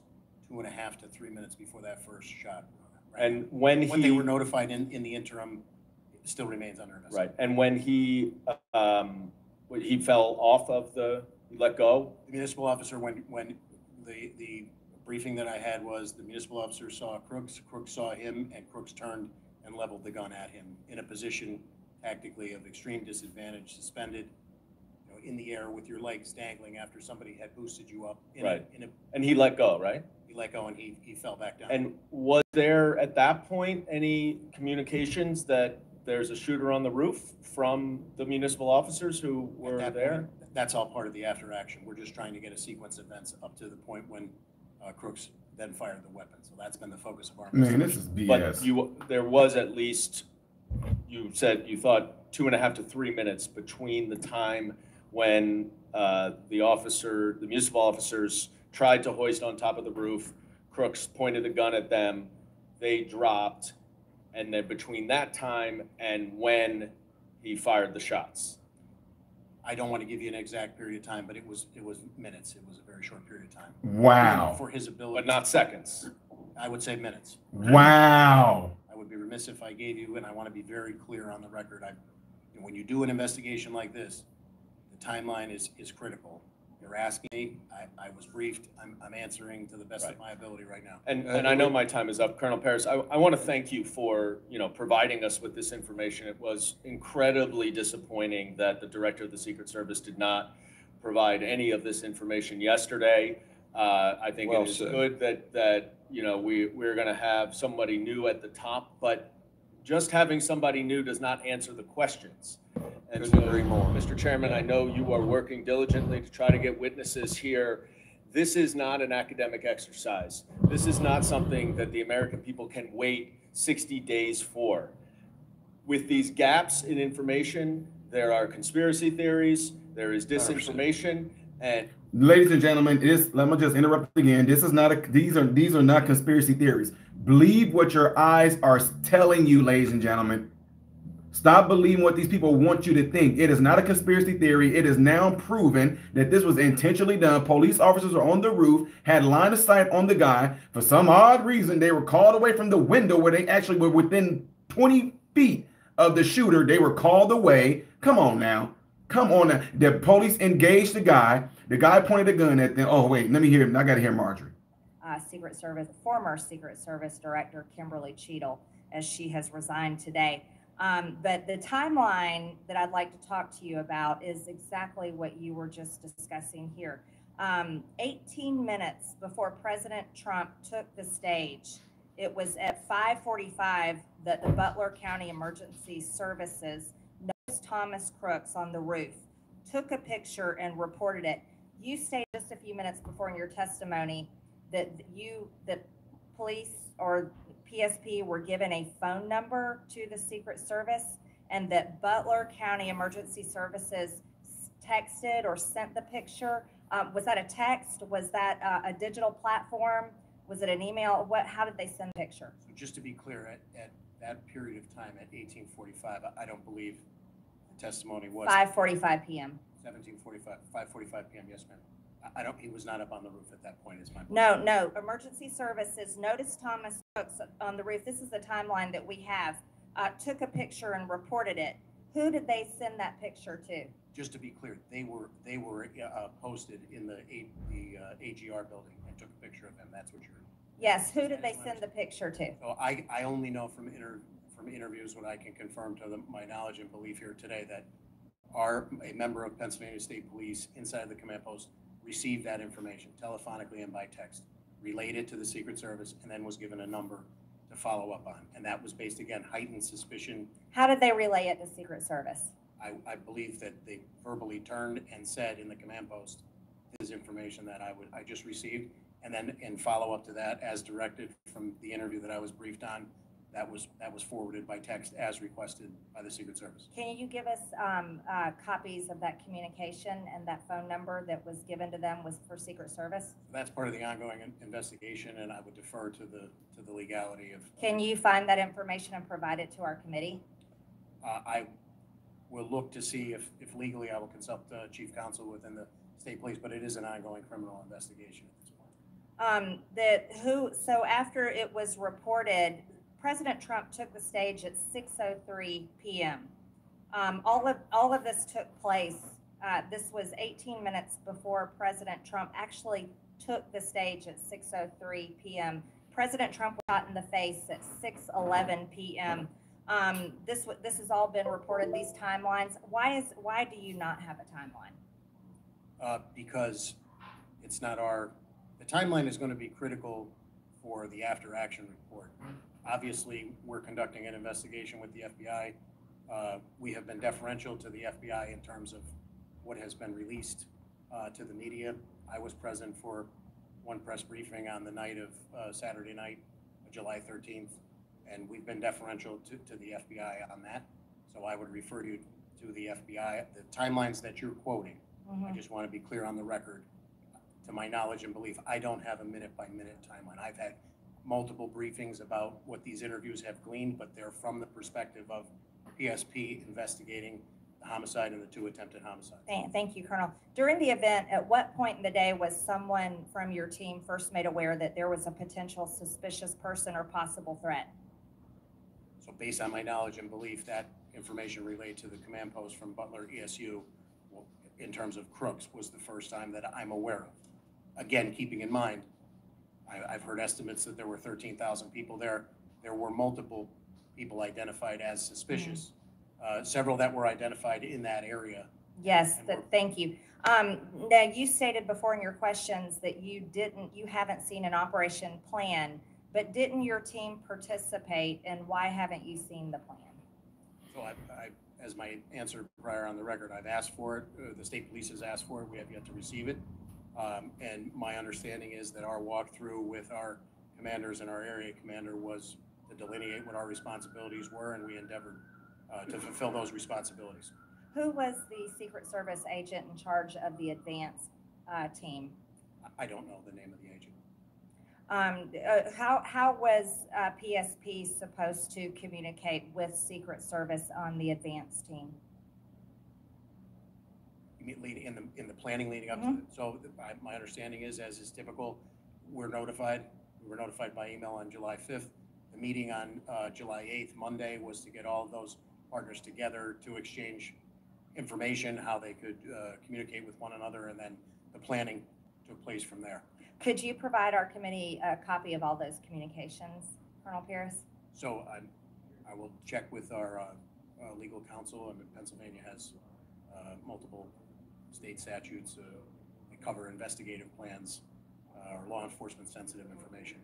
2.5 to 3 minutes before that first shot. Right? And when what they were notified in the interim still remains under investigation. Right. And when he fell off of he let go? The municipal officer, when the briefing that I had was the municipal officer saw Crooks saw him, and Crooks turned and leveled the gun at him in a position tactically of extreme disadvantage, suspended, in the air with your legs dangling after somebody had boosted you up. And he let go, right? He let go and he fell back down. And was there at that point any communications that there's a shooter on the roof from the municipal officers who were there? That's all part of the after action. We're just trying to get a sequence of events up to the point when Crooks then fired the weapon. So that's been the focus of our investigation. Man, this is BS. But there was at least, you said you thought 2.5 to 3 minutes between the time when the municipal officers tried to hoist on top of the roof, Crooks pointed the gun at them, they dropped, and then between that time and when he fired the shots. I don't want to give you an exact period of time, but it was minutes. It was a very short period of time. Wow. For his ability. But not seconds. I would say minutes. Wow. I would be remiss if I gave you, and I want to be very clear on the record. When you do an investigation like this, the timeline is critical. You're asking me, I was briefed, I'm answering to the best of my ability right now. And I know my time is up. Colonel Paris, I want to thank you for providing us with this information. It was incredibly disappointing that the Director of the Secret Service did not provide any of this information yesterday. I think it is good that we're going to have somebody new at the top, but just having somebody new does not answer the questions. And so, Mr. Chairman, I know you are working diligently to try to get witnesses here. This is not an academic exercise. This is not something that the American people can wait 60 days for. With these gaps in information, there are conspiracy theories, there is disinformation, and ladies and gentlemen, let me just interrupt again. This is not these are not conspiracy theories. Believe what your eyes are telling you, ladies and gentlemen. Stop believing what these people want you to think. It is not a conspiracy theory. It is now proven that this was intentionally done. Police officers were on the roof, had line of sight on the guy. For some odd reason, they were called away from the window where they actually were within 20 feet of the shooter. They were called away. Come on now. Come on now. The police engaged the guy. The guy pointed a gun at them. Oh, wait, let me hear him. I got to hear Marjorie. Former Secret Service Director Kimberly Chetles, as she has resigned today. But the timeline that I'd like to talk to you about is exactly what you were just discussing here. 18 minutes before President Trump took the stage, it was at 5:45 that the Butler County Emergency Services noticed Thomas Crooks on the roof, took a picture and reported it. You stated just a few minutes before in your testimony that police or PSP were given a phone number to the Secret Service, and that Butler County Emergency Services texted or sent the picture. Was that a text? Was that a digital platform? Was it an email? How did they send the picture? So just to be clear, at that period of time, at 18:45, I don't believe the testimony was 5:45 p.m. 5:45 p.m. Yes, ma'am. He was not up on the roof at that point, is my point. No. Emergency Services noticed Thomas Crooks on the roof. This is the timeline that we have. Took a picture and reported it. Who did they send that picture to? Just to be clear, they were posted in the AGR building and took a picture of them. That's what you're. Yes, who did they send the picture to? So I only know from interviews what I can confirm to my knowledge and belief here today that a member of Pennsylvania State Police inside the command post received that information telephonically and by text, related to the Secret Service, and then was given a number to follow up on. And that was based, again, heightened suspicion. How did they relay it to Secret Service? I believe that they verbally turned and said in the command post, this information that I just received. And then in follow up to that, as directed from the interview that I was briefed on, that was forwarded by text as requested by the Secret Service. Can you give us copies of that communication and that phone number that was given to them was for Secret Service? That's part of the ongoing investigation, and I would defer to the legality of. Can you find that information and provide it to our committee? I will look to see if legally I will consult Chief Counsel within the State Police, but it is an ongoing criminal investigation at this point. So after it was reported, President Trump took the stage at 6:03 p.m. All of this took place. This was 18 minutes before President Trump actually took the stage at 6:03 p.m. President Trump was shot in the face at 6:11 p.m. This has all been reported. These timelines. Why do you not have a timeline? Because it's not the timeline is going to be critical for the after action report. Obviously, we're conducting an investigation with the FBI. We have been deferential to the FBI in terms of what has been released to the media. I was present for one press briefing on the night of Saturday night, July 13th, and we've been deferential to the FBI on that. So I would refer you to the FBI. The timelines that you're quoting, I just want to be clear on the record. To my knowledge and belief, I don't have a minute-by-minute timeline. I've had multiple briefings about what these interviews have gleaned, but they're from the perspective of PSP investigating the homicide and the 2 attempted homicides. Thank you, Colonel. During the event, at what point in the day was someone from your team first made aware that there was a potential suspicious person or possible threat? So based on my knowledge and belief, that information relayed to the command post from Butler ESU, in terms of crooks, was the first time that I'm aware of. Again, keeping in mind, I've heard estimates that there were 13,000 people there. There were multiple people identified as suspicious, several that were identified in that area. Yes, thank you. Now, you stated before in your questions that you haven't seen an operation plan, but didn't your team participate, and why haven't you seen the plan? So as my answer prior on the record, I've asked for it. The State Police has asked for it. We have yet to receive it. And my understanding is that our walkthrough with our commanders and our area commander was to delineate what our responsibilities were, and we endeavored to fulfill those responsibilities. Who was the Secret Service agent in charge of the advance team? I don't know the name of the agent. How was PSP supposed to communicate with Secret Service on the advance team? In the planning leading up to it. So my understanding is, as is typical, we were notified by email on July 5th. The meeting on July 8th, Monday, was to get all of those partners together to exchange information, how they could communicate with one another, and then the planning took place from there. Could you provide our committee a copy of all those communications, Colonel Pierce? So I will check with our legal counsel. I mean, Pennsylvania has multiple state statutes that cover investigative plans or law enforcement sensitive information.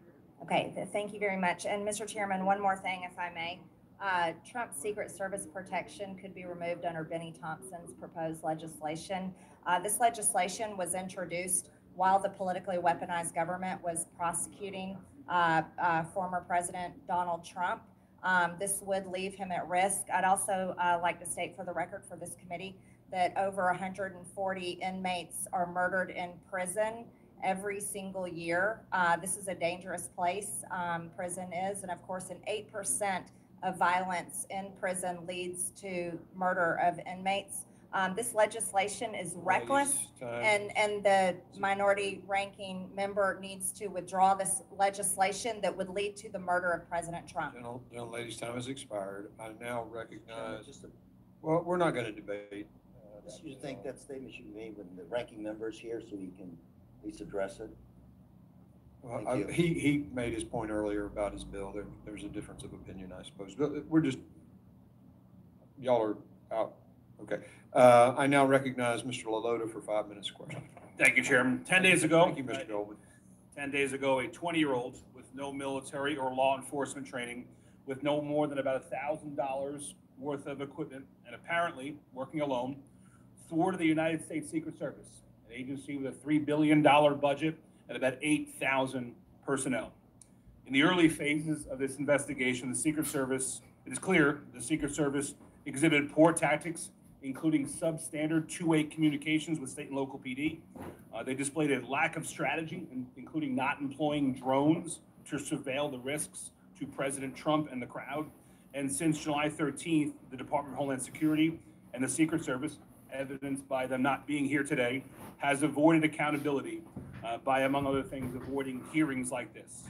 Okay, thank you very much. And Mr. Chairman, one more thing, if I may. Trump's Secret Service protection could be removed under Benny Thompson's proposed legislation. This legislation was introduced while the politically weaponized government was prosecuting former President Donald Trump. This would leave him at risk. I'd also like to state for the record for this committee that over 140 inmates are murdered in prison every single year. This is a dangerous place, prison is, and of course an 8% of violence in prison leads to murder of inmates. This legislation is reckless, and the minority ranking member needs to withdraw this legislation that would lead to the murder of President Trump. Ladies, time has expired. I now recognize. Well, we're not going to debate. You think that statement should be made when the ranking member is here so he can at least address it? Well, Thank you. he made his point earlier about his bill. There's a difference of opinion, I suppose. But we're just, y'all are out. Okay. I now recognize Mr. Lalota for 5 minutes question. Thank you, Chairman. 10 days ago. Thank you, Mr. Goldman. 10 days ago, a 20-year-old with no military or law enforcement training, with no more than about $1,000 worth of equipment, and apparently working alone, thwarted the United States Secret Service, an agency with a $3 billion budget and about 8,000 personnel. In the early phases of this investigation, the Secret Service, it is clear the Secret Service exhibited poor tactics, including substandard two-way communications with state and local PD. They displayed a lack of strategy, including not employing drones to surveil the risks to President Trump and the crowd. And since July 13th, the Department of Homeland Security and the Secret Service, evidenced by them not being here today, has avoided accountability by, among other things, avoiding hearings like this.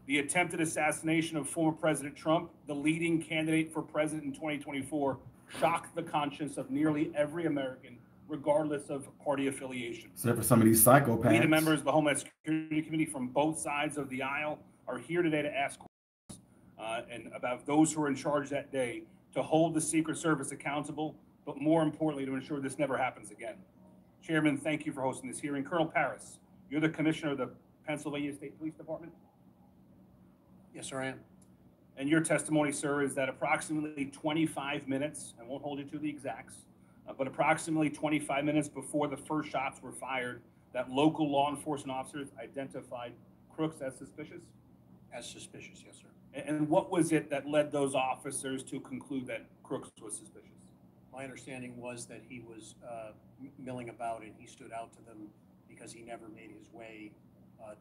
The attempted assassination of former President Trump, the leading candidate for president in 2024, shocked the conscience of nearly every American, regardless of party affiliation. Except for some of these psychopaths. We, the members of the Homeland Security Committee from both sides of the aisle, are here today to ask questions and about those who are in charge that day to hold the Secret Service accountable, but more importantly, to ensure this never happens again. Chairman, thank you for hosting this hearing. Colonel Paris, you're the commissioner of the Pennsylvania State Police Department? Yes, sir, I am. And your testimony, sir, is that approximately 25 minutes, I won't hold you to the exacts, but approximately 25 minutes before the first shots were fired, that local law enforcement officers identified Crooks as suspicious? As suspicious, yes, sir. And what was it that led those officers to conclude that Crooks was suspicious? My understanding was that he was milling about and he stood out to them because he never made his way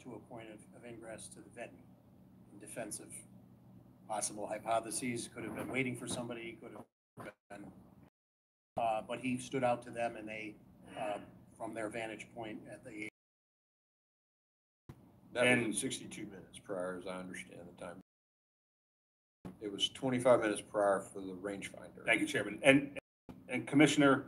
to a point of ingress to the venue in defense of possible hypotheses. Could have been waiting for somebody, could have been, but he stood out to them and they, from their vantage point at the. That was 62 minutes prior, as I understand the time. It was 25 minutes prior for the rangefinder. Thank you, Chairman. And Commissioner,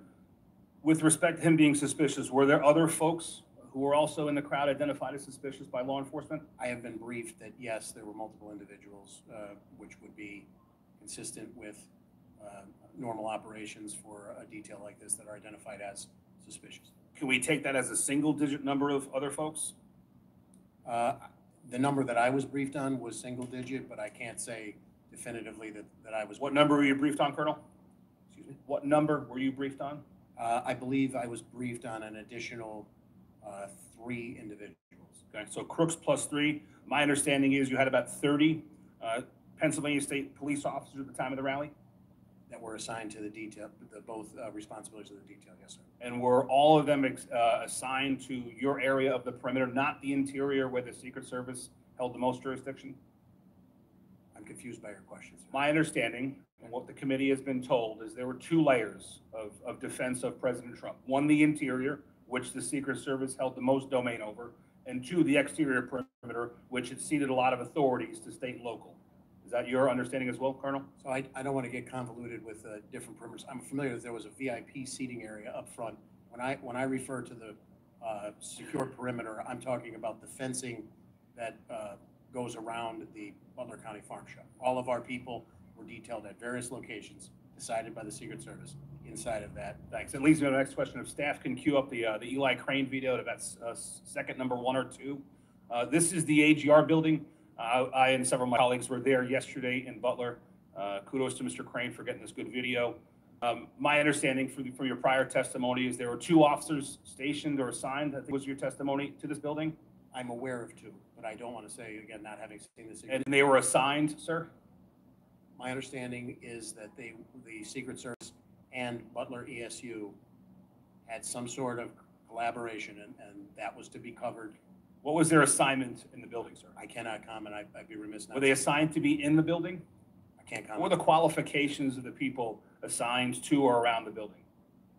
with respect to him being suspicious, were there other folks who were also in the crowd identified as suspicious by law enforcement? I have been briefed that yes, there were multiple individuals, which would be consistent with normal operations for a detail like this that are identified as suspicious. Can we take that as a single-digit number of other folks? The number that I was briefed on was single-digit, but I can't say definitively that I was. What number were you briefed on, Colonel? Excuse me. What number were you briefed on? I believe I was briefed on an additional 3 individuals. Okay, so Crooks plus 3. My understanding is you had about 30 Pennsylvania State police officers at the time of the rally? That were assigned to the detail, both responsibilities of the detail, yes, sir. And were all of them assigned to your area of the perimeter, not the interior where the Secret Service held the most jurisdiction? I'm confused by your question, sir. My understanding, and what the committee has been told, is there were 2 layers of defense of President Trump. 1, the interior, which the Secret Service held the most domain over, and 2, the exterior perimeter, which had ceded a lot of authorities to state and local. Is that your understanding as well, Colonel? So I don't want to get convoluted with different perimeters. I'm familiar that there was a VIP seating area up front. When I refer to the secure perimeter, I'm talking about the fencing that goes around the Butler County Farm Shop. All of our people were detailed at various locations decided by the Secret Service inside of that. Thanks. It leads me to the next question. If staff can cue up the Eli Crane video to that second number 1 or 2. This is the AGR building. I and several of my colleagues were there yesterday in Butler. Kudos to Mr. Crane for getting this good video. My understanding from your prior testimony is there were 2 officers stationed or assigned, I think was your testimony, to this building? I'm aware of 2, but I don't want to say, again, not having seen the And they were assigned, sir? My understanding is that the Secret Service and Butler ESU had some sort of collaboration, and that was to be covered. What was their assignment in the building, sir? I cannot comment. I'd be remiss not. Were they assigned to be in the building? I can't comment. What were the qualifications of the people assigned to or around the building?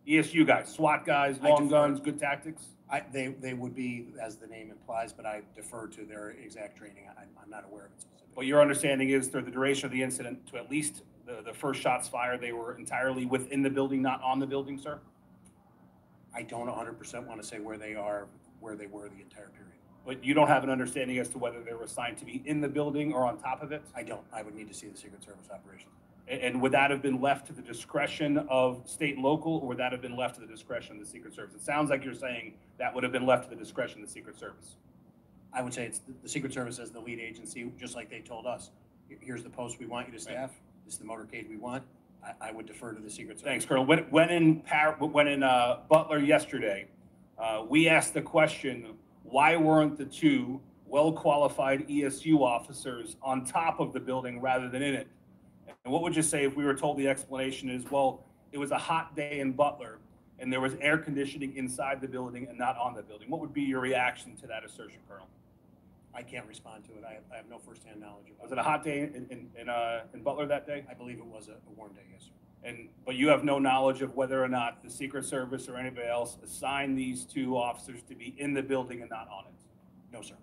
ESU guys, SWAT guys, long guns, good tactics? They would be, as the name implies, but I defer to their exact training. I'm not aware of it specifically. But your understanding is through the duration of the incident to at least the first shots fired, they were entirely within the building, not on the building, sir? I don't 100% want to say where they are, where they were the entire period. But you don't have an understanding as to whether they were assigned to be in the building or on top of it? I don't. I would need to see the Secret Service operations. And would that have been left to the discretion of state and local, or would that have been left to the discretion of the Secret Service? It sounds like you're saying that would have been left to the discretion of the Secret Service. I would say it's the Secret Service as the lead agency, just like they told us. Here's the post we want you to staff. This is the motorcade we want. I would defer to the Secret Service. Thanks, Colonel. When in Butler yesterday, we asked the question, why weren't the two well-qualified ESU officers on top of the building rather than in it? And what would you say if we were told the explanation is, well, it was a hot day in Butler and there was air conditioning inside the building and not on the building? What would be your reaction to that assertion, Colonel? I can't respond to it. I have no firsthand knowledge of it. Was it a hot day in Butler that day? I believe it was a warm day, yes, sir. But you have no knowledge of whether or not the Secret Service or anybody else assigned these two officers to be in the building and not on it? No, sir.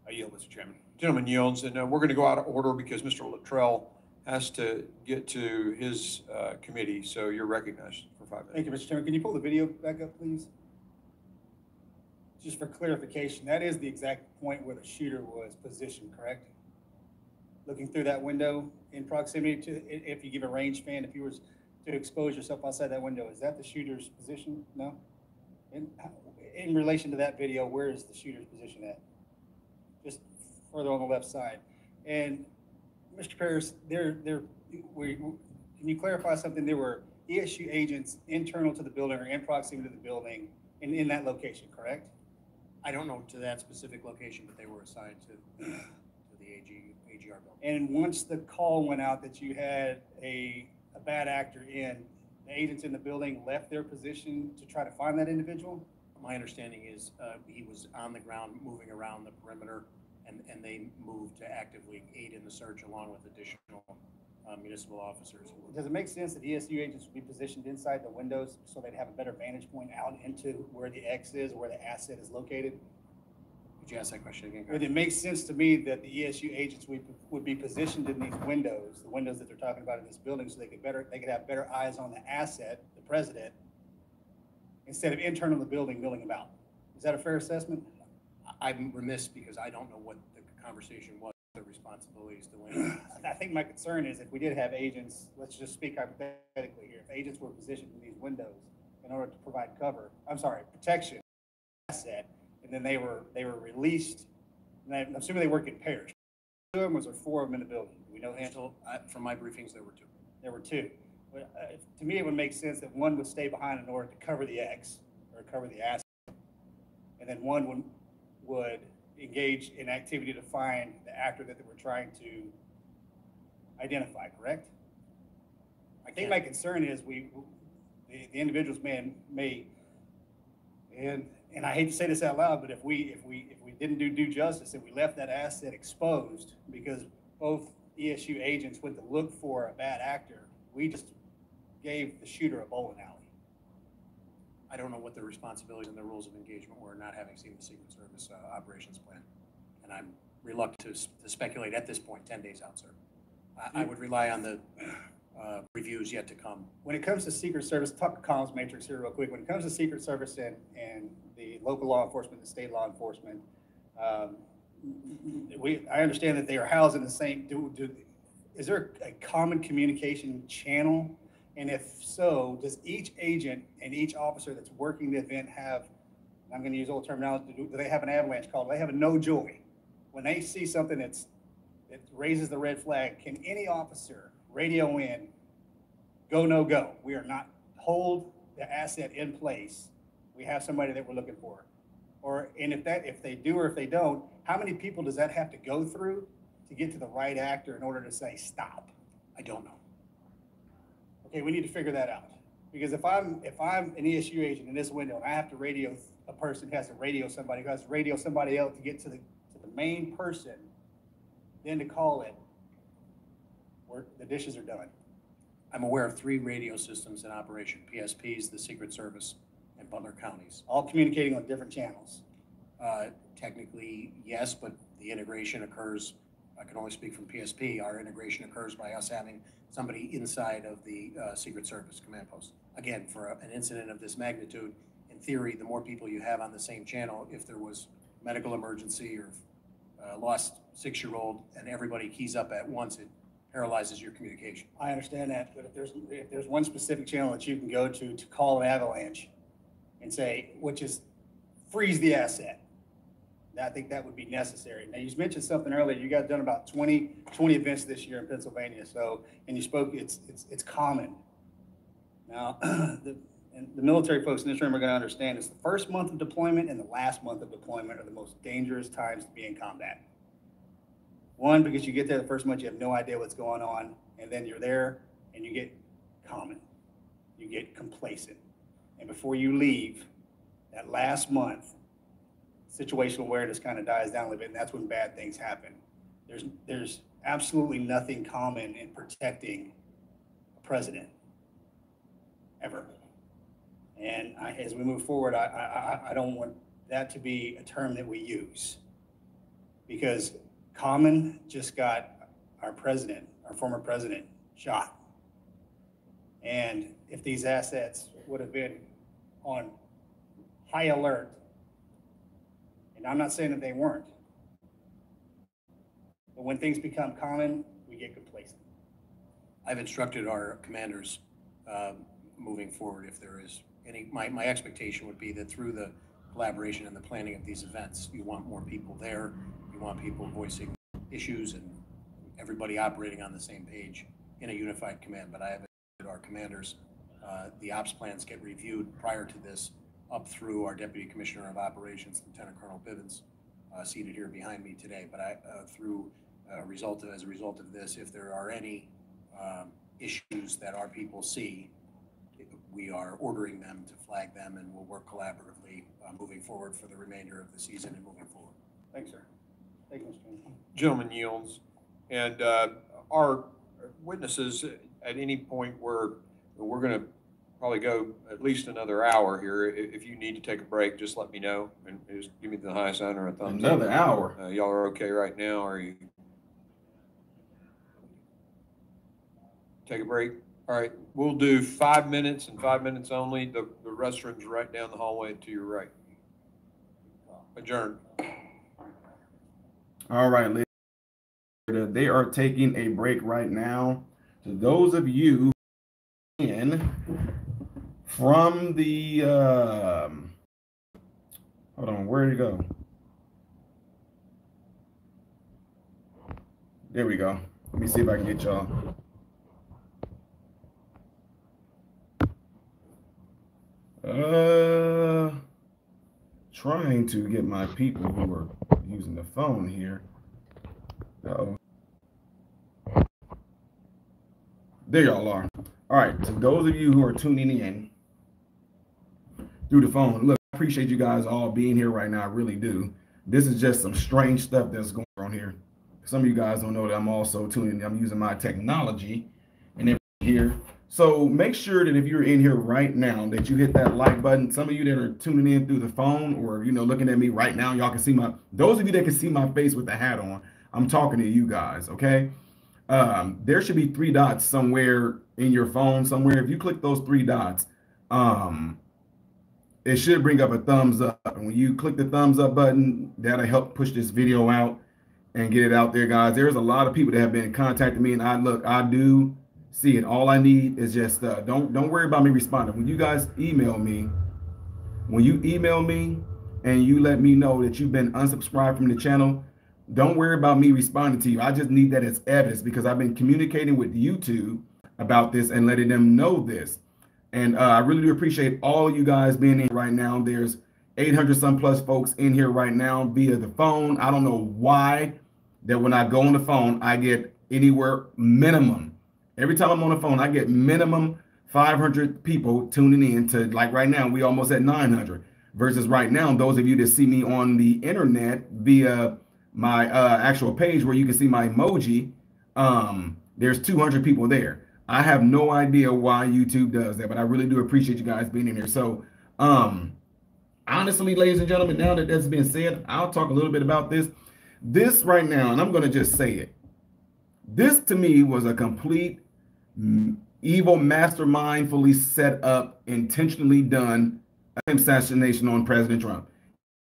I yield, Mr. Chairman. Gentleman yields, and we're going to go out of order because Mr. Luttrell has to get to his committee, so you're recognized for 5 minutes. Thank you, Mr. Chairman. Can you pull the video back up, please? Just for clarification, that is the exact point where the shooter was positioned, correct? Looking through that window in proximity to, if you give a rangefinder, if you were to expose yourself outside that window, is that the shooter's position? No? In relation to that video, where is the shooter's position at? Just further on the left side. And Mr. Paris, can you clarify something? There were ESU agents internal to the building or in proximity to the building and in that location, correct? I don't know to that specific location, but they were assigned to the AGR building. And once the call went out that you had a bad actor in, the agents in the building left their position to try to find that individual? My understanding is he was on the ground moving around the perimeter, and they moved to actively aid in the search along with additional municipal officers. Does it make sense that ESU agents would be positioned inside the windows so they'd have a better vantage point out into where the X is, or where the asset is located? Could you ask that question again? It makes sense to me that the ESU agents would be positioned in these windows, the windows that they're talking about in this building, so they could have better eyes on the asset, the president, instead of internal to the building, milling about. Is that a fair assessment? I'm remiss because I don't know what the conversation was, the responsibilities to win. I think my concern is if we did have agents, let's just speak hypothetically here, if agents were positioned in these windows in order to provide protection, asset, and then they were released, and I'm assuming they work in pairs. 2 of them, was there 4 of them in the building? Do we know Angela? From my briefings, there were 2. There were 2. But, to me, it would make sense that one would stay behind in order to cover the X or cover the asset, and then one would engage in activity to find the actor that they were trying to identify, correct? I think my concern is the individuals may, and I hate to say this out loud, but if we didn't do due justice and we left that asset exposed because both ESU agents went to look for a bad actor, we just gave the shooter a bowling alley. I don't know what the responsibilities and the rules of engagement were, not having seen the Secret Service operations plan. And I'm reluctant to speculate at this point, 10 days out, sir. I would rely on the reviews yet to come. When it comes to Secret Service, talk columns matrix here real quick. When it comes to Secret Service and the local law enforcement, the state law enforcement, I understand that they are housed in the same, is there a common communication channel? And if so, does each agent and each officer that's working the event have, I'm going to use old terminology, do they have an avalanche call? Do they have a no joy? When they see something that raises the red flag, can any officer radio in, go, no go? We are not, hold the asset in place. We have somebody that we're looking for. And if they do or if they don't, how many people does that have to go through to get to the right actor in order to say stop? I don't know. Okay, we need to figure that out. Because if I'm an ESU agent in this window and I have to radio a person who has to radio somebody who has to radio somebody else to get to the main person, then to call it, the dishes are done. I'm aware of 3 radio systems in operation, PSPs, the Secret Service, and Butler counties. All communicating on different channels. Technically, yes, but the integration occurs I can only speak from PSP, our integration occurs by us having somebody inside of the Secret Service command post. Again, for an incident of this magnitude, in theory, the more people you have on the same channel, if there was medical emergency or lost 6-year-old and everybody keys up at once, it paralyzes your communication. I understand that, but if there's one specific channel that you can go to call an avalanche and say, which is freeze the asset, I think that would be necessary. Now, you mentioned something earlier. You guys done about 20 events this year in Pennsylvania. So, and you spoke, it's common. Now, the military folks in this room are going to understand it's the first month of deployment and the last month of deployment are the most dangerous times to be in combat. One, because you get there the first month, you have no idea what's going on, and then you're there and you get common, you get complacent. And before you leave, that last month, situational awareness kind of dies down a little bit, and that's when bad things happen. There's absolutely nothing common in protecting a president, ever. And as we move forward, I don't want that to be a term that we use, because common just got our president, our former president, shot. And if these assets would have been on high alert, and I'm not saying that they weren't, but when things become common, we get complacent. I've instructed our commanders moving forward, if there is any, my expectation would be that through the collaboration and the planning of these events, you want more people there, you want people voicing issues and everybody operating on the same page in a unified command. But I have instructed our commanders, the ops plans get reviewed prior to this up through our Deputy Commissioner of Operations, Lieutenant Colonel Bivens, seated here behind me today. But as a result of this, if there are any issues that our people see, we are ordering them to flag them, and we'll work collaboratively moving forward for the remainder of the season and moving forward. Thanks, sir. Thank you, Mr. Chairman. Gentleman yields. And our witnesses, at any point where we're going to probably go at least another hour here. If you need to take a break, just let me know and just give me the high sign or a thumbs up. Another hour. Y'all are okay right now? Or you take a break? All right, we'll do 5 minutes and 5 minutes only. The restroom's right down the hallway to your right. Adjourned. All right, ladies. They are taking a break right now. To those of you in from the hold on, where did it go? There we go. Let me see if I can get y'all. Trying to get my people who are using the phone here. Uh-oh. There y'all are. All right, to those of you who are tuning in through the phone, look, I appreciate you guys all being here right now. I really do. This is just some strange stuff that's going on here. Some of you guys don't know that I'm also tuning in. I'm using my technology and everything here. So make sure that if you're in here right now that you hit that like button. Some of you that are tuning in through the phone or, you know, looking at me right now, y'all can see those of you that can see my face with the hat on, I'm talking to you guys, okay? There should be 3 dots somewhere in your phone somewhere. If you click those 3 dots, it should bring up a thumbs up. And when you click the thumbs up button, that'll help push this video out and get it out there, guys. There's a lot of people that have been contacting me, and I do see it. All I need is just don't worry about me responding. When you guys email me, and you let me know that you've been unsubscribed from the channel, don't worry about me responding to you. I just need that as evidence because I've been communicating with YouTube about this and letting them know this. And I really do appreciate all of you guys being in right now. There's 800 some plus folks in here right now via the phone. I don't know why that when I go on the phone, I get anywhere minimum. Every time I'm on the phone, I get minimum 500 people tuning in to, like right now, we almost at 900 versus right now, those of you that see me on the internet via my actual page where you can see my emoji, there's 200 people there. I have no idea why YouTube does that, but I really do appreciate you guys being in here. So honestly, ladies and gentlemen, now that that's been said, I'll talk a little bit about this. This right now, and I'm going to just say it, this to me was a complete evil, mastermindfully set up, intentionally done assassination on President Trump.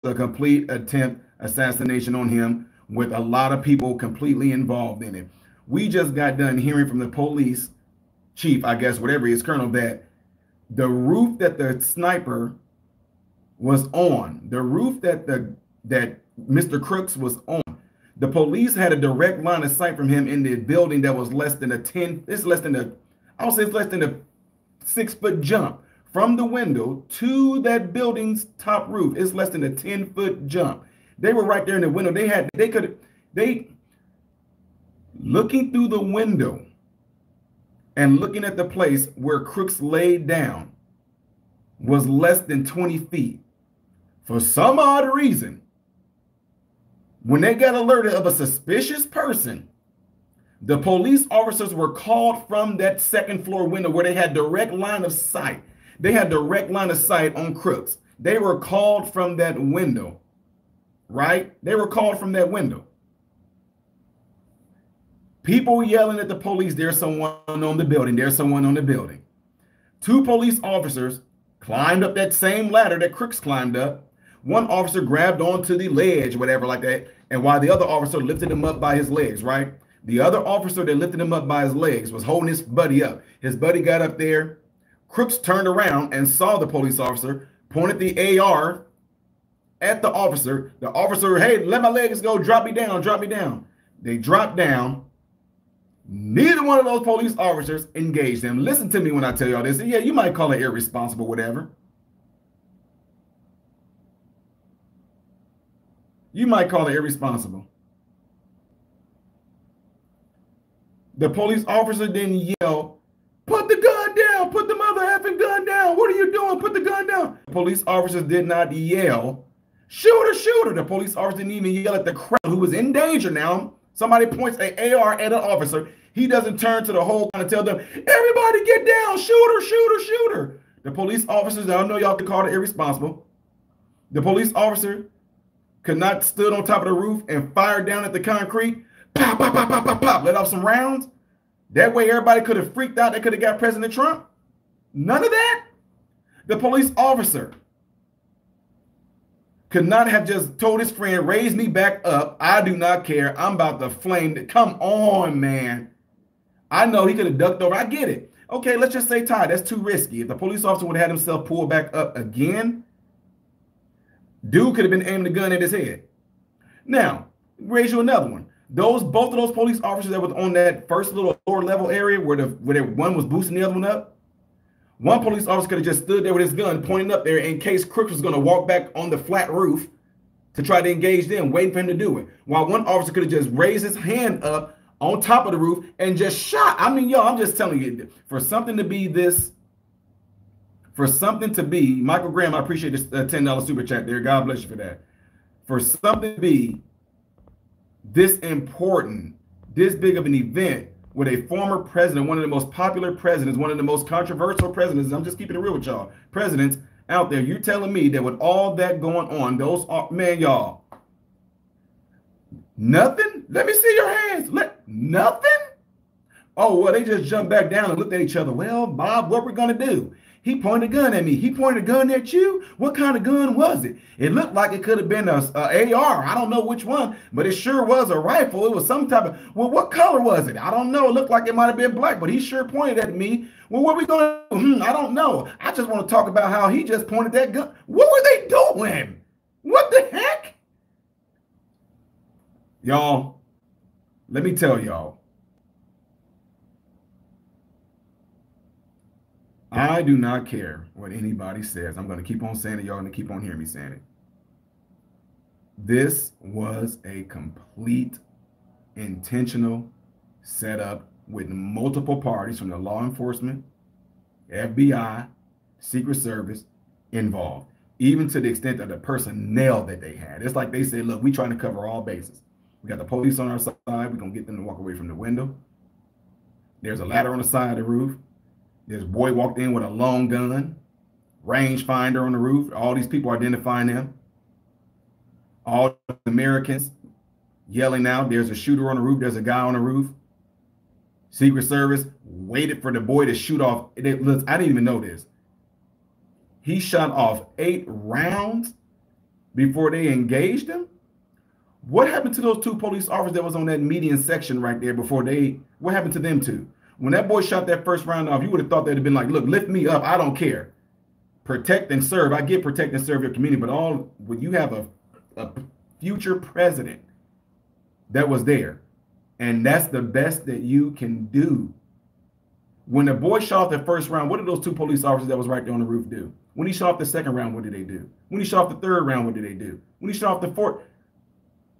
A complete attempt assassination on him with a lot of people completely involved in it. We just got done hearing from the police chief, I guess, whatever he is, colonel, that the roof that the sniper was on, the roof that Mr. Crooks was on, the police had a direct line of sight from him in the building that was less than a 6-foot jump from the window to that building's top roof. It's less than a 10-foot jump. They were right there in the window. Looking through the window and looking at the place where Crooks laid down was less than 20 feet. For some odd reason, when they got alerted of a suspicious person, the police officers were called from that second floor window where they had direct line of sight. They had direct line of sight on Crooks. They were called from that window, right? They were called from that window. People yelling at the police, there's someone on the building, there's someone on the building. 2 police officers climbed up that same ladder that Crooks climbed up. One officer grabbed onto the ledge, whatever like that, and while the other officer lifted him up by his legs, right? The other officer that lifted him up by his legs was holding his buddy up. His buddy got up there. Crooks turned around and saw the police officer, pointed the AR at the officer. The officer, hey, let my legs go, drop me down, drop me down. They dropped down. Neither one of those police officers engaged them. Listen to me when I tell y'all this. Yeah, you might call it irresponsible, whatever. You might call it irresponsible. The police officer didn't yell, put the gun down, put the mother effing gun down. What are you doing? Put the gun down. The police officers did not yell, shooter, shooter. The police officer didn't even yell at the crowd who was in danger now. Somebody points an AR at an officer. He doesn't turn to the whole crowd and tell them, everybody get down, shooter, shooter, shooter. The police officers, I know y'all can call it irresponsible. The police officer could not stood on top of the roof and fired down at the concrete. Pop, pop, pop, pop, pop, pop. Let off some rounds. That way everybody could have freaked out. They could have got President Trump. None of that. The police officer could not have just told his friend, raise me back up. I do not care. I'm about to flame. Come on, man. I know he could have ducked over. I get it. Okay, let's just say Ty. That's too risky. If the police officer would have had himself pulled back up again, dude could have been aiming the gun at his head. Now, raise you another one. Both of those police officers that was on that first little lower level area where one was boosting the other one up, one police officer could have just stood there with his gun pointing up there in case Crooks was going to walk back on the flat roof to try to engage them, waiting for him to do it. While one officer could have just raised his hand up on top of the roof and just shot. I mean, yo, I'm just telling you, for something to be, Michael Graham, I appreciate this $10 super chat there. God bless you for that. For something to be this important, this big of an event with a former president, one of the most popular presidents, one of the most controversial presidents, I'm just keeping it real with y'all, presidents out there, you're telling me that with all that going on, those are, man, y'all, nothing? Let me see your hands. Nothing? Oh, well, they just jumped back down and looked at each other. Well, Bob, what we're going to do? He pointed a gun at me. He pointed a gun at you? What kind of gun was it? It looked like it could have been a AR. I don't know which one, but it sure was a rifle. It was some type of, well, what color was it? I don't know. It looked like it might have been black, but he sure pointed at me. Well, what are we going to do? I don't know. I just want to talk about how he just pointed that gun. What were they doing? What the heck? Y'all, let me tell y'all. I do not care what anybody says. I'm going to keep on saying it. Y'all going to keep on hearing me saying it. This was a complete intentional setup with multiple parties from the law enforcement, FBI, Secret Service involved, even to the extent of the personnel that they had. It's like they said, look, we're trying to cover all bases. We got the police on our side. We're going to get them to walk away from the window. There's a ladder on the side of the roof. This boy walked in with a long gun, range finder on the roof. All these people identifying him. All Americans yelling out, there's a shooter on the roof, there's a guy on the roof. Secret Service waited for the boy to shoot off. I didn't even know this. He shot off 8 rounds before they engaged him. What happened to those 2 police officers that was on that median section right there before what happened to them 2? When that boy shot that first round off, you would have thought they'd have been like, look, lift me up. I don't care. Protect and serve. I get protect and serve your community, but when you have a future president that was there, and that's the best that you can do. When the boy shot off the first round, what did those 2 police officers that was right there on the roof do? When he shot off the second round, what did they do? When he shot off the third round, what did they do? When he shot off the fourth?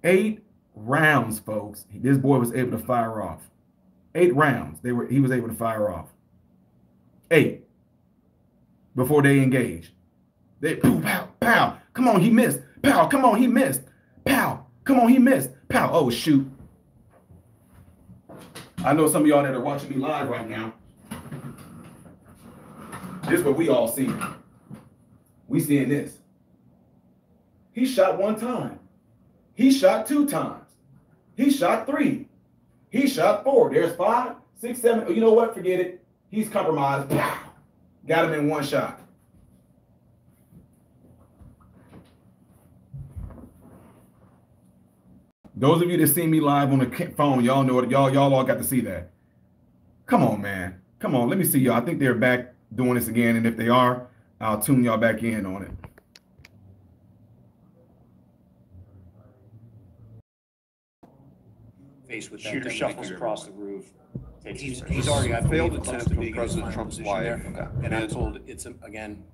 8 rounds, folks. This boy was able to fire off. 8 rounds. He was able to fire off. 8 before they engaged. They pow, pow. Come on, he missed. Pow, come on, he missed. Pow, come on, he missed. Pow, oh shoot. I know some of y'all that are watching me live right now. This is what we all see. We seeing this. He shot 1 time. He shot 2 times. He shot 3. He shot 4. There's 5, 6, 7. Oh, you know what? Forget it. He's compromised. Pow. Got him in 1 shot. Those of you that see me live on the phone, y'all know it. Y'all all got to see that. Come on, man. Come on. Let me see y'all. I think they're back doing this again. And if they are, I'll tune y'all back in on it. Faced with that Shooter shuffles across the roof. He's already failed attempt attempt to from be President Trump's wife. And I'm told it's, again,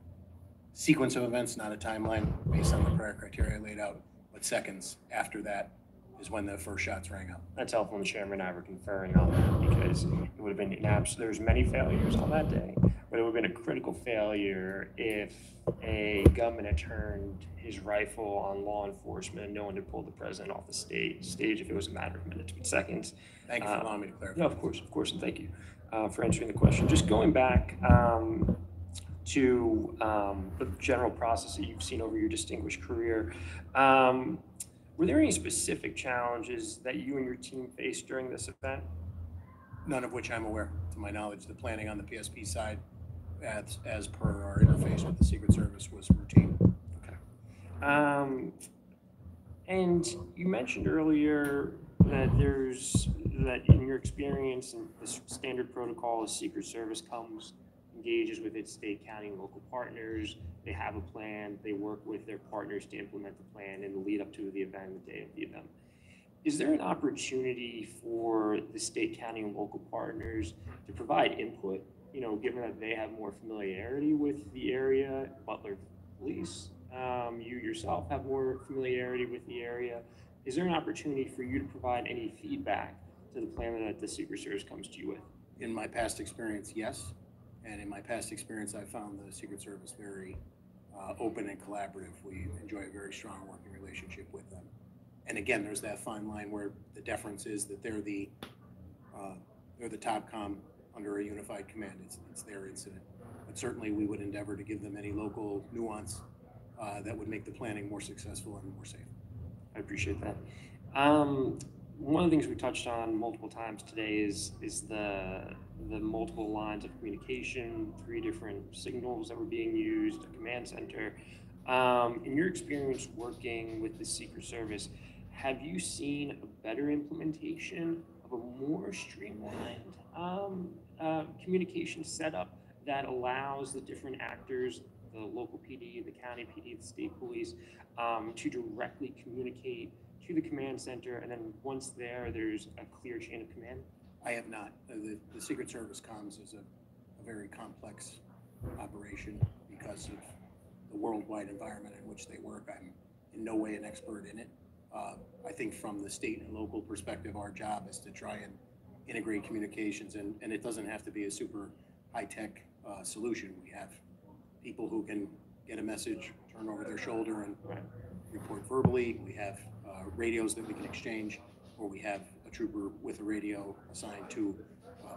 sequence of events, not a timeline based on the prior criteria laid out, but seconds after that is when the first shots rang out. That's helpful. The chairman and I were conferring on that because it would have been there's many failures on that day, but it would have been a critical failure if a gunman had turned his rifle on law enforcement and no one had pulled the president off the stage if it was a matter of minutes but seconds. Thank you for allowing me to clarify. No, of course, and thank you for answering the question. Just going back to the general process that you've seen over your distinguished career, were there any specific challenges that you and your team faced during this event? None of which I'm aware. To my knowledge, the planning on the PSP side, as per our interface with the Secret Service, was routine. Okay. And you mentioned earlier that in your experience and the standard protocol, the Secret Service engages with its state, county, and local partners. They have a plan. They work with their partners to implement the plan in the lead up to the event and the day of the event. Is there an opportunity for the state, county, and local partners to provide input, given that they have more familiarity with the area, Butler Police, you yourself have more familiarity with the area? Is there an opportunity for you to provide any feedback to the plan that the Secret Service comes to you with? In my past experience, yes. And in my past experience, I found the Secret Service very open and collaborative. We enjoy a very strong working relationship with them. And again, there's that fine line where the deference is that they're the top comm under a unified command. It's their incident. But certainly we would endeavor to give them any local nuance that would make the planning more successful and more safe. I appreciate that. One of the things we touched on multiple times today is the multiple lines of communication, 3 different signals that were being used, a command center. In your experience working with the Secret Service, have you seen a better implementation of a more streamlined communication setup that allows the different actors, the local PD, the county PD, the state police, to directly communicate to the command center, and then once there's a clear chain of command? I have not. The Secret Service comms is a very complex operation because of the worldwide environment in which they work. I'm in no way an expert in it. I think from the state and local perspective, our job is to try and integrate communications, and it doesn't have to be a super high-tech solution. We have people who can get a message, turn over their shoulder, and report verbally. We have radios that we can exchange, or we have a trooper with a radio assigned to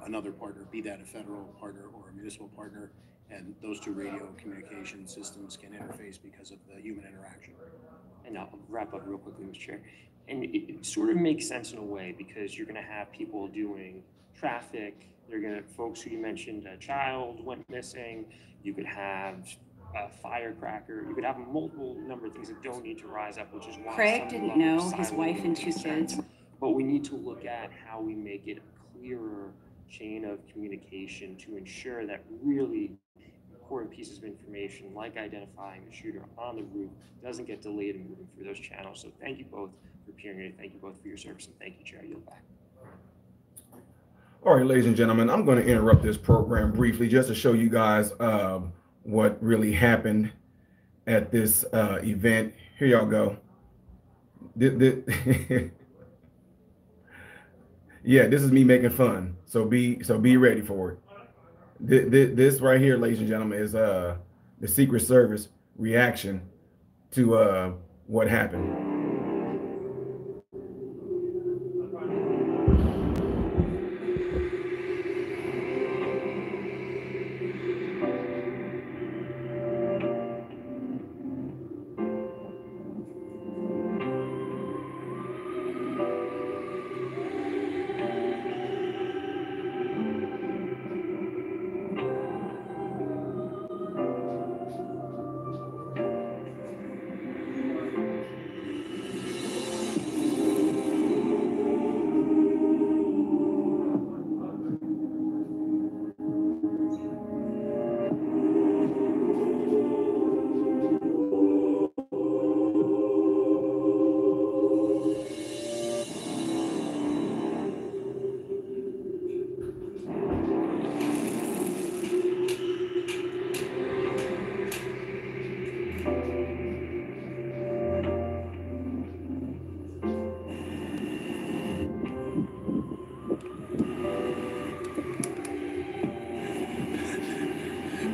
another partner, be that a federal partner or a municipal partner, And those two radio communication systems can interface because of the human interaction. And I'll wrap up real quickly, Mr. Chair. And it sort of makes sense in a way because you're going to have people doing traffic. They're going to, folks who you mentioned, a child went missing. You could have a firecracker. You could have a multiple number of things that don't need to rise up, which is why Craig didn't know his wife and 2 kids. But we need to look at how we make it a clearer chain of communication to ensure that really important pieces of information, like identifying the shooter on the roof, doesn't get delayed in moving through those channels. So thank you both for appearing here. Thank you both for your service, and thank you, Chair. I yield back. All right, ladies and gentlemen, I'm going to interrupt this program briefly just to show you guys what really happened at this event. Here y'all go. Yeah, this is me making fun. So be ready for it. This right here, ladies and gentlemen, is the Secret Service reaction to what happened.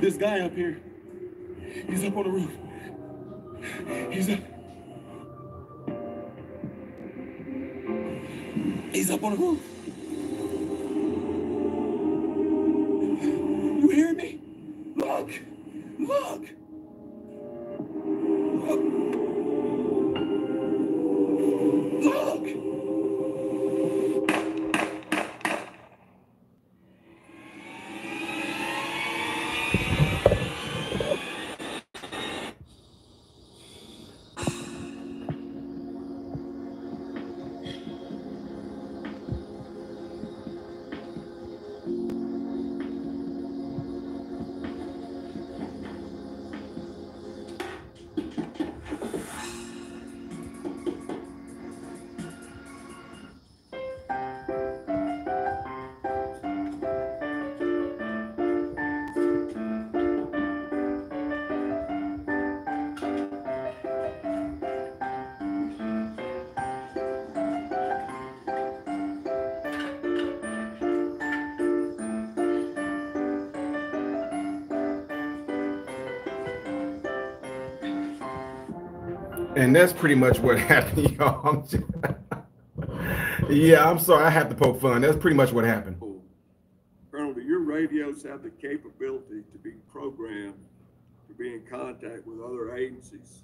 This guy up here, he's up on the roof. He's up on the roof. You hear me? Look! Look! Look! And that's pretty much what happened, y'all. Yeah, I'm sorry. I have to poke fun. That's pretty much what happened. Colonel, do your radios have the capability to be programmed to be in contact with other agencies?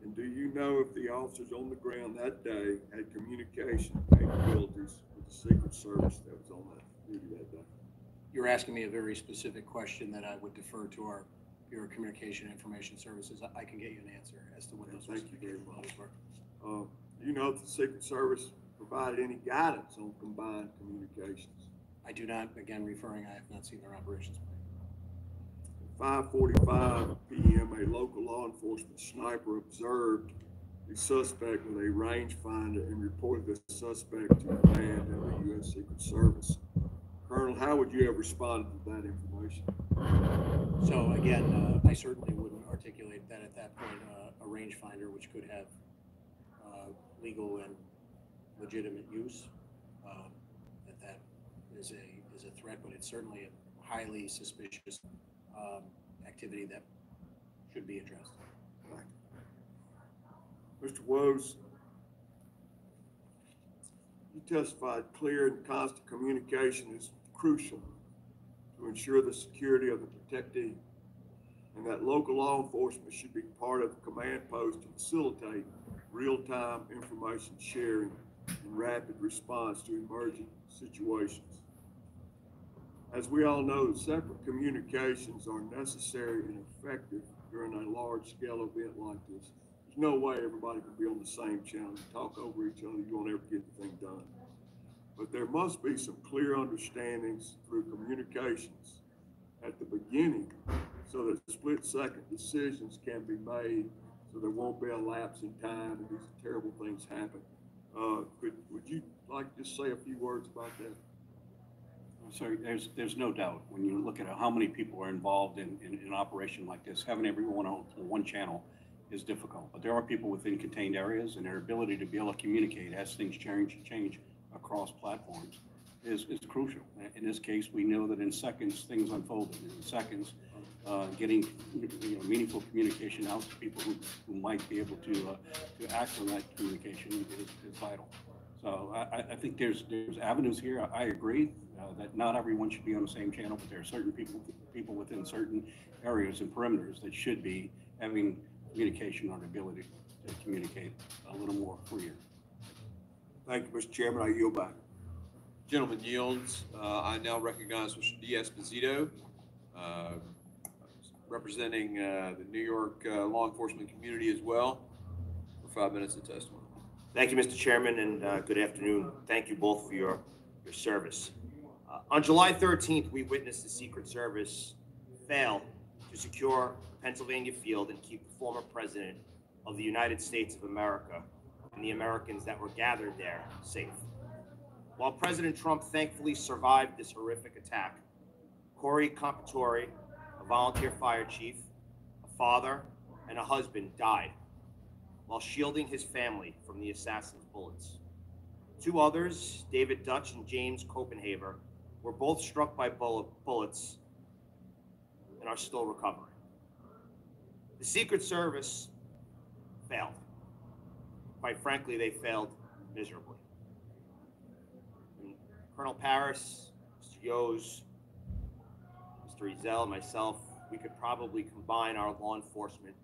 And do you know if the officers on the ground that day had communication capabilities with the Secret Service that was on that duty that day? You're asking me a very specific question that I would defer to our Bureau of Communication Information Services. I can get you an answer as to what those specific capabilities were. Do you know if the Secret Service provided any guidance on combined communications? I do not, again, referring, I have not seen their operations plan. At 5:45 p.m., a local law enforcement sniper observed the suspect with a rangefinder and reported the suspect to command of the U.S. Secret Service. Colonel, how would you have responded to that information? So again, I certainly wouldn't articulate that at that point. A rangefinder, which could have legal and legitimate use, that is a threat, but it's certainly a highly suspicious activity that should be addressed. Mr. Woes, you testified clear and constant communication is crucial to ensure the security of the protectee. and that local law enforcement should be part of the command post to facilitate real-time information sharing and rapid response to emerging situations. As we all know, separate communications are necessary and effective during a large-scale event like this. There's no way everybody can be on the same channel. You talk over each other, you won't ever get the thing done. But there must be some clear understandings through communications at the beginning so that split-second decisions can be made, so there won't be a lapse in time and these terrible things happen. Would you like to just say a few words about that? So there's no doubt when you look at how many people are involved in an operation like this, having everyone on one channel is difficult. But there are people within contained areas, and their ability to be able to communicate as things change across platforms is crucial. In this case, we know that in seconds things unfolded. In seconds, getting meaningful communication out to people who might be able to act on that communication is vital. So I think there's avenues here. I agree that not everyone should be on the same channel, but there are certain people within certain areas and perimeters that should be having communication or the ability to communicate a little more freer. Thank you, Mr. Chairman. I yield back. Gentleman yields. I now recognize Mr. D'Esposito, representing the New York law enforcement community as well, for 5 minutes of testimony. Thank you, Mr. Chairman, and good afternoon. Thank you both for your service. On July 13th, we witnessed the Secret Service fail to secure Pennsylvania Field and keep the former president of the United States of America and the Americans that were gathered there safe. While President Trump thankfully survived this horrific attack, Corey Compatore, a volunteer fire chief, a father, and a husband died while shielding his family from the assassin's bullets. Two others, David Dutch and James Copenhaver, were both struck by bullets and are still recovering. The Secret Service failed. Quite frankly, they failed miserably. And Colonel Paris, Mr. Yos, Mr. Ezel, and myself, we could probably combine our law enforcement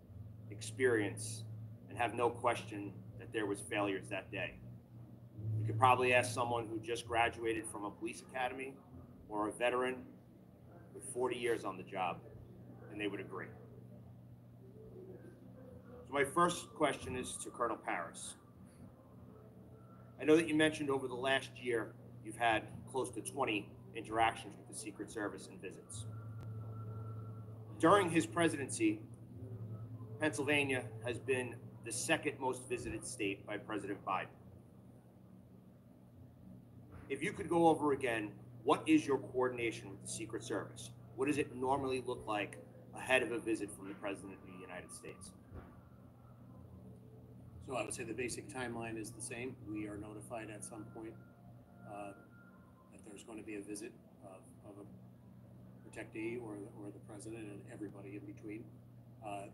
experience and have no question that there was failures that day. We could probably ask someone who just graduated from a police academy or a veteran with 40 years on the job, and they would agree. So my first question is to Colonel Paris. I know that you mentioned over the last year you've had close to 20 interactions with the Secret Service and visits. During his presidency, Pennsylvania has been the second most visited state by President Biden. If you could go over again, what is your coordination with the Secret Service? What does it normally look like ahead of a visit from the President of the United States? So I would say the basic timeline is the same. We are notified at some point that there's going to be a visit of a protectee or the president and everybody in between.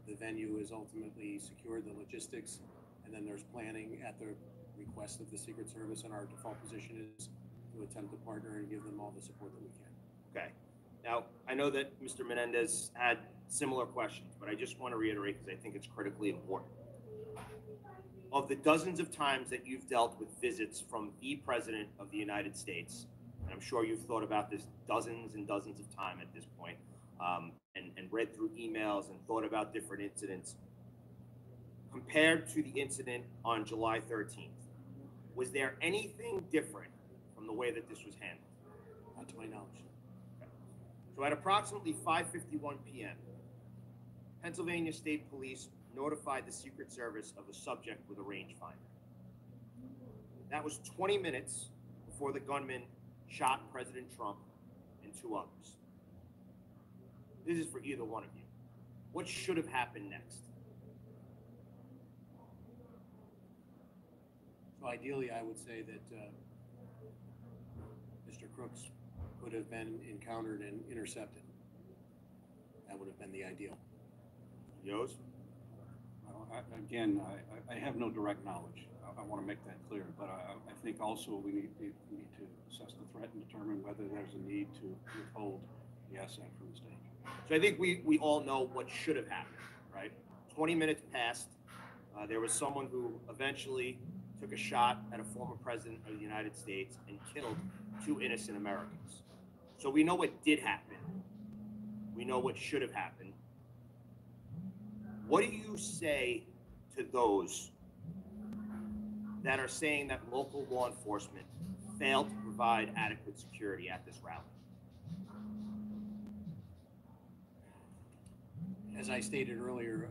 The venue is ultimately secured, the logistics, and then there's planning at the request of the Secret Service, and our default position is to attempt to partner and give them all the support that we can. Okay. Now, I know that Mr. Menendez had similar questions, but I just want to reiterate because I think it's critically important. Of the dozens of times that you've dealt with visits from the President of the United States, and I'm sure you've thought about this dozens and dozens of times at this point, and read through emails and thought about different incidents, compared to the incident on July 13th, was there anything different from the way that this was handled? Not to my knowledge. Okay. So at approximately 5:51 p.m., Pennsylvania State Police notified the Secret Service of a subject with a rangefinder. That was 20 minutes before the gunman shot President Trump and two others. This is for either one of you. What should have happened next? So ideally, I would say that Mr. Crooks could have been encountered and intercepted. That would have been the ideal. Yos? Again, I have no direct knowledge. I want to make that clear, but I think also we need to assess the threat and determine whether there's a need to withhold the asset from the stage. So I think we all know what should have happened, right? 20 minutes passed. There was someone who eventually took a shot at a former president of the United States and killed 2 innocent Americans. So we know what did happen. We know what should have happened. What do you say to those that are saying that local law enforcement failed to provide adequate security at this rally? As I stated earlier,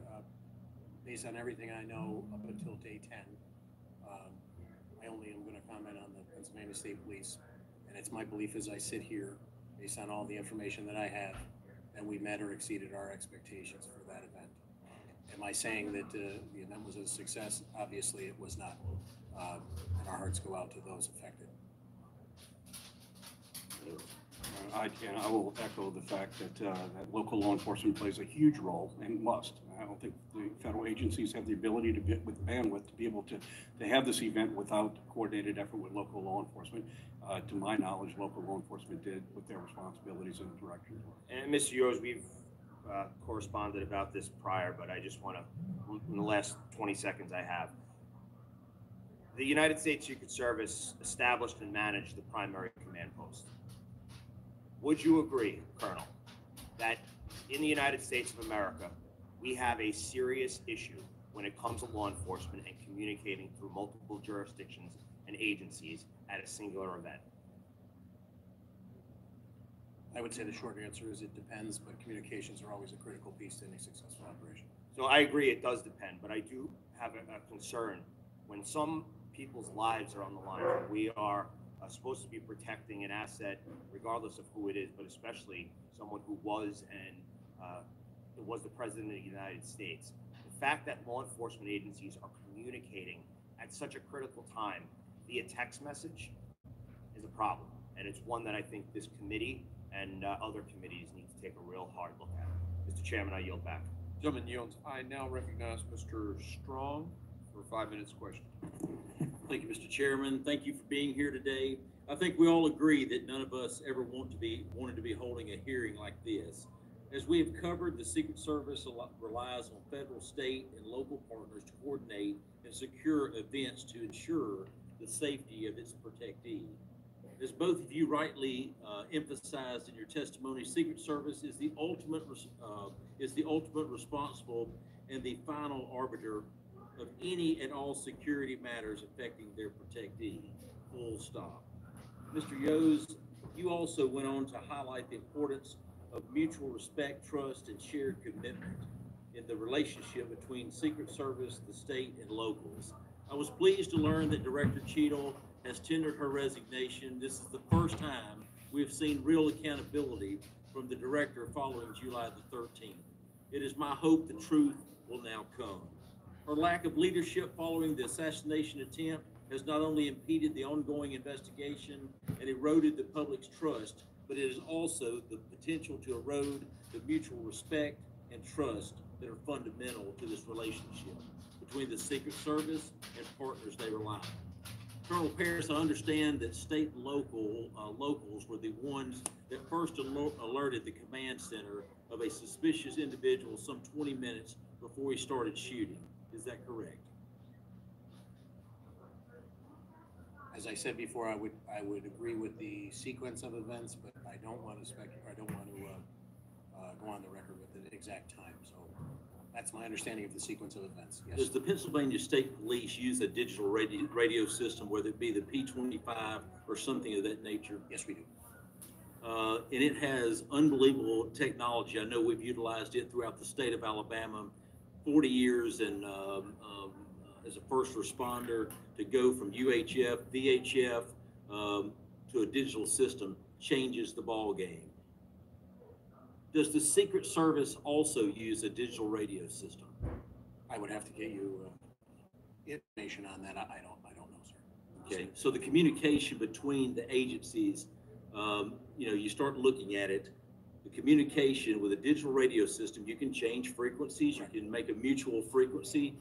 based on everything I know up until day 10, I only am going to comment on the Pennsylvania State Police. And it's my belief as I sit here, based on all the information that I have, that we met or exceeded our expectations for that event. Am I saying that the event was a success? Obviously, it was not. And our hearts go out to those affected. I will echo the fact that that local law enforcement plays a huge role and must. I don't think the federal agencies have the ability to get with bandwidth to be able to have this event without coordinated effort with local law enforcement. To my knowledge, local law enforcement did with their responsibilities and direction. And Mr. Yost, we've corresponded about this prior, but I just want to, in the last 20 seconds I have, the United States Secret Service established and managed the primary command post. Would you agree, Colonel, that in the United States of America, we have a serious issue when it comes to law enforcement and communicating through multiple jurisdictions and agencies at a singular event? I would say the short answer is it depends, but communications are always a critical piece to any successful operation. So I agree it does depend, but I do have a concern when some people's lives are on the line. We are supposed to be protecting an asset, regardless of who it is, but especially someone who was the president of the United States. The fact that law enforcement agencies are communicating at such a critical time via text message is a problem, and it's one that I think this committee and other committees need to take a real hard look at. Mr. Chairman, I yield back. Gentleman yields. I now recognize Mr. Strong for 5 minutes question. Thank you, Mr. Chairman. Thank you for being here today. I think we all agree that none of us ever wanted to be holding a hearing like this. As we have covered, the Secret Service relies on federal, state, and local partners to coordinate and secure events to ensure the safety of its protectee. As both of you rightly emphasized in your testimony, Secret Service is the ultimate responsible and the final arbiter of any and all security matters affecting their protectee. Full stop. Mr. Yost, you also went on to highlight the importance of mutual respect, trust, and shared commitment in the relationship between Secret Service, the state, and locals. I was pleased to learn that Director Chetles has tendered her resignation. This is the first time we have seen real accountability from the director following July the 13th. It is my hope the truth will now come. Her lack of leadership following the assassination attempt has not only impeded the ongoing investigation and eroded the public's trust, but it is also the potential to erode the mutual respect and trust that are fundamental to this relationship between the Secret Service and partners they rely on. Colonel Paris, I understand that state and locals were the ones that first alerted the command center of a suspicious individual some 20 minutes before he started shooting. Is that correct? As I said before, I would agree with the sequence of events, but I don't want to speculate. I don't want to go on the record with the exact time. So that's my understanding of the sequence of events. Yes. Does the Pennsylvania State Police use a digital radio system, whether it be the P25 or something of that nature? Yes, we do. And it has unbelievable technology. I know we've utilized it throughout the state of Alabama, 40 years and as a first responder, to go from UHF, VHF to a digital system changes the ball game. Does the Secret Service also use a digital radio system? I would have to get you information on that. I don't know, sir. Okay, so the communication between the agencies, you start looking at it, the communication with a digital radio system, you can change frequencies, you can make a mutual frequency.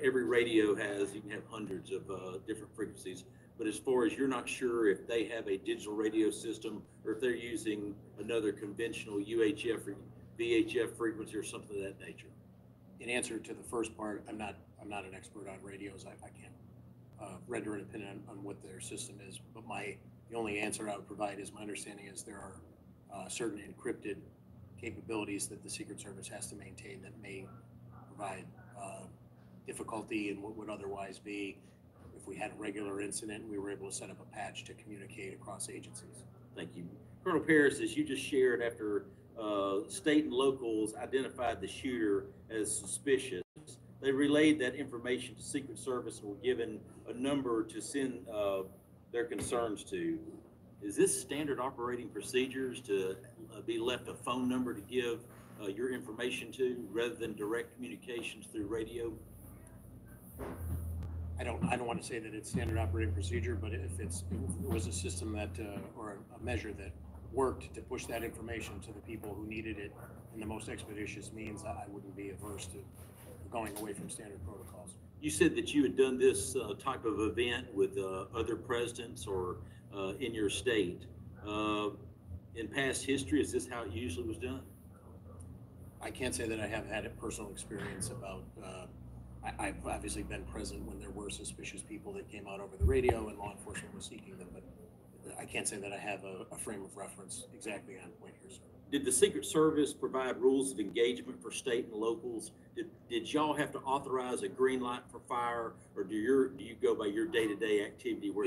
Every radio you can have hundreds of different frequencies. But as far as you're not sure if they have a digital radio system or if they're using another conventional UHF VHF frequency or something of that nature? In answer to the first part, I'm not an expert on radios. I can't render an opinion on what their system is, but the only answer I would provide is my understanding is there are certain encrypted capabilities that the Secret Service has to maintain that may provide difficulty in what would otherwise be if we had a regular incident and we were able to set up a patch to communicate across agencies. Thank you. Colonel Paris, as you just shared, after state and locals identified the shooter as suspicious, they relayed that information to Secret Service and were given a number to send their concerns to. Is this standard operating procedures to be left a phone number to give your information to rather than direct communications through radio? I don't want to say that it's standard operating procedure, but if it was a system that or a measure that worked to push that information to the people who needed it in the most expeditious means, I wouldn't be averse to going away from standard protocols. You said that you had done this type of event with other presidents or in your state. In past history, is this how it usually was done? I can't say that I have had a personal experience about, I've obviously been present when there were suspicious people that came out over the radio and law enforcement was seeking them, but I can't say that I have a frame of reference exactly on point here, sir. Did the Secret Service provide rules of engagement for state and locals? Did y'all have to authorize a green light for fire, or do you go by your day-to-day activity where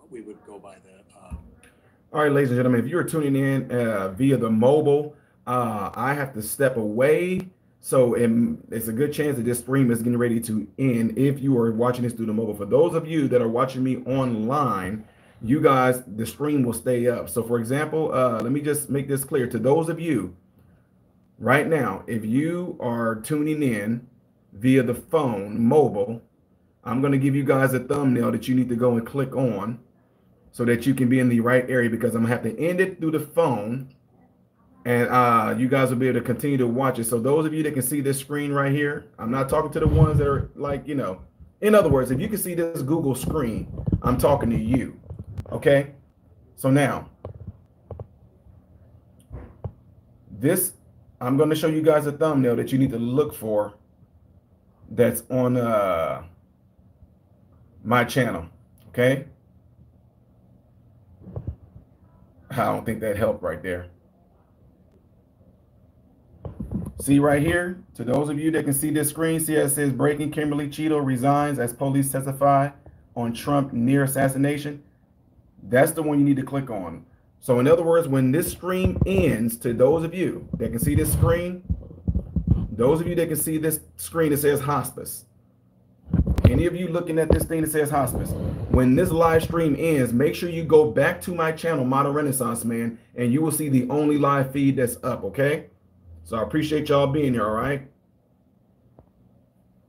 we would go by the. All right, ladies and gentlemen, if you're tuning in via the mobile, I have to step away. So it's a good chance that this stream is getting ready to end if you are watching this through the mobile. For those of you that are watching me online, you guys, the stream will stay up. So for example, let me just make this clear to those of you right now, if you are tuning in via the phone, mobile, I'm going to give you guys a thumbnail that you need to go and click on so that you can be in the right area, because I'm going to have to end it through the phone and you guys will be able to continue to watch it. So those of you that can see this screen right here, I'm not talking to the ones that are like, you know, in other words, if you can see this Google screen, I'm talking to you. Okay, so now this, I'm going to show you guys a thumbnail that you need to look for that's on my channel. Okay, I don't think that helped right there. See right here, to those of you that can see this screen, see it says breaking: Kimberly Chetles resigns as police testify on Trump near assassination. That's the one you need to click on. So in other words, when this stream ends, to those of you that can see this screen, those of you that can see this screen that says hospice, any of you looking at this thing that says hospice, when this live stream ends, make sure you go back to my channel, Modern Renaissance Man, and you will see the only live feed that's up, okay? So I appreciate y'all being here, all right?